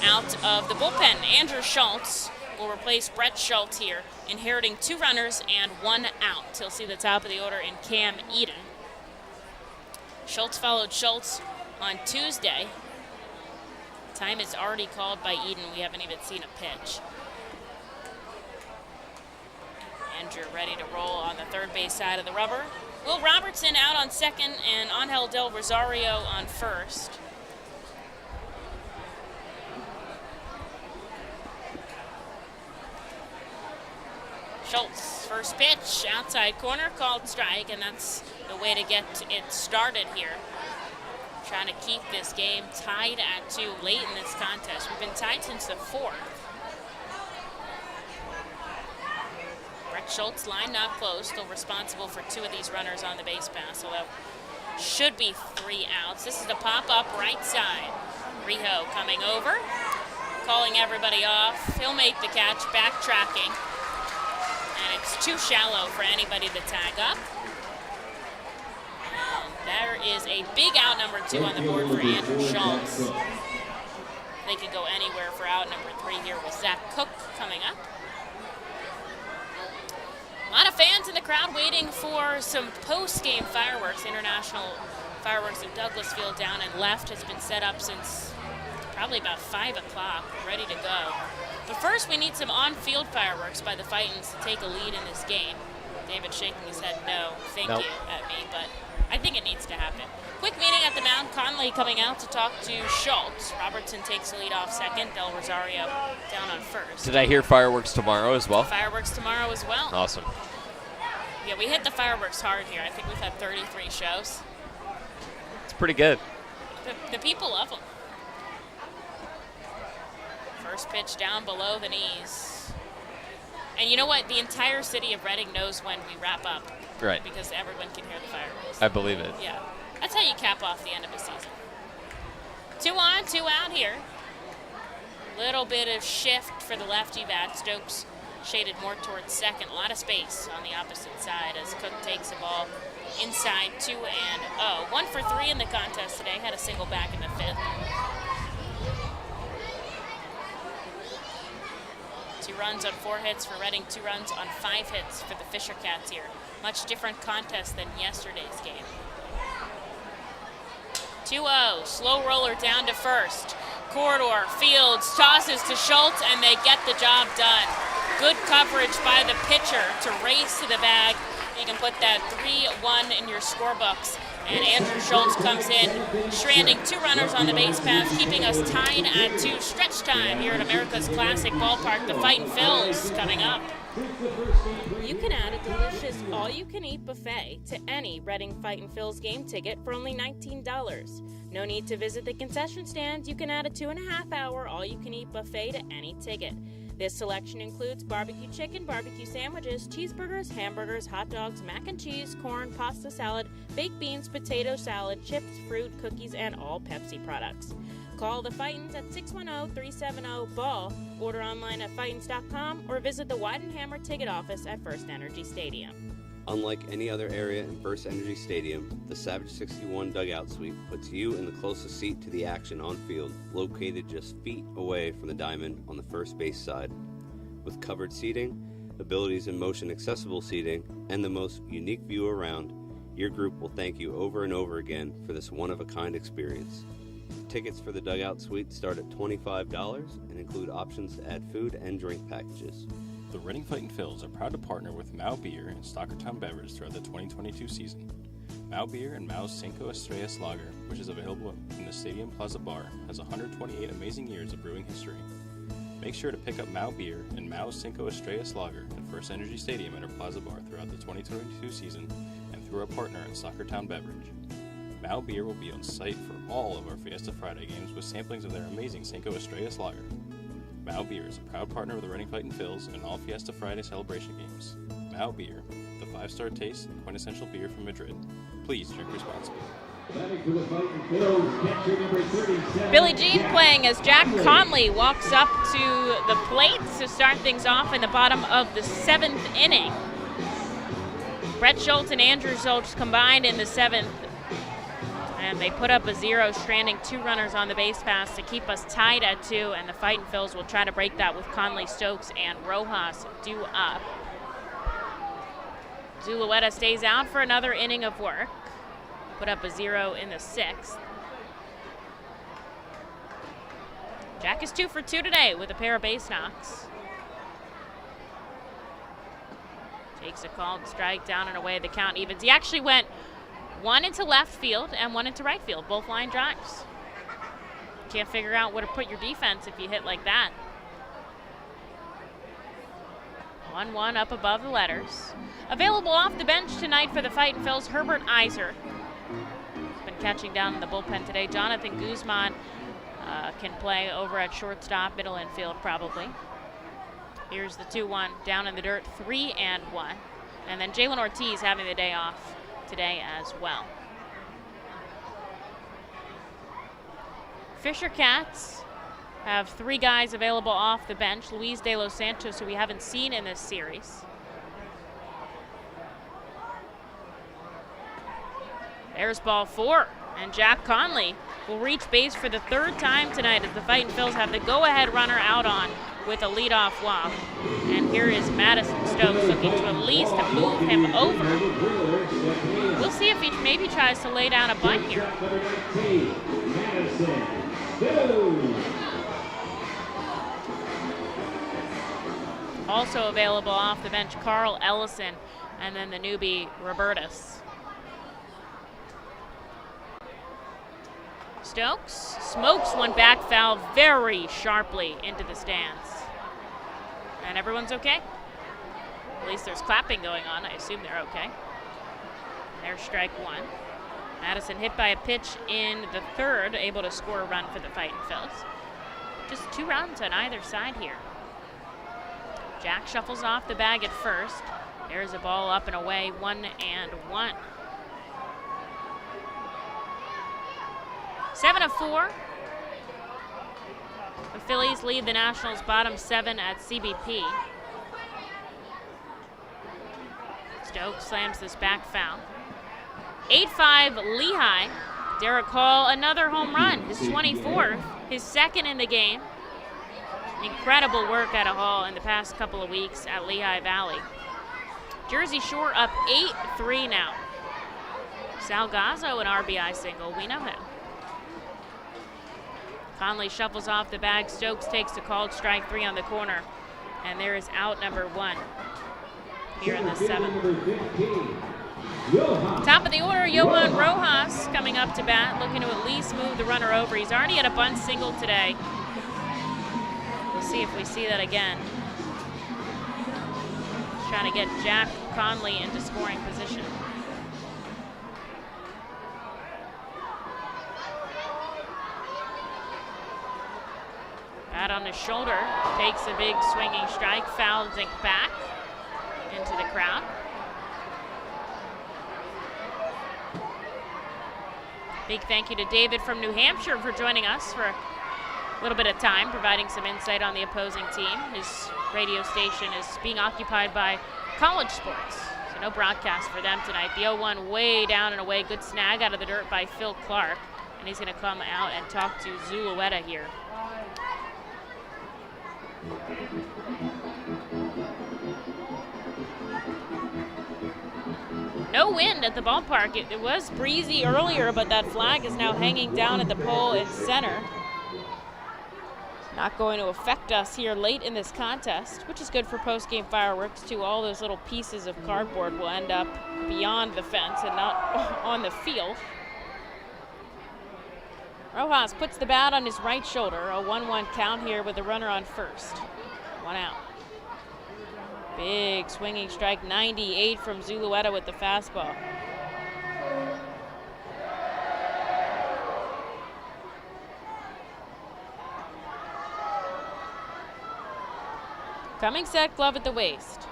out of the bullpen. Andrew Schultz will replace Brett Schultz here, inheriting 2 runners and 1 out. He'll see the top of the order in Cam Eden. Schultz followed Schultz on Tuesday. Time is already called by Eden. We haven't even seen a pitch. Andrew ready to roll on the third base side of the rubber. Will Robertson out on second and Angel Del Rosario on first. Schultz, first pitch, outside corner, called strike, and that's the way to get it started here. Trying to keep this game tied at 2 late in this contest. We've been tied since the 4th. Brett Schultz, line not closed, still responsible for 2 of these runners on the base pass, although should be 3 outs. This is the pop-up right side. Rijo coming over, calling everybody off. He'll make the catch, backtracking. And it's too shallow for anybody to tag up. And there is a big out number 2 on the board for Andrew Schultz. They could go anywhere for out number 3 here with Zach Cook coming up. A lot of fans in the crowd waiting for some post-game fireworks. International fireworks in Douglas Field down and left has been set up since probably about 5 o'clock, ready to go. But first we need some on-field fireworks by the Fightins to take a lead in this game. David shaking his head no, thank you at me, but I think it needs to happen. Quick meeting at the mound. Conley coming out to talk to Schultz. Robertson takes the lead off second. Del Rosario down on first. Did I hear fireworks tomorrow as well? Fireworks tomorrow as well. Awesome. Yeah, we hit the fireworks hard here. I think we've had 33 shows. It's pretty good. The people love them. First pitch down below the knees. And you know what? The entire city of Reading knows when we wrap up. Right. Because everyone can hear the fireworks. I believe it. Yeah. That's how you cap off the end of a season. 2 on, 2 out here. Little bit of shift for the lefty bat. Stokes shaded more towards second. A lot of space on the opposite side as Cook takes the ball inside 2-0. 1 for 3 in the contest today. Had a single back in the 5th. 2 runs on 4 hits for Reading, 2 runs on 5 hits for the Fisher Cats here. Much different contest than yesterday's game. 2-0, slow roller down to first. Corridor, Fields, tosses to Schultz, and they get the job done. Good coverage by the pitcher to race to the bag. You can put that 3-1 in your scorebooks. And Andrew Schultz comes in, stranding 2 runners on the base paths, keeping us tied at 2. Stretch time here at America's Classic Ballpark. The Fightin' Phils coming up. You can add a delicious all-you-can-eat buffet to any Reading Fightin' Phils game ticket for only $19. No need to visit the concession stand. You can add a 2.5-hour all-you-can-eat buffet to any ticket. This selection includes barbecue chicken, barbecue sandwiches, cheeseburgers, hamburgers, hot dogs, mac and cheese, corn, pasta salad, baked beans, potato salad, chips, fruit, cookies, and all Pepsi products. Call the Fightins at 610-370-BALL, order online at Fightins.com, or visit the Weidenhammer ticket office at FirstEnergy Stadium. Unlike any other area in FirstEnergy Stadium, the Savage 61 dugout suite puts you in the closest seat to the action on field, located just feet away from the diamond on the first base side. With covered seating, abilities in motion accessible seating, and the most unique view around, your group will thank you over and over again for this one-of-a-kind experience. Tickets for the dugout suite start at $25 and include options to add food and drink packages. The Reading Fightin' Phils are proud to partner with Mao Beer and Stockertown Beverage throughout the 2022 season. Mao Beer and Mao's Cinco Estrellas Lager, which is available in the Stadium Plaza Bar, has 128 amazing years of brewing history. Make sure to pick up Mao Beer and Mao's Cinco Estrellas Lager at FirstEnergy Stadium at our Plaza Bar throughout the 2022 season and through our partner at Stockertown Beverage. Mao Beer will be on site for all of our Fiesta Friday games with samplings of their amazing Cinco Estrellas Lager. Mao Beer is a proud partner of the Reading Fightin' Phils and all Fiesta Friday celebration games. Mao Beer, the 5-star taste and quintessential beer from Madrid. Please drink responsibly. Billie Jean playing as Jack Conley walks up to the plate to start things off in the bottom of the 7th inning. Brett Schultz and Andrew Schultz combined in the 7th. And they put up a 0, stranding 2 runners on the base paths to keep us tied at 2, and the Fightin' Phils will try to break that with Conley, Stokes, and Rojas due up. Zulueta stays out for another inning of work. Put up a 0 in the 6th. Jack is 2 for 2 today with a pair of base knocks. Takes a called strike, down and away, the count evens. He actually went 1 into left field and 1 into right field, both line drives. Can't figure out where to put your defense if you hit like that. 1-1 up above the letters. Available off the bench tonight for the Fightin' Phils, Herbert Iser. He's been catching down in the bullpen today. Jonathan Guzman can play over at shortstop, middle infield probably. Here's the 2-1 down in the dirt, 3-1. And then Jalen Ortiz having the day off today as well. Fisher Cats have 3 guys available off the bench. Luis De Los Santos, who we haven't seen in this series. There's ball 4, and Jack Conley will reach base for the 3rd time tonight as the Fightin' Phils have the go-ahead runner out on with a leadoff walk. And here is Madison Stokes looking to at least move him over. We'll see if he maybe tries to lay down a bunt here. Also available off the bench, Carl Ellison, and then the newbie, Robertus. Stokes smokes one back foul very sharply into the stands. And everyone's okay. At least there's clapping going on. I assume they're okay. There's strike 1. Madison hit by a pitch in the 3rd, able to score a run for the Fightin' Phils. Just 2 runs on either side here. Jack shuffles off the bag at first. There's a ball up and away, 1-1. 7 of 4. The Phillies lead the Nationals bottom 7 at CBP. Stokes slams this back foul. 8-5 Lehigh. Derek Hall, another home run, his 24th, his second in the game. Incredible work out of Hall in the past couple of weeks at Lehigh Valley. Jersey Shore up 8-3 now. Salgazzo, an RBI single, we know him. Conley shuffles off the bag. Stokes takes a called strike 3 on the corner. And there is out number 1 here in the 7th. Top of the order, Johan Rojas coming up to bat, looking to at least move the runner over. He's already had a bunt single today. We'll see if we see that again. Trying to get Jack Conley into scoring position. Bat on his shoulder, takes a big swinging strike, fouls it back into the crowd. Big thank you to David from New Hampshire for joining us for a little bit of time, providing some insight on the opposing team. His radio station is being occupied by college sports, so no broadcast for them tonight. The 0-1 way down and away. Good snag out of the dirt by Phil Clark, and he's going to come out and talk to Zulueta here. No wind at the ballpark. It was breezy earlier, but that flag is now hanging down at the pole in center. Not going to affect us here late in this contest, which is good for post-game fireworks too. All those little pieces of cardboard will end up beyond the fence and not on the field. Rojas puts the bat on his right shoulder. A 1-1 count here with the runner on first. 1 out. Big swinging strike, 98 from Zulueta with the fastball. Coming set, glove at the waist.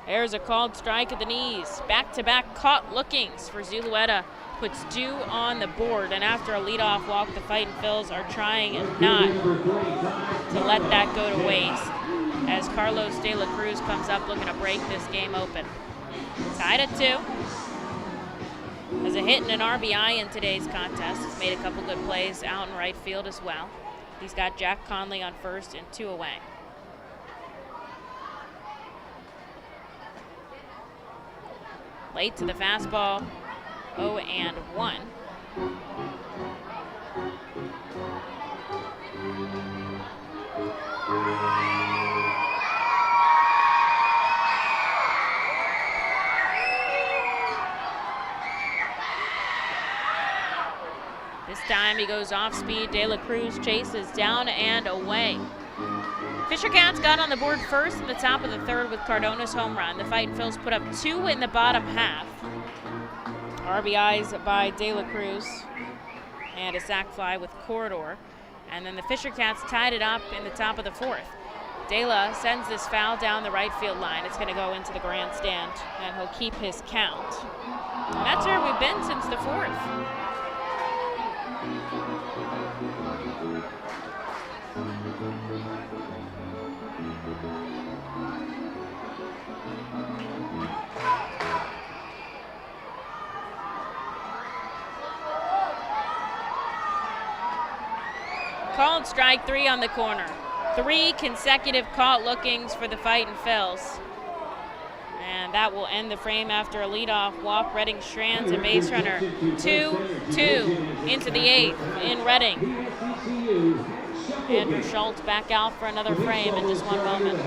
There's a called strike at the knees. Back-to-back caught lookings for Zulueta. Puts 2 on the board, and after a leadoff walk, the Fightin' Phils are trying not to let that go to waste, as Carlos De La Cruz comes up looking to break this game open. Tied at 2. Has a hit and an RBI in today's contest. He's made a couple good plays out in right field as well. He's got Jack Conley on first and 2 away. Late to the fastball. 0-1. This time he goes off speed. De La Cruz chases down and away. Fisher Cats got on the board first in the top of the 3rd with Cardona's home run. The Fightin' Phils put up 2 in the bottom half. RBIs by De La Cruz and a sac fly with Corridor. And then the Fisher Cats tied it up in the top of the 4th. De La sends this foul down the right field line. It's going to go into the grandstand, and he'll keep his count. And that's where we've been since the 4th. Called strike 3 on the corner. 3 consecutive caught lookings for the Fightin' Phils. And that will end the frame after a leadoff walk. Reading strands a base runner. 2-2 into the 8th in Reading. Andrew Schultz back out for another frame in just 1 moment.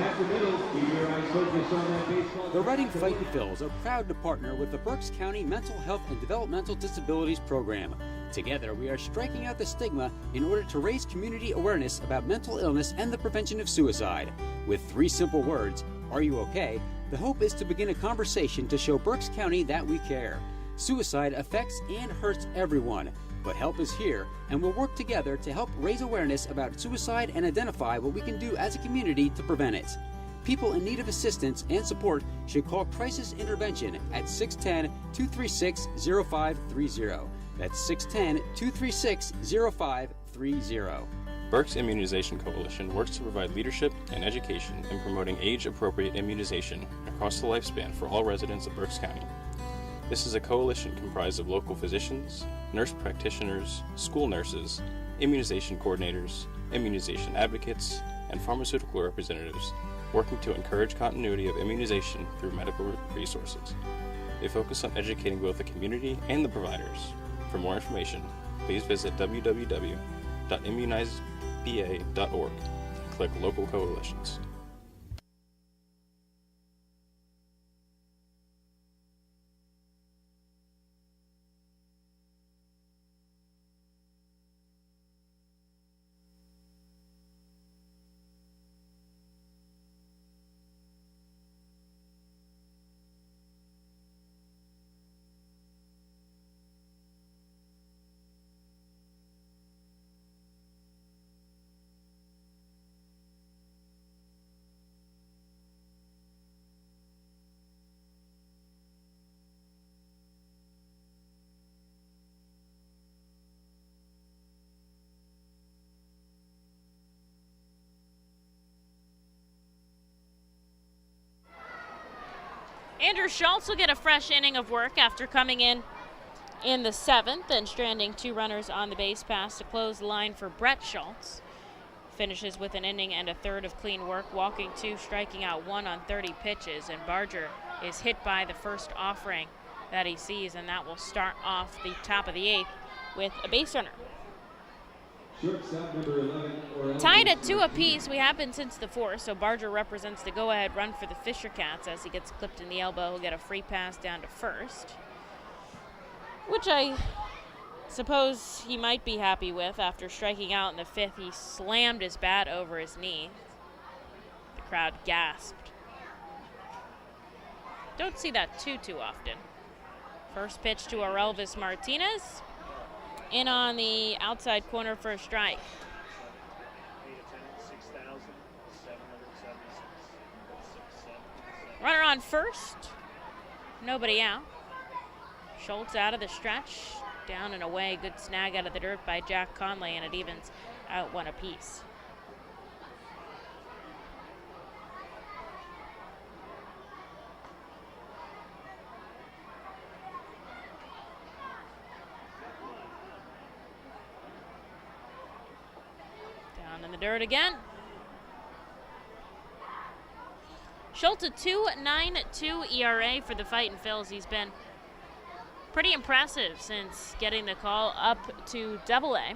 The Reading Fightin' Phils are proud to partner with the Berks County Mental Health and Developmental Disabilities Program. Together, we are striking out the stigma in order to raise community awareness about mental illness and the prevention of suicide. With 3 simple words, "Are you okay?" the hope is to begin a conversation to show Berks County that we care. Suicide affects and hurts everyone, but help is here, and we'll work together to help raise awareness about suicide and identify what we can do as a community to prevent it. People in need of assistance and support should call Crisis Intervention at 610-236-0530. That's 610-236-0530. Berks Immunization Coalition works to provide leadership and education in promoting age-appropriate immunization across the lifespan for all residents of Berks County. This is a coalition comprised of local physicians, nurse practitioners, school nurses, immunization coordinators, immunization advocates, and pharmaceutical representatives working to encourage continuity of immunization through medical resources. They focus on educating both the community and the providers. For more information, please visit www.immunizeba.org and click Local Coalitions. Andrew Schultz will get a fresh inning of work after coming in the 7th and stranding 2 runners on the base pass to close the line for Brett Schultz. Finishes with an inning and a third of clean work, walking 2, striking out 1 on 30 pitches, and Barger is hit by the first offering that he sees, and that will start off the top of the 8th with a base runner. Tied at 2 apiece, we have been since the 4th, so Barger represents the go-ahead run for the Fisher Cats. As he gets clipped in the elbow, he'll get a free pass down to first, which I suppose he might be happy with. After striking out in the 5th, he slammed his bat over his knee. The crowd gasped. Don't see that too often. First pitch to Orelvis Martinez. In on the outside corner for a strike. Runner on first. Nobody out. Schultz out of the stretch. Down and away. Good snag out of the dirt by Jack Conley, and it evens out 1 apiece. In the dirt again. Schultz a 2.92 ERA for the Fightin' Phils. He's been pretty impressive since getting the call up to AA.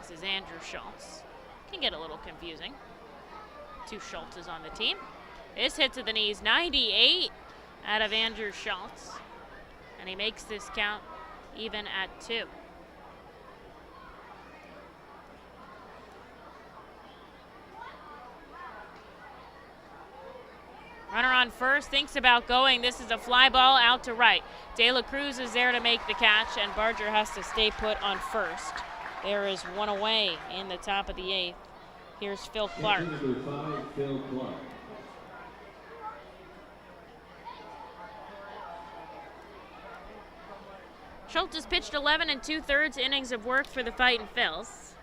This is Andrew Schultz. Can get a little confusing. 2 Schultzes on the team. This hit to the knees, 98 out of Andrew Schultz. And he makes this count even at 2. Runner on first, thinks about going. This is a fly ball out to right. De La Cruz is there to make the catch, and Barger has to stay put on first. There is 1 away in the top of the 8th. Here's Phil Clark. Number 5, Phil Clark. Schultz has pitched 11 2/3 innings of work for the Fightin' Phils.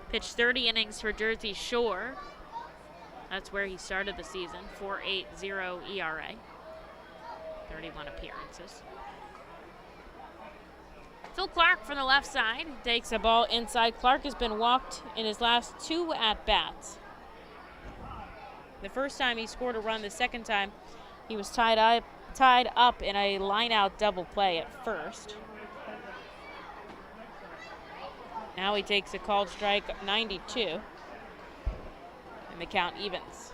Pitched 30 innings for Jersey Shore. That's where he started the season, 4.80 ERA, 31 appearances. Phil Clark from the left side takes a ball inside. Clark has been walked in his last 2 at-bats. The first time he scored a run, the second time he was tied up in a line-out double play at first. Now he takes a called strike, 92. And the count evens.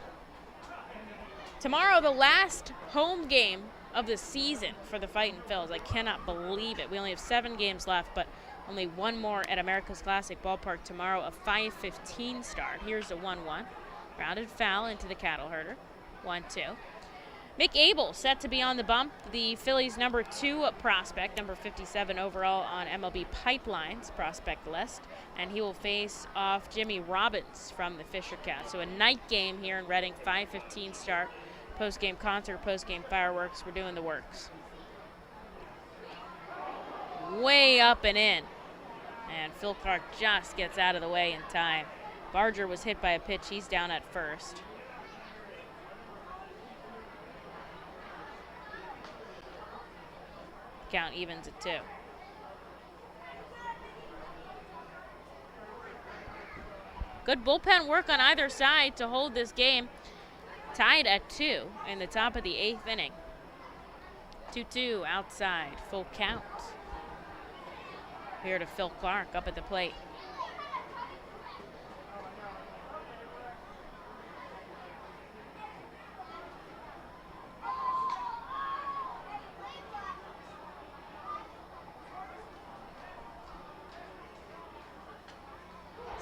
Tomorrow, the last home game of the season for the Fightin' Phils. I cannot believe it. We only have 7 games left, but only 1 more at America's Classic Ballpark tomorrow, a 5:15 start. Here's the 1-1. Grounded foul into the cattle herder. 1-2. Mick Abel set to be on the bump, the Phillies' number 2 prospect, number 57 overall on MLB Pipeline's prospect list, and he will face off Jimmy Robbins from the Fisher Cats. So a night game here in Reading, 5:15 start, post-game concert, post-game fireworks. We're doing the works. Way up and in, and Phil Clark just gets out of the way in time. Barger was hit by a pitch. He's down at first. Count evens at 2. Good bullpen work on either side to hold this game tied at 2 in the top of the 8th inning. 2-2 outside, full count. Here to Phil Clark up at the plate.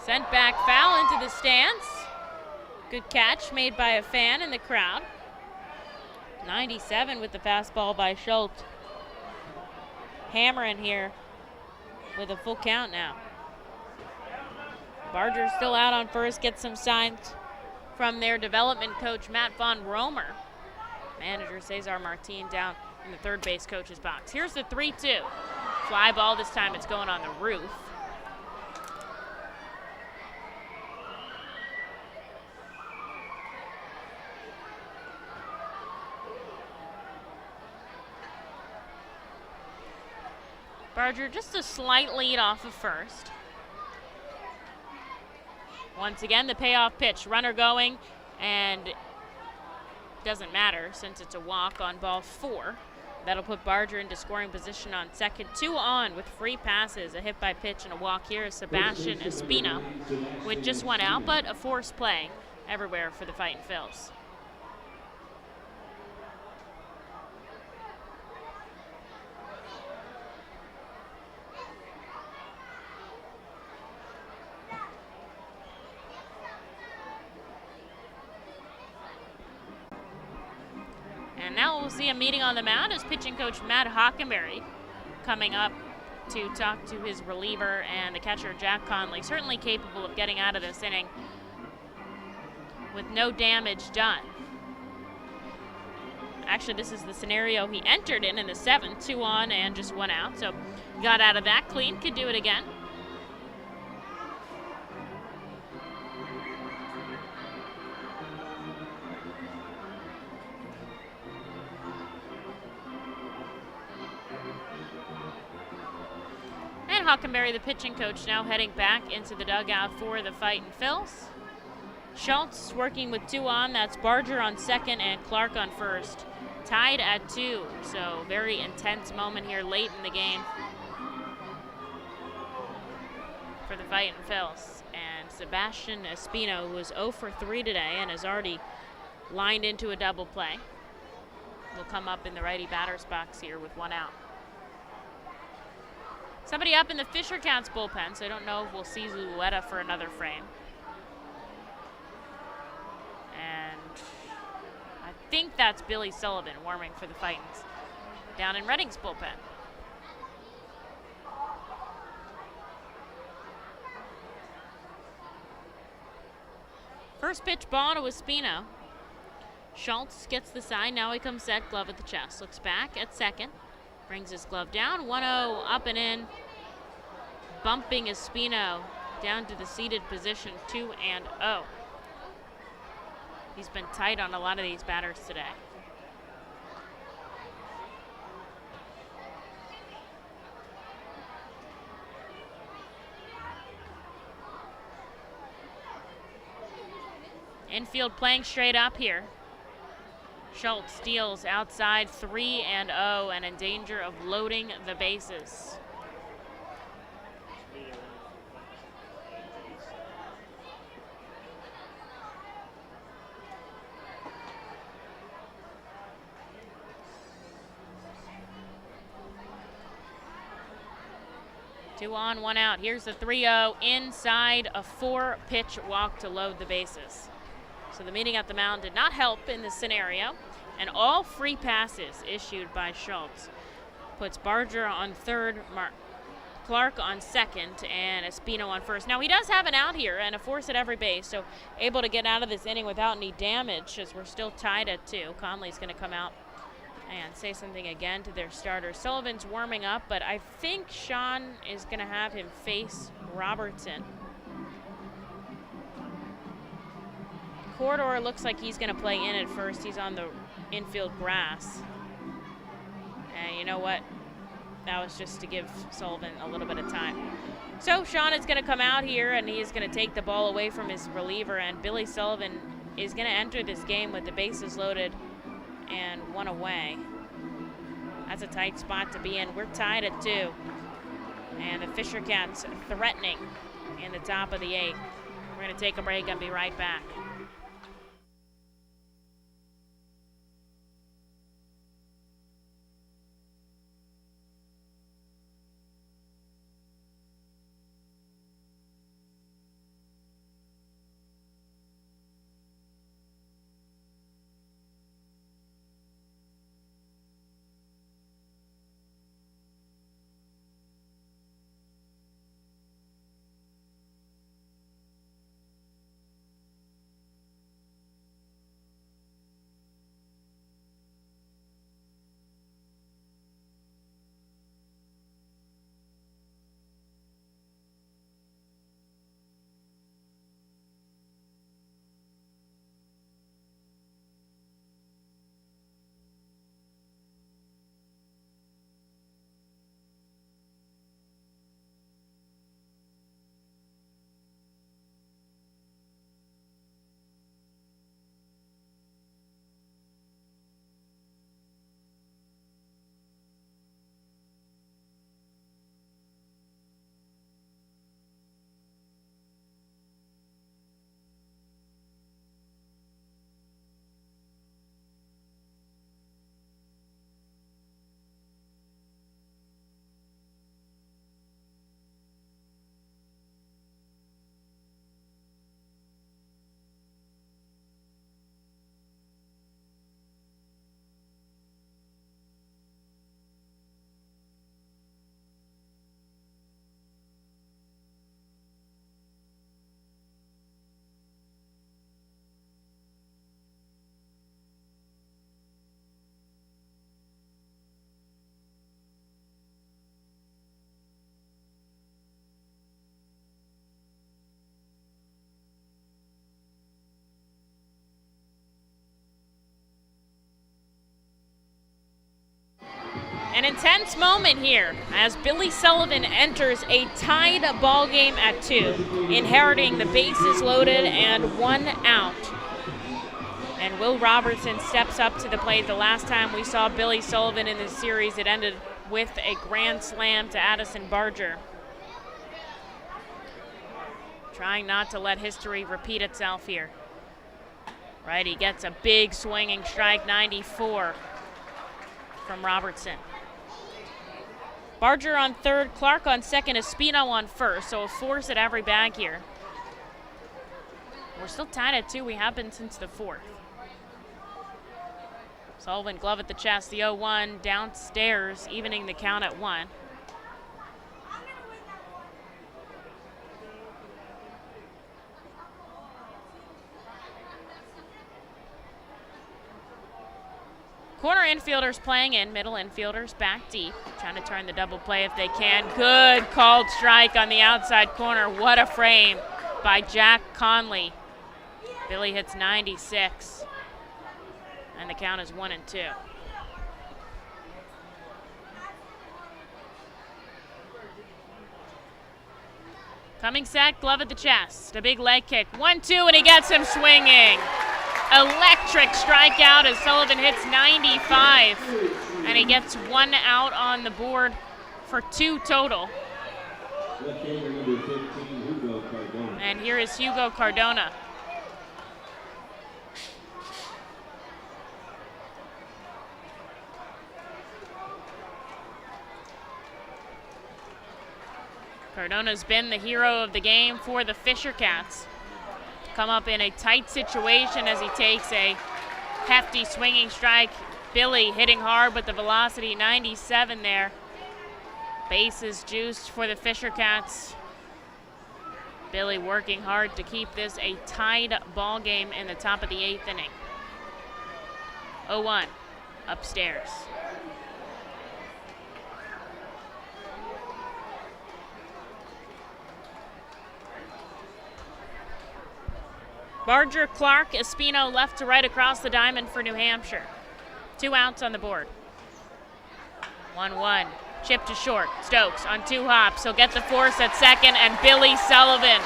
Sent back foul into the stands. Good catch made by a fan in the crowd. 97 with the fastball by Schultz. Hammering here with a full count now. Barger still out on first, gets some signs from their development coach, Matt Von Romer. Manager Cesar Martin down in the third base coach's box. Here's the 3-2. Fly ball, this time it's going on the roof. Barger just a slight lead off of first. Once again, the payoff pitch. Runner going, and doesn't matter since it's a walk on ball 4. That'll put Barger into scoring position on second. 2 on with free passes. A hit by pitch and a walk here is Sebastian Espino with just 1 out, but a forced play everywhere for the Fightin' Phils. And now we'll see a meeting on the mound as pitching coach Matt Hockenberry coming up to talk to his reliever and the catcher Jack Conley. Certainly capable of getting out of this inning with no damage done. Actually, this is the scenario he entered in the 7th, 2 on and just 1 out. So got out of that clean, could do it again. And Hockenberry, the pitching coach, now heading back into the dugout for the Fightin' Phils. Schultz working with 2 on. That's Barger on second and Clark on first. Tied at 2, so very intense moment here late in the game for the Fightin' Phils. And Sebastian Espino was 0 for 3 today and has already lined into a double play. Will come up in the righty batter's box here with 1 out. Somebody up in the Fisher Cats bullpen, so I don't know if we'll see Zulueta for another frame. And I think that's Billy Sullivan warming for the Fightins down in Reading's bullpen. First pitch ball to Espino. Schultz gets the sign, now he comes set, glove at the chest. Looks back at second. Brings his glove down, 1-0 up and in. Bumping Espino down to the seated position, 2-0. He's been tight on a lot of these batters today. Infield playing straight up here. Schultz steals outside, 3-0 and in danger of loading the bases. Two on, 1 out. Here's the 3-0 inside, a 4-pitch walk to load the bases. So the meeting at the mound did not help in this scenario, and all free passes issued by Schultz. Puts Barger on third, Clark on second, and Espino on first. Now he does have an out here and a force at every base, so able to get out of this inning without any damage as we're still tied at 2. Conley's going to come out and say something again to their starter. Sullivan's warming up, but I think Sean is going to have him face Robertson. Corridor looks like he's going to play in at first. He's on the infield grass. And you know what? That was just to give Sullivan a little bit of time. So Sean is going to come out here, and he is going to take the ball away from his reliever, and Billy Sullivan is going to enter this game with the bases loaded and 1 away. That's a tight spot to be in. We're tied at 2. And the Fisher Cats threatening in the top of the 8th. We're going to take a break and be right back. An intense moment here as Billy Sullivan enters a tied ball game at 2, inheriting the bases loaded and 1 out. And Will Robertson steps up to the plate. The last time we saw Billy Sullivan in this series, it ended with a grand slam to Addison Barger. Trying not to let history repeat itself here. Right, he gets a big swinging strike, 94 from Robertson. Barger on third, Clark on second, Espino on first, so a force at every bag here. We're still tied at 2. We have been since the 4th. Sullivan glove at the chest, the 0-1 downstairs, evening the count at 1. Corner infielders playing in, middle infielders back deep, trying to turn the double play if they can. Good called strike on the outside corner. What a frame by Jack Conley. Billy hits 96, and the count is 1-2. Coming set, glove at the chest, a big leg kick, 1-2, and he gets him swinging. Electric strikeout as Sullivan hits 95, and he gets 1 out on the board for 2 total. And here is Hugo Cardona. Cardona's been the hero of the game for the Fisher Cats. Come up in a tight situation as he takes a hefty swinging strike. Billy hitting hard with the velocity, 97 there. Bases juiced for the Fisher Cats. Billy working hard to keep this a tied ball game in the top of the 8th inning. 0-1 upstairs. Barger, Clark, Espino left to right across the diamond for New Hampshire. 2 outs on the board. 1-1. Chip to short. Stokes on 2 hops. He'll get the force at second, and Billy Sullivan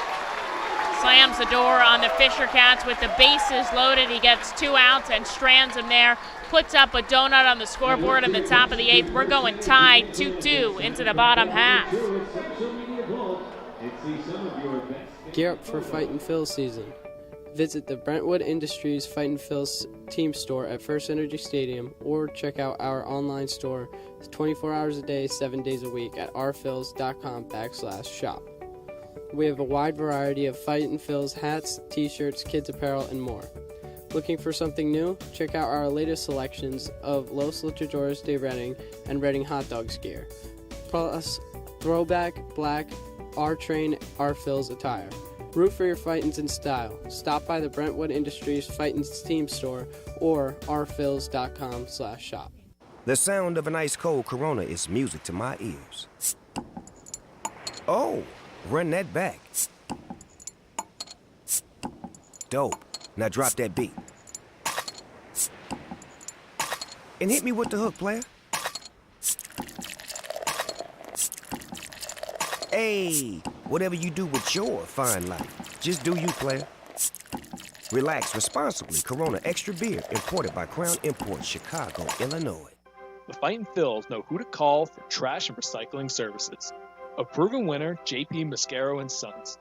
slams the door on the Fisher Cats with the bases loaded. He gets 2 outs and strands him there. Puts up a donut on the scoreboard in the top of the 8th. We're going tied 2-2 into the bottom half. Gear up for Fightin' Phil's season. Visit the Brentwood Industries Fightin' Phil's team store at FirstEnergy Stadium or check out our online store 24 hours a day, 7 days a week at rphils.com/shop. We have a wide variety of Fightin' Phil's hats, t-shirts, kids apparel, and more. Looking for something new? Check out our latest selections of Los Luchadores de Reading and Reading Hot Dogs gear, plus throwback, black, R-Train, R-Phil's attire. Root for your Fightins in style. Stop by the Brentwood Industries Fightins team store or rphils.com/shop. The sound of an ice-cold Corona is music to my ears. Oh, run that back. Dope. Now drop that beat. And hit me with the hook, player. Hey, whatever you do with your fine life, just do you, player. Relax responsibly. Corona Extra Beer, imported by Crown Imports, Chicago, Illinois. The Fightin' Phils know who to call for trash and recycling services. A proven winner, JP Mascaro & Sons.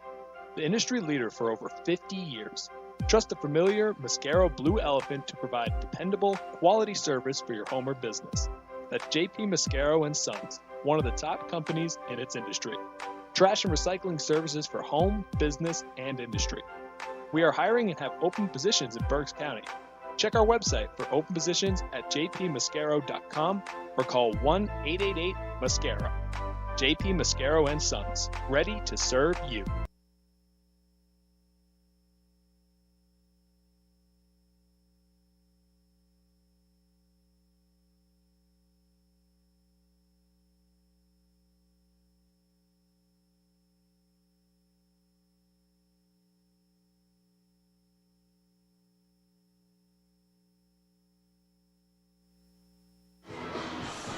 The industry leader for over 50 years. Trust the familiar Mascaro Blue Elephant to provide dependable, quality service for your home or business. That's JP Mascaro & Sons, one of the top companies in its industry. Trash and recycling services for home, business, and industry. We are hiring and have open positions in Berks County. Check our website for open positions at jpmascaro.com or call 1-888-MASCARO. JP Mascaro & Sons, ready to serve you.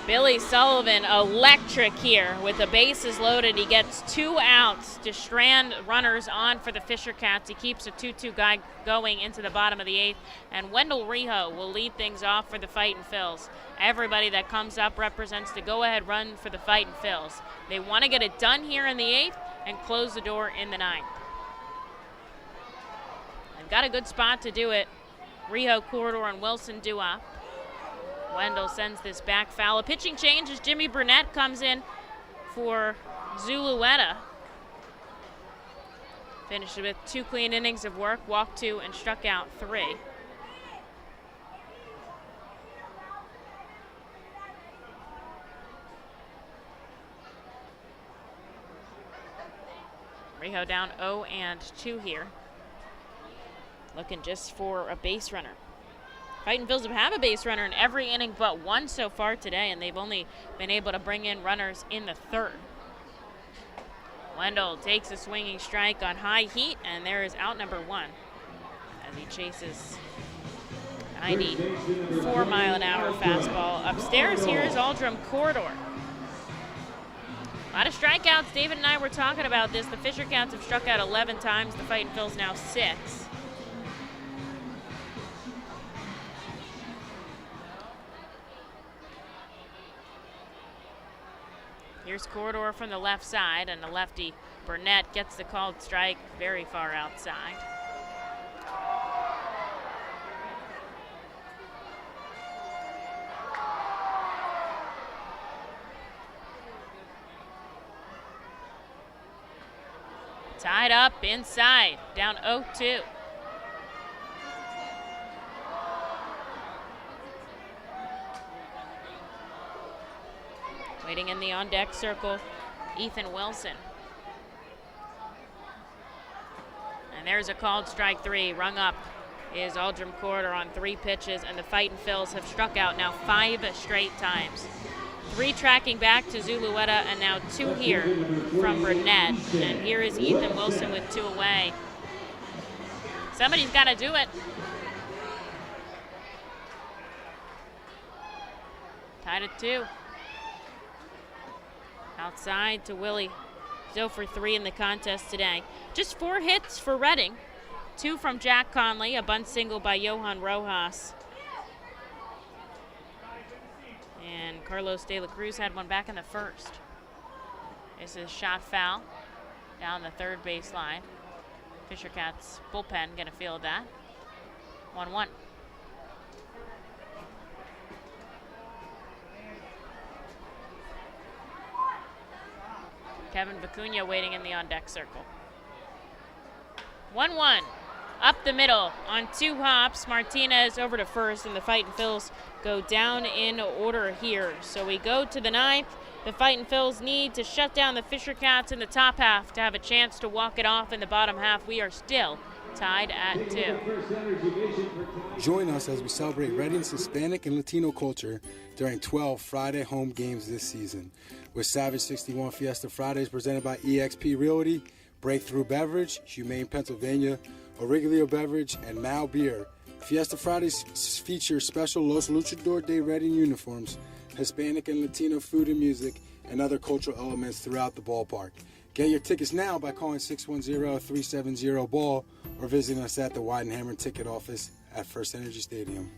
Billy Sullivan, electric here with the bases loaded. He gets 2 outs to strand runners on for the Fisher Cats. He keeps a 2-2 guy going into the bottom of the 8th, and Wendell Rijo will lead things off for the Fightin' Phils. Everybody that comes up represents the go-ahead run for the Fightin' Phils. They want to get it done here in the 8th and close the door in the 9th. They've got a good spot to do it. Rijo, Corridor, and Wilson do up. Wendell sends this back foul. A pitching change as Jimmy Burnett comes in for Zulueta. Finished with 2 clean innings of work, walked 2 and struck out 3. Rijo down 0-2 here. Looking just for a base runner. Fightin' Phils have a base runner in every inning but 1 so far today, and they've only been able to bring in runners in the 3rd. Wendell takes a swinging strike on high heat, and there is out number 1 as he chases 94-mile-an-hour fastball. Upstairs here is Aldrum Corridor. A lot of strikeouts. David and I were talking about this. The Fisher Cats have struck out 11 times. The Fightin' Phils now 6. Here's Corridor from the left side, and the lefty Burnett gets the called strike very far outside. Tied up inside, down 0-2. Waiting in the on-deck circle, Ethan Wilson. And there's a called strike 3. Rung up is Aldrum Corridor on 3 pitches, and the Fightin' Phils have struck out now 5 straight times. 3 tracking back to Zulueta, and now 2 here from Burnett. And here is Ethan Wilson with 2 away. Somebody's got to do it. Tied at 2. Outside to Willie. 0 for 3 in the contest today. Just 4 hits for Reading. 2 from Jack Conley, a bunt single by Johan Rojas. And Carlos De La Cruz had one back in the first. This is shot foul down the third baseline. Fisher Cats bullpen gonna field that. 1-1. Kevin Vicuña waiting in the on-deck circle. 1-1. Up the middle on 2 hops. Martinez over to first, and the Fightin' Phils go down in order here. So we go to the 9th. The Fightin' Phils need to shut down the Fisher Cats in the top half to have a chance to walk it off in the bottom half. We are still tied at 2. Join us as we celebrate Reading's Hispanic and Latino culture during 12 Friday home games this season. With Savage 61 Fiesta Fridays presented by eXp Realty, Breakthrough Beverage, Humane Pennsylvania, Origlio Beverage, and Mal Beer. Fiesta Fridays feature special Los Luchador de Reading uniforms, Hispanic and Latino food and music, and other cultural elements throughout the ballpark. Get your tickets now by calling 610-370-BALL or visiting us at the Weidenhammer ticket office at FirstEnergy Stadium.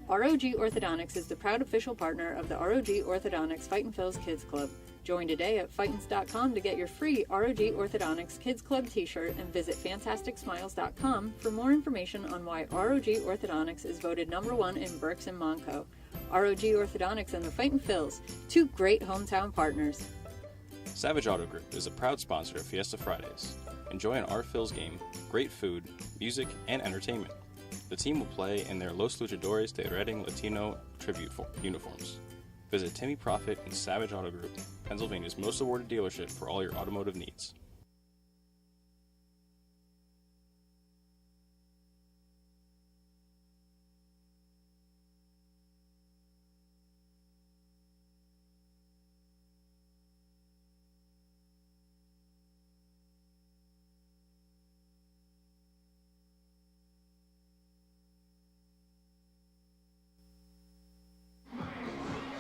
ROG Orthodontics is the proud official partner of the ROG Orthodontics Fightin' Phils Kids Club. Join today at Fightins.com to get your free ROG Orthodontics Kids Club t-shirt and visit FantasticSmiles.com for more information on why ROG Orthodontics is voted #1 in Berks and Monco. ROG Orthodontics and the Fightin' Phils, 2 great hometown partners. Savage Auto Group is a proud sponsor of Fiesta Fridays. Enjoy an Art Phils game, great food, music, and entertainment. The team will play in their Los Luchadores de Reading Latino tribute uniforms. Visit Timmy Profit and Savage Auto Group, Pennsylvania's most awarded dealership for all your automotive needs.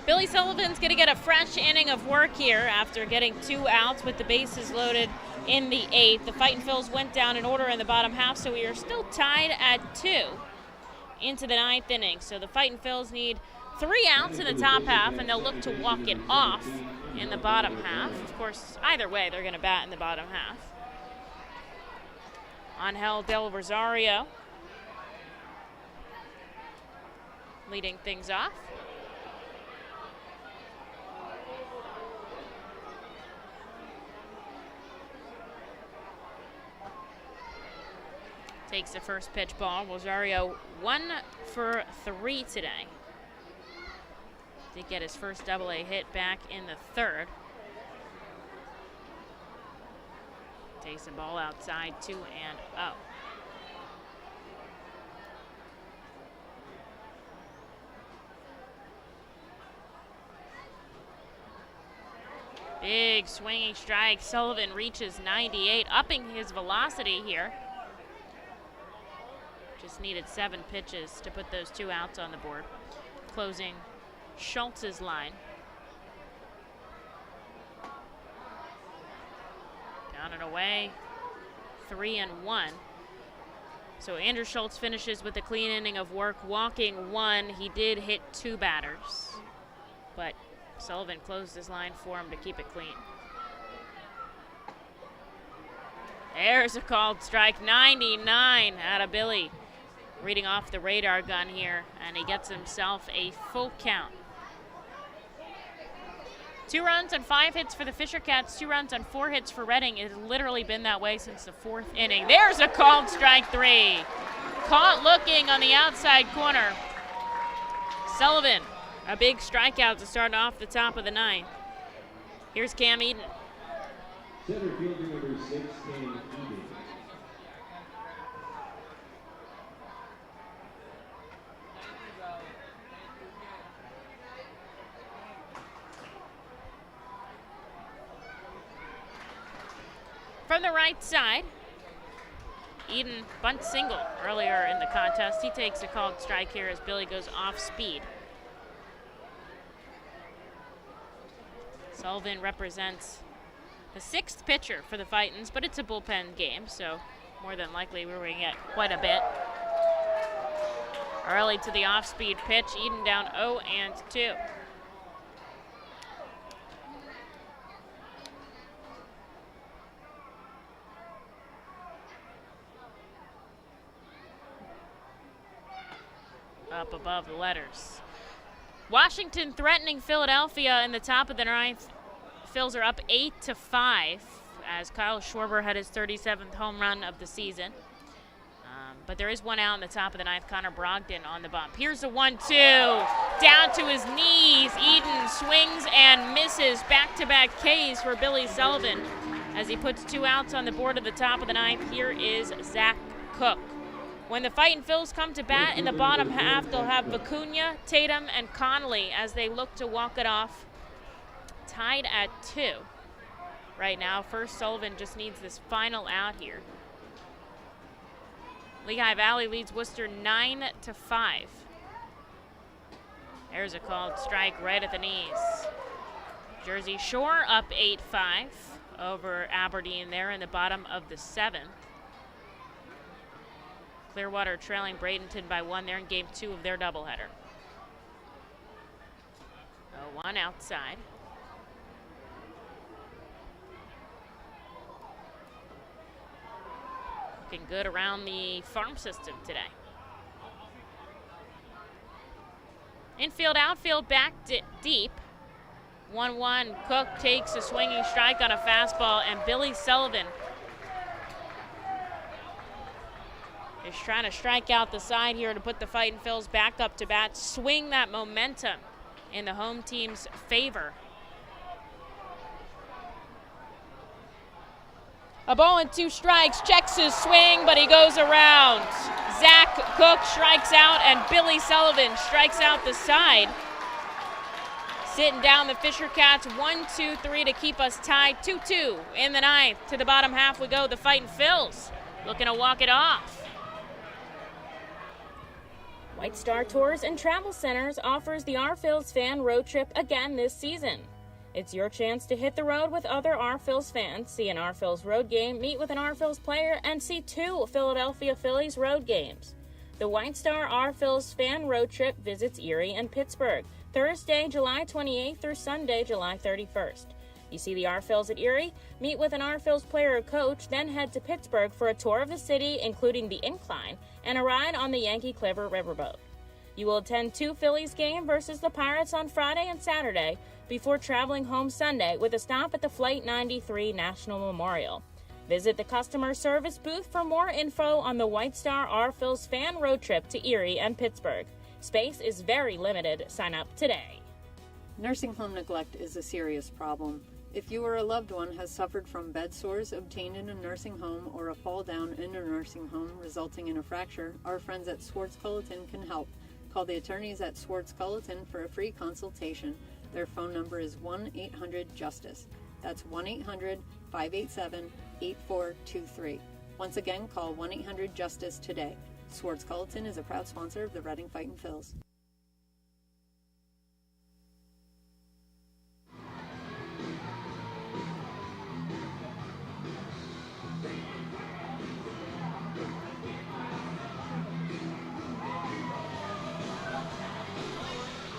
Billy Sullivan's going to get a fresh inning of work here after getting 2 outs with the bases loaded in the 8th. The Fightin' Phils went down in order in the bottom half, so we are still tied at 2 into the 9th inning. So the Fightin' Phils need 3 outs in the top half, and they'll look to walk it off in the bottom half. Of course, either way, they're going to bat in the bottom half. Angel Del Rosario leading things off. Takes the first pitch ball. Rosario 1 for 3 today. Did get his first double-A hit back in the 3rd. Takes the ball outside 2-0. Big swinging strike. Sullivan reaches 98, upping his velocity here. Just needed 7 pitches to put those 2 outs on the board. Closing Schultz's line. Down and away, 3-1. So Andrew Schultz finishes with a clean inning of work, walking 1. He did hit 2 batters, but Sullivan closed his line for him to keep it clean. There's a called strike, 99 out of Billy. Reading off the radar gun here, and he gets himself a full count. 2 runs on 5 hits for the Fisher Cats, 2 runs on 4 hits for Reading. It has literally been that way since the 4th inning. There's a called strike 3. Caught looking on the outside corner. Sullivan, a big strikeout to start off the top of the 9th. Here's Cam Eden. Center fielder number 6, Cam Eden. From the right side, Eden bunt single earlier in the contest. He takes a called strike here as Billy goes off speed. Sullivan represents the 6th pitcher for the Fightins, but it's a bullpen game, so more than likely we're going to get quite a bit. Early to the off-speed pitch, Eden down 0-2. Up above the letters. Washington threatening Philadelphia in the top of the 9th. Phils are up 8-5 as Kyle Schwarber had his 37th home run of the season. But there is one out in the top of the 9th. Connor Brogdon on the bump. Here's a 1-2. Down to his knees. Eden swings and misses. Back-to-back Ks for Billy Sullivan as he puts 2 outs on the board at the top of the 9th. Here is Zach Cook. When the Fightin' Phils come to bat in the bottom half, they'll have Vicuña, Tatum, and Connolly as they look to walk it off. Tied at 2 right now. First, Sullivan just needs this final out here. Lehigh Valley leads Worcester 9-5. There's a called strike right at the knees. Jersey Shore up 8-5 over Aberdeen there in the bottom of the 7th. Clearwater trailing Bradenton by 1 there in game 2 of their doubleheader. 0-1 outside. Looking good around the farm system today. Infield, outfield, back deep. 1-1. Cook takes a swinging strike on a fastball, and Billy Sullivan is trying to strike out the side here to put the Fightin' Phils back up to bat, swing that momentum in the home team's favor. A ball and 2 strikes, checks his swing, but he goes around. Zach Cook strikes out, and Billy Sullivan strikes out the side. Sitting down the Fisher Cats, 1-2-3 to keep us tied, 2-2 in the 9th. To the bottom half we go, the Fightin' Phils looking to walk it off. White Star Tours and Travel Centers offers the Our Phils fan road trip again this season. It's your chance to hit the road with other Our Phils fans, see an Our Phils road game, meet with an Our Phils player, and see 2 Philadelphia Phillies road games. The White Star Our Phils fan road trip visits Erie and Pittsburgh, Thursday, July 28th through Sunday, July 31st. You see the Our Phils at Erie, meet with an Our Phils player or coach, then head to Pittsburgh for a tour of the city, including the Incline, and a ride on the Yankee Clipper riverboat. You will attend 2 Phillies games versus the Pirates on Friday and Saturday before traveling home Sunday with a stop at the Flight 93 National Memorial. Visit the customer service booth for more info on the White Star Our Phils fan road trip to Erie and Pittsburgh. Space is very limited. Sign up today. Nursing home neglect is a serious problem. If you or a loved one has suffered from bed sores obtained in a nursing home or a fall down in a nursing home resulting in a fracture, our friends at Swartz-Culleton can help. Call the attorneys at Swartz-Culleton for a free consultation. Their phone number is 1-800-JUSTICE. That's 1-800-587-8423. Once again, call 1-800-JUSTICE today. Swartz-Culleton is a proud sponsor of the Reading Fightin' Phils.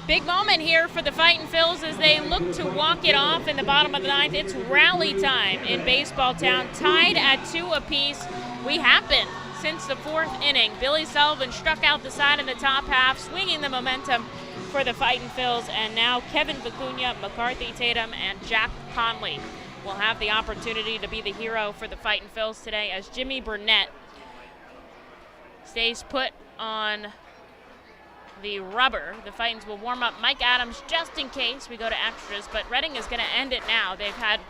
Big moment here for the Fightin' Phils as they look to walk it off in the bottom of the 9th. It's rally time in Baseball Town, tied at 2 apiece. We have been since the 4th inning. Billy Sullivan struck out the side in the top half, swinging the momentum for the Fightin' Phils, and now Kevin Vicuña, McCarthy Tatum, and Jack Conley will have the opportunity to be the hero for the Fightin' Phils today as Jimmy Burnett stays put on the rubber. The Fightins will warm up Mike Adams just in case we go to extras, but Reading is going to end it now. They've had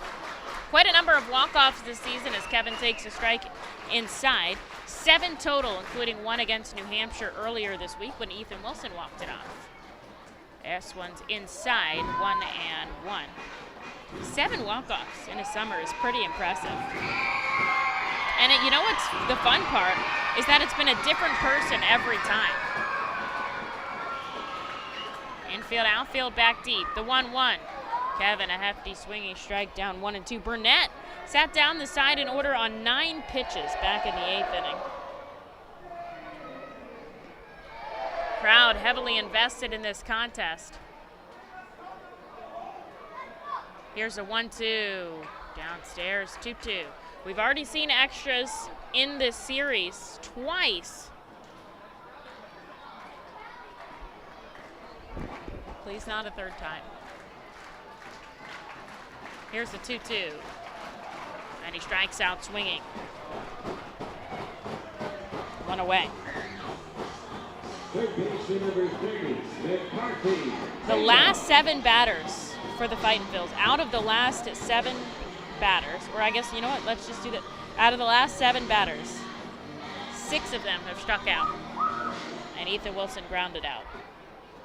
quite a number of walk-offs this season as Kevin takes a strike inside. 7 total, including 1 against New Hampshire earlier this week when Ethan Wilson walked it off. This one's inside, 1-1. 7 walk-offs in a summer is pretty impressive. And you know what's the fun part is that it's been a different person every time. Infield, outfield, back deep. The 1-1. Kevin, a hefty swinging strike, down 1-2. Burnett sat down the side in order on 9 pitches back in the 8th inning. Crowd heavily invested in this contest. Here's a 1-2. Downstairs, 2-2. We've already seen extras in this series twice. Please not a third time. Here's the 2-2. And he strikes out swinging. 1 away. Third baseman number 30, McCarthy. The last 7 batters for the Fightin' Phils. Out of the last 7 batters, or I guess, you know what, let's just do that. Out of the last 7 batters, 6 of them have struck out. And Ethan Wilson grounded out.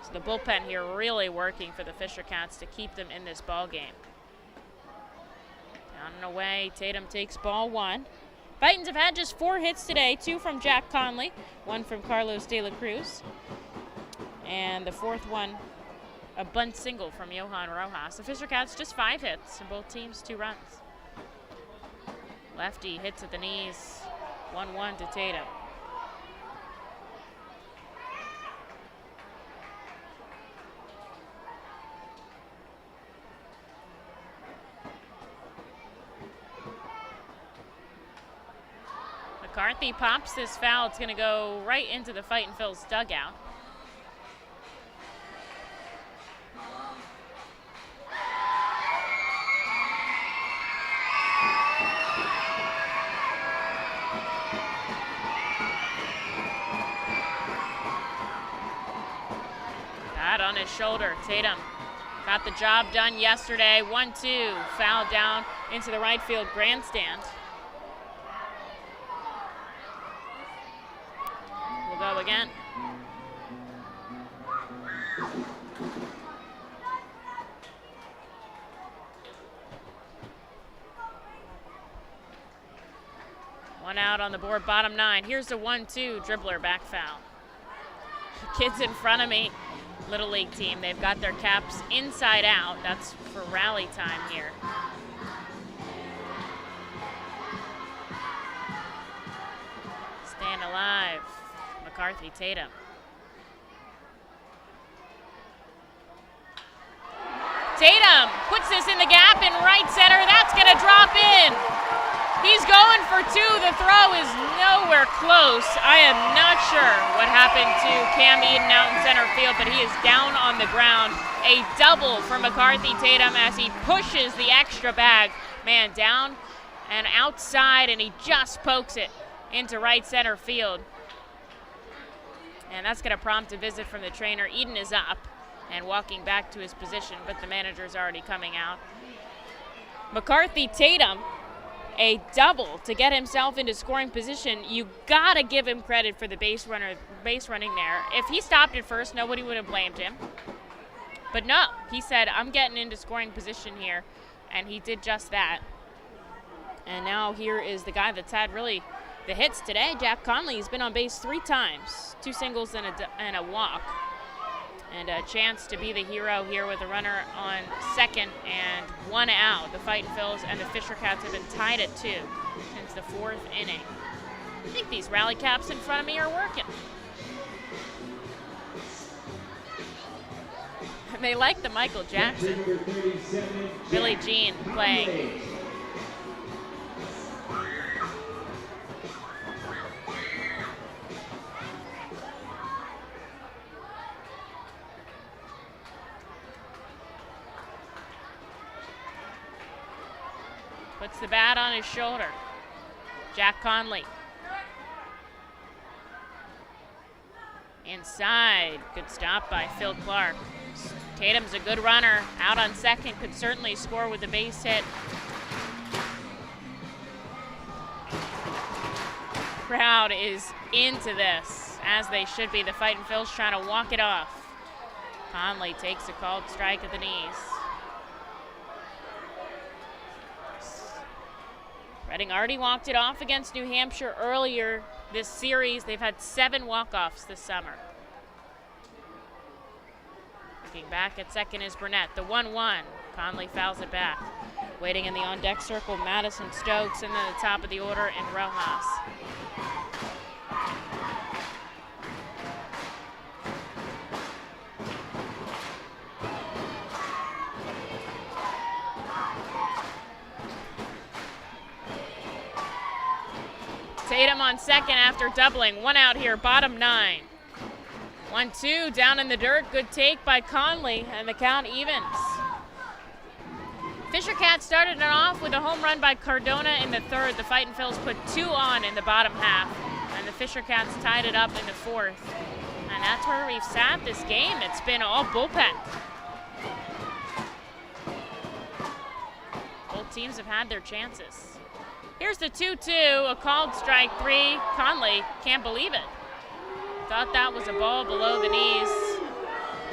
So the bullpen here really working for the Fisher Cats to keep them in this ball game. Down and away, Tatum takes ball 1. Fightins have had just 4 hits today, 2 from Jack Conley, 1 from Carlos De La Cruz. And the 4th one, a bunt single from Johan Rojas. The Fisher Cats just 5 hits, and both teams 2 runs. Lefty hits at the knees, 1-1 to Tatum. McCarthy pops this foul. It's going to go right into the Fightin' Phils dugout. That on his shoulder. Tatum got the job done yesterday. 1-2. Foul down into the right field grandstand. Go again. One out on the board, bottom 9. Here's the 1-2 dribbler back foul. Kids in front of me, Little League team, they've got their caps inside out. That's for rally time here. Staying alive. McCarthy, Tatum. Tatum puts this in the gap in right center. That's going to drop in. He's going for 2. The throw is nowhere close. I am not sure what happened to Cam Eden out in center field, but he is down on the ground. A double for McCarthy Tatum as he pushes the extra bag. Man, down and outside, and he just pokes it into right center field. And that's going to prompt a visit from the trainer. Eden is up and walking back to his position, but the manager's already coming out. McCarthy Tatum, a double to get himself into scoring position. You got to give him credit for the base running there. If he stopped at first, nobody would have blamed him. But no, he said, I'm getting into scoring position here, and he did just that. And now here is the guy that's had really the hits today. Jack Conley has been on base 3 times, 2 singles and a walk. And a chance to be the hero here with a runner on second and 1 out. The Fightin' Phils and the Fisher Cats have been tied at 2 since the 4th inning. I think these rally caps in front of me are working. They like the Michael Jackson. Billie Jean playing. Puts the bat on his shoulder. Jack Conley. Inside. Good stop by Phil Clark. Tatum's a good runner. Out on second. Could certainly score with a base hit. Crowd is into this, as they should be. The Fightin' Phils trying to walk it off. Conley takes a called strike at the knees. Reading already walked it off against New Hampshire earlier this series. They've had 7 walk-offs this summer. Looking back at second is Burnett. The 1-1. Conley fouls it back. Waiting in the on-deck circle, Madison Stokes, and then the top of the order in Rojas. Tatum on second after doubling. 1 out here, bottom 9. 1-2 down in the dirt. Good take by Conley, and the count evens. Fisher Cats started it off with a home run by Cardona in the third. The Fightin' Phils put 2 on in the bottom half, and the Fisher Cats tied it up in the fourth. And that's where we've sat this game. It's been all bullpen. Both teams have had their chances. Here's the 2-2, a called strike 3. Conley can't believe it. Thought that was a ball below the knees.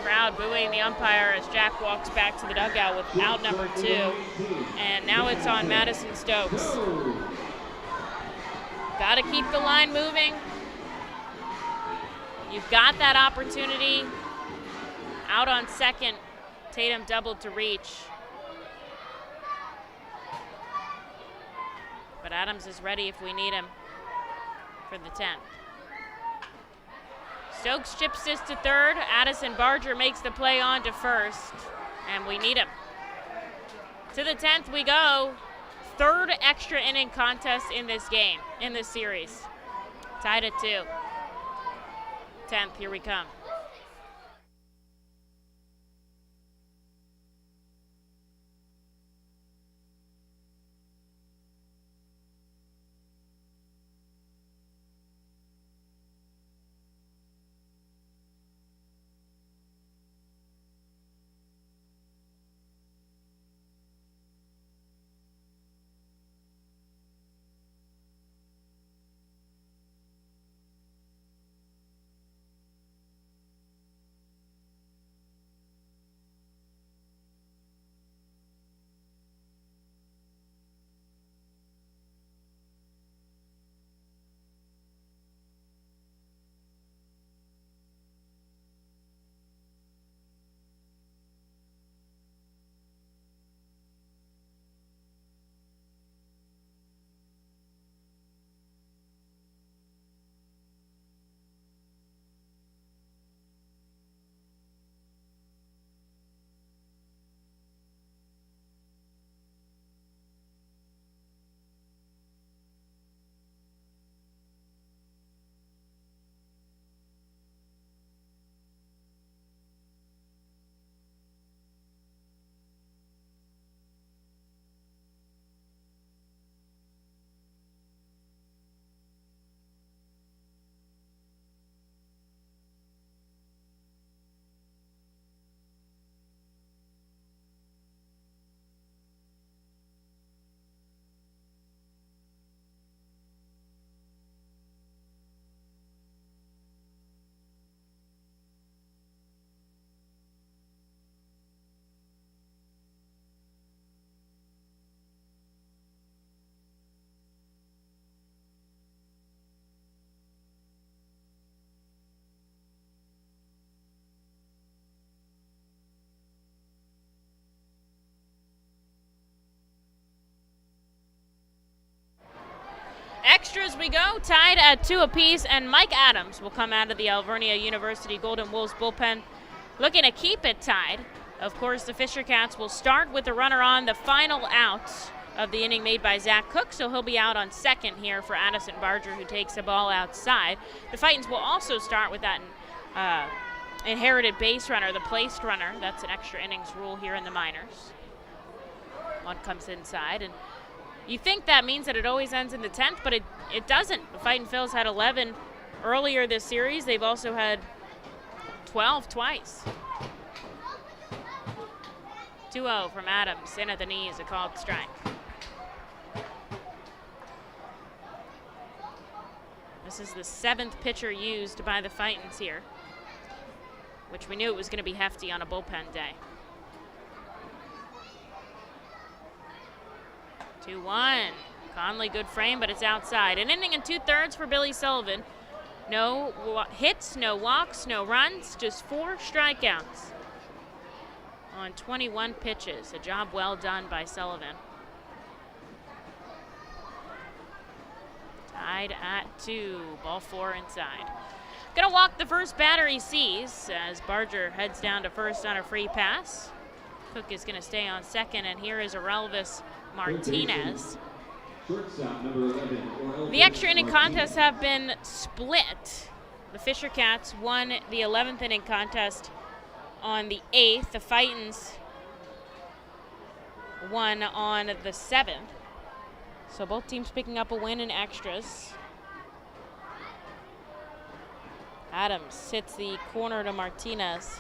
Crowd booing the umpire as Jack walks back to the dugout with out number 2. And now it's on Madison Stokes. Got to keep the line moving. You've got that opportunity. Out on second, Tatum doubled to reach. But Adams is ready if we need him for the 10th. Stokes chips this to third. Addison Barger makes the play on to first, and we need him. To the 10th we go. Third extra inning contest in this game, in this series. Tied at 2. 10th, here we come. Extras we go, tied at 2 apiece, and Mike Adams will come out of the Alvernia University Golden Wolves bullpen looking to keep it tied. Of course, the Fisher Cats will start with the runner on, the final out of the inning made by Zach Cook, so he'll be out on second here for Addison Barger, who takes the ball outside. The Fightins will also start with that inherited base runner, the placed runner. That's an extra innings rule here in the minors. One comes inside, and you think that means that it always ends in the 10th, but it doesn't. The Fightin' Phils had 11 earlier this series. They've also had 12 twice. 2-0 from Adams, in at the knees, a called strike. This is the 7th pitcher used by the Fightins here, which we knew it was going to be hefty on a bullpen day. 2-1, Conley, good frame, but it's outside. An inning and 2/3 for Billy Sullivan. No hits, no walks, no runs, just 4 strikeouts on 21 pitches. A job well done by Sullivan. Tied at 2, ball 4 inside. Gonna walk the first batter he sees as Barger heads down to first on a free pass. Cook is gonna stay on second, and here is Orelvis Martinez. Shortstop number 11. The extra inning contests have been split. The Fisher Cats won the 11th inning contest on the 8th. The Fightins won on the 7th. So both teams picking up a win in extras. Adams hits the corner to Martinez,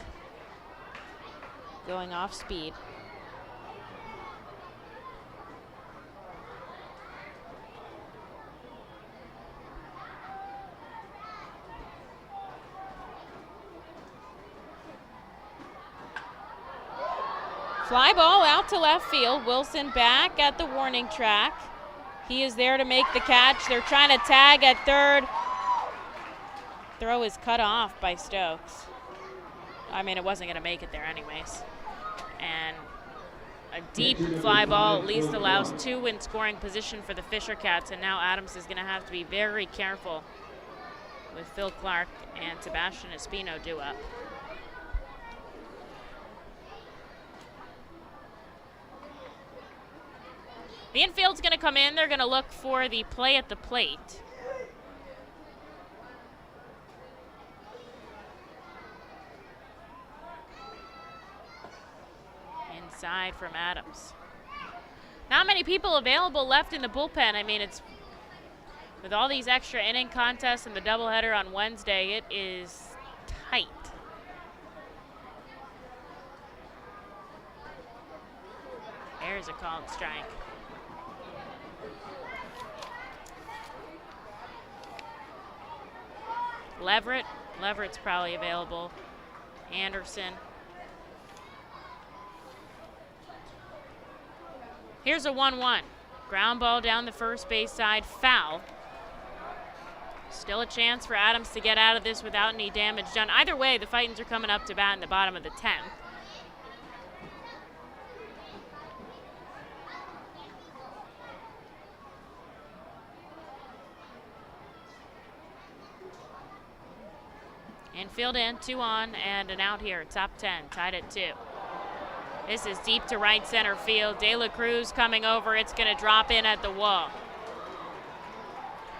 going off speed. Fly ball out to left field. Wilson back at the warning track. He is there to make the catch. They're trying to tag at third. Throw is cut off by Stokes. I mean, it wasn't going to make it there anyways. And a deep fly ball at least allows 2 in scoring position for the Fisher Cats. And now Adams is going to have to be very careful with Phil Clark and Sebastian Espino due up. The infield's going to come in. They're going to look for the play at the plate. Inside from Adams. Not many people available left in the bullpen. I mean, it's with all these extra inning contests and the doubleheader on Wednesday, it is tight. There's a called strike. Leverett's probably available. Anderson. Here's a 1-1. Ground ball down the first base side, foul. Still a chance for Adams to get out of this without any damage done. Either way, the Fightins are coming up to bat in the bottom of the 10th. Infield in, 2 on, and an out here. Top 10, tied at 2. This is deep to right center field. De La Cruz coming over. It's going to drop in at the wall.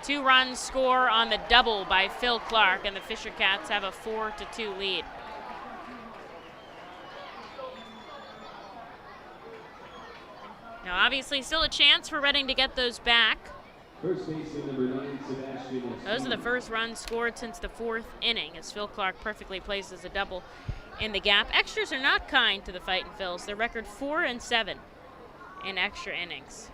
2 runs score on the double by Phil Clark, and the Fisher Cats have a 4-2 lead. Now, obviously, still a chance for Reading to get those back. First baseman number 9, Sebastian. Those are the first runs scored since the 4th inning, as Phil Clark perfectly places a double in the gap. Extras are not kind to the Fightin' Phils. Their record 4-7 in extra innings.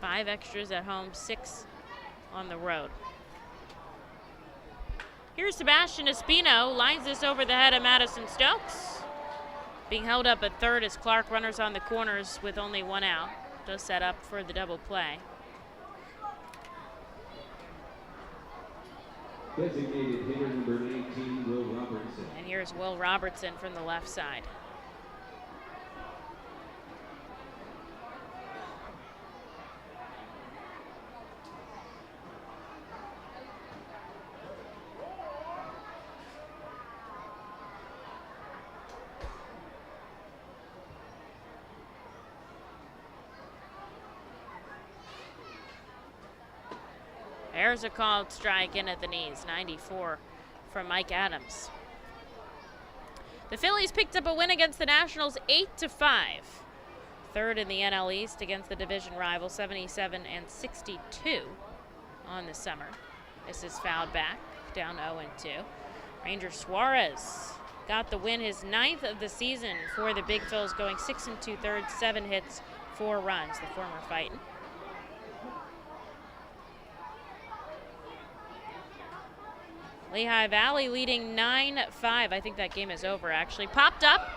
5 extras at home, 6 on the road. Here's Sebastian Espino, lines this over the head of Madison Stokes. Being held up at third as Clark runners on the corners with only 1 out. Does set up for the double play. Designated hitter number 19, Will Robertson. And here's Will Robertson from the left side. There's a called strike in at the knees, 94 from Mike Adams. The Phillies picked up a win against the Nationals 8-5. Third in the NL East against the division rival, 77-62 on the summer. This is fouled back, down 0-2. Ranger Suarez got the win, his 9th of the season for the Big Phils, going 6 2/3, 7 hits, 4 runs, the former Fightin'. Lehigh Valley leading 9-5. I think that game is over, actually. Popped up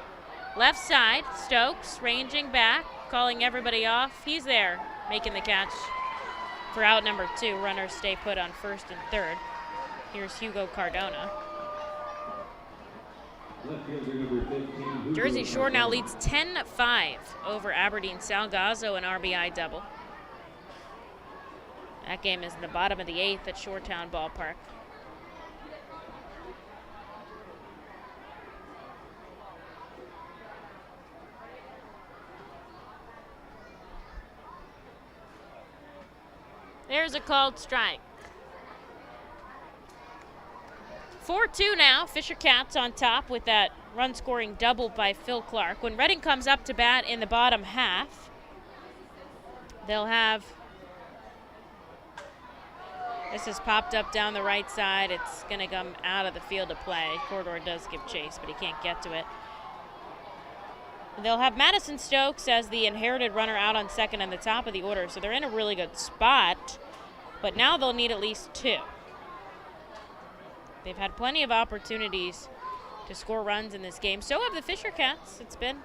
Left side, Stokes ranging back, calling everybody off. He's there, making the catch for out number 2. Runners stay put on first and third. Here's Hugo Cardona. Jersey Shore now leads 10-5 over Aberdeen Salgazzo, an RBI double. That game is in the bottom of the 8th at Shoretown Ballpark. There's a called strike. 4-2 now. Fisher Cats on top with that run-scoring double by Phil Clark. When Reading comes up to bat in the bottom half, they'll have... This has popped up down the right side. It's going to come out of the field of play. Corridor does give chase, but he can't get to it. They'll have Madison Stokes as the inherited runner out on second in the top of the order, so they're in a really good spot, but now they'll need at least 2. They've had plenty of opportunities to score runs in this game. So have the Fisher Cats. It's been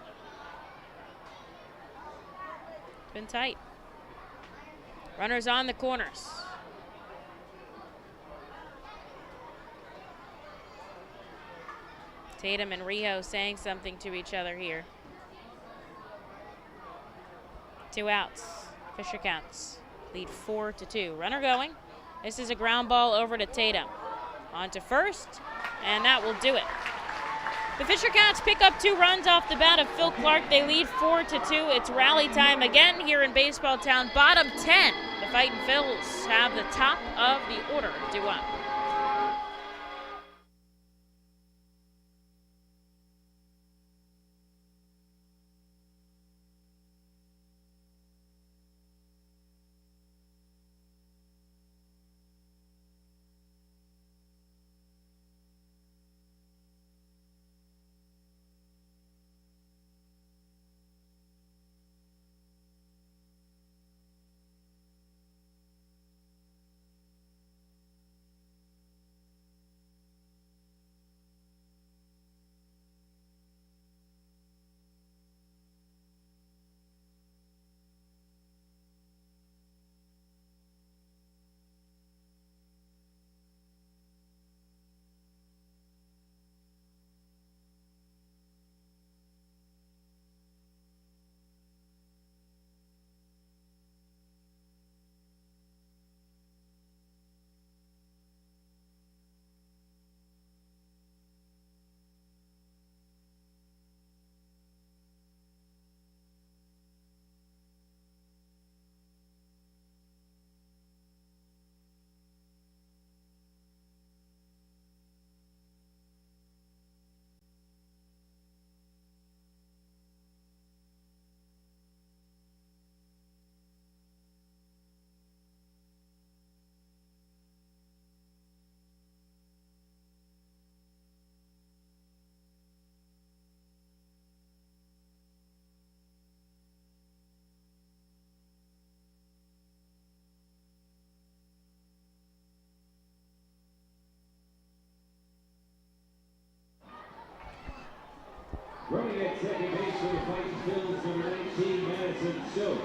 tight. Runners on the corners. Tatum and Rio saying something to each other here. 2 outs. Fisher Cats lead 4-2. Runner going. This is a ground ball over to Tatum. On to first, and that will do it. The Fisher Cats pick up 2 runs off the bat of Phil Clark. They lead 4-2. It's rally time again here in Baseball Town. Bottom 10. The Fightin' Phils have the top of the order due up. Running at second base for the Fightin' Phils, number 19, Madison Stokes.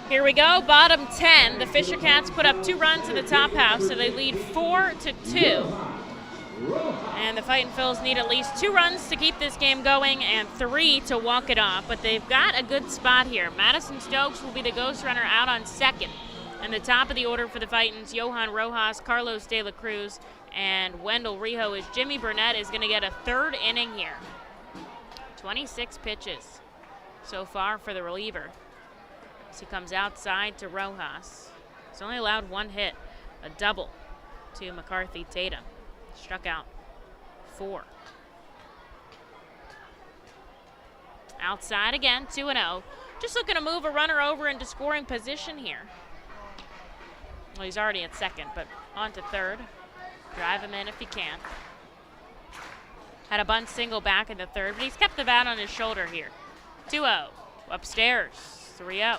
Here we go, bottom 10. The Fisher Cats put up 2 runs in the top half, so they lead 4-2. And the Fightin' Phils need at least 2 runs to keep this game going and 3 to walk it off. But they've got a good spot here. Madison Stokes will be the ghost runner out on second. And the top of the order for the Fightins, Johan Rojas, Carlos De La Cruz, and Wendell Rijo, as Jimmy Burnett is going to get a 3rd inning here. 26 pitches so far for the reliever. As he comes outside to Rojas. He's only allowed 1 hit, a double to McCarthy Tatum. Struck out 4. Outside again, 2-0. Just looking to move a runner over into scoring position here. Well, he's already at second, but on to third. Drive him in if he can. Had a bunt single back in the third, but he's kept the bat on his shoulder here. 2-0. Upstairs, 3-0.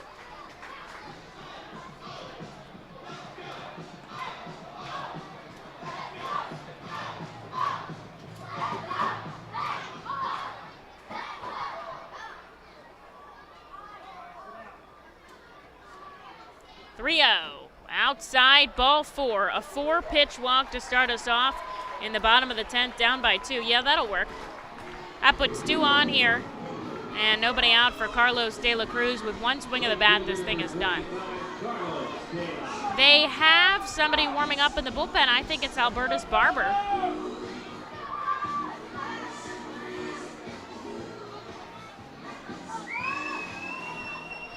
Rio. Outside, ball 4. A 4-pitch walk to start us off in the bottom of the 10th, down by 2. Yeah, that'll work. That puts 2 on here. And nobody out for Carlos De La Cruz. With 1 swing of the bat, this thing is done. They have somebody warming up in the bullpen. I think it's Albertus Barber.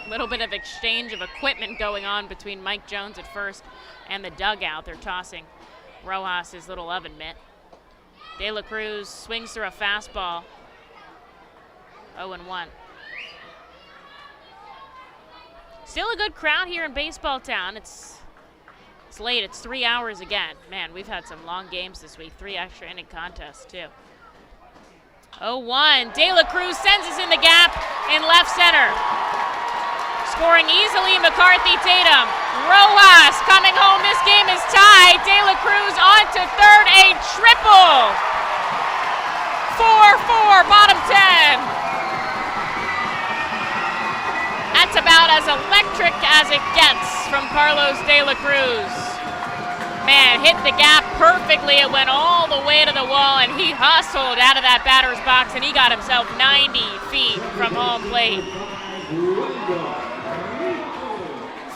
Little bit of exchange of equipment going on between Mike Jones at first and the dugout. They're tossing Rojas his little oven mitt. De La Cruz swings through a fastball. 0-1. Still a good crowd here in Baseball Town. It's late. It's 3 hours again. Man, we've had some long games this week. 3 extra inning contests, too. 0-1. De La Cruz sends us in the gap in left center. Scoring easily, McCarthy Tatum. Rojas coming home. This game is tied. De La Cruz on to third. A triple. 4-4, bottom 10. That's about as electric as it gets from Carlos De La Cruz. Man, hit the gap perfectly. It went all the way to the wall, and he hustled out of that batter's box, and he got himself 90 feet from home plate.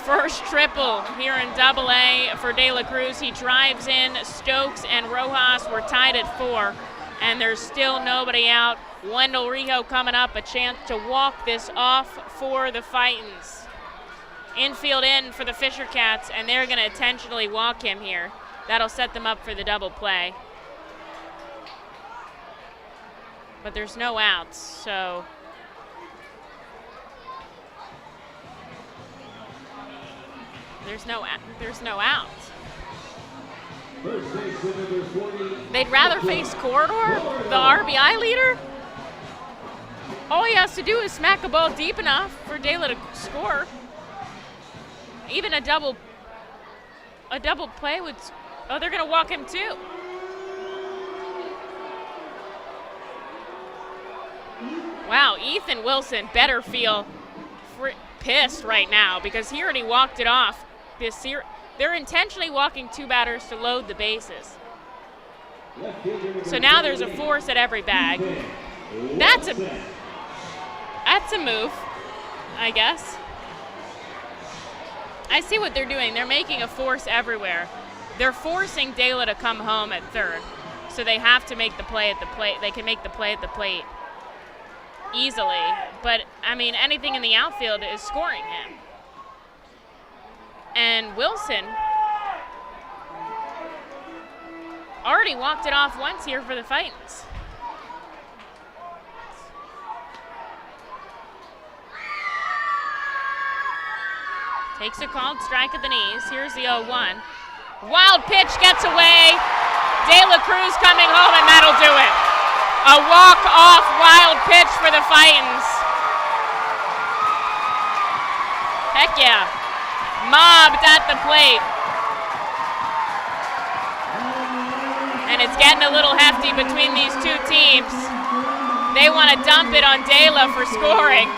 First triple here in Double-A for De La Cruz. He drives in. Stokes and Rojas were tied at 4, and there's still nobody out. Wendell Rijo coming up, a chance to walk this off for the Fightins. Infield in for the Fisher Cats, and they're going to intentionally walk him here. That'll set them up for the double play. But there's no outs, so there's no outs. They'd rather face Corridor, the RBI leader? All he has to do is smack a ball deep enough for De La to score. Even a double play would. Oh, they're going to walk him too. Wow, Ethan Wilson better feel pissed right now because he already walked it off. They're intentionally walking 2 batters to load the bases. So now there's a force at every bag. That's a move, I guess. I see what they're doing. They're making a force everywhere. They're forcing De La to come home at third, so they have to make the play at the plate. They can make the play at the plate easily, but I mean, anything in the outfield is scoring him. And Wilson already walked it off once here for the Fightins. Takes a called strike at the knees. Here's the 0-1. Wild pitch gets away. De La Cruz coming home, and that'll do it. A walk-off wild pitch for the Fightins. Heck yeah. Mobbed at the plate. And it's getting a little hefty between these two teams. They want to dump it on De La for scoring.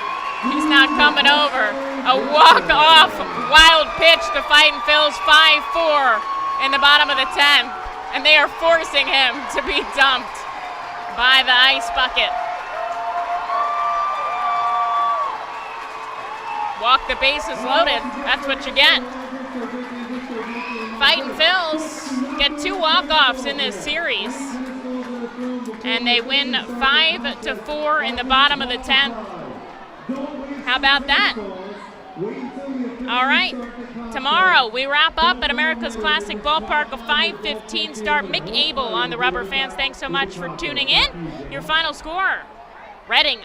He's not coming over. A walk-off wild pitch to Fightin' Phil's 5-4 in the bottom of the 10th. And they are forcing him to be dumped by the ice bucket. Walk the bases loaded. That's what you get. Fightin' Phil's get 2 walk-offs in this series. And they win 5-4 in the bottom of the 10th. How about that? All right. Tomorrow we wrap up at America's Classic Ballpark, a 5:15 start. Mick Abel on the Rubber Fans. Thanks so much for tuning in. Your final score: Reading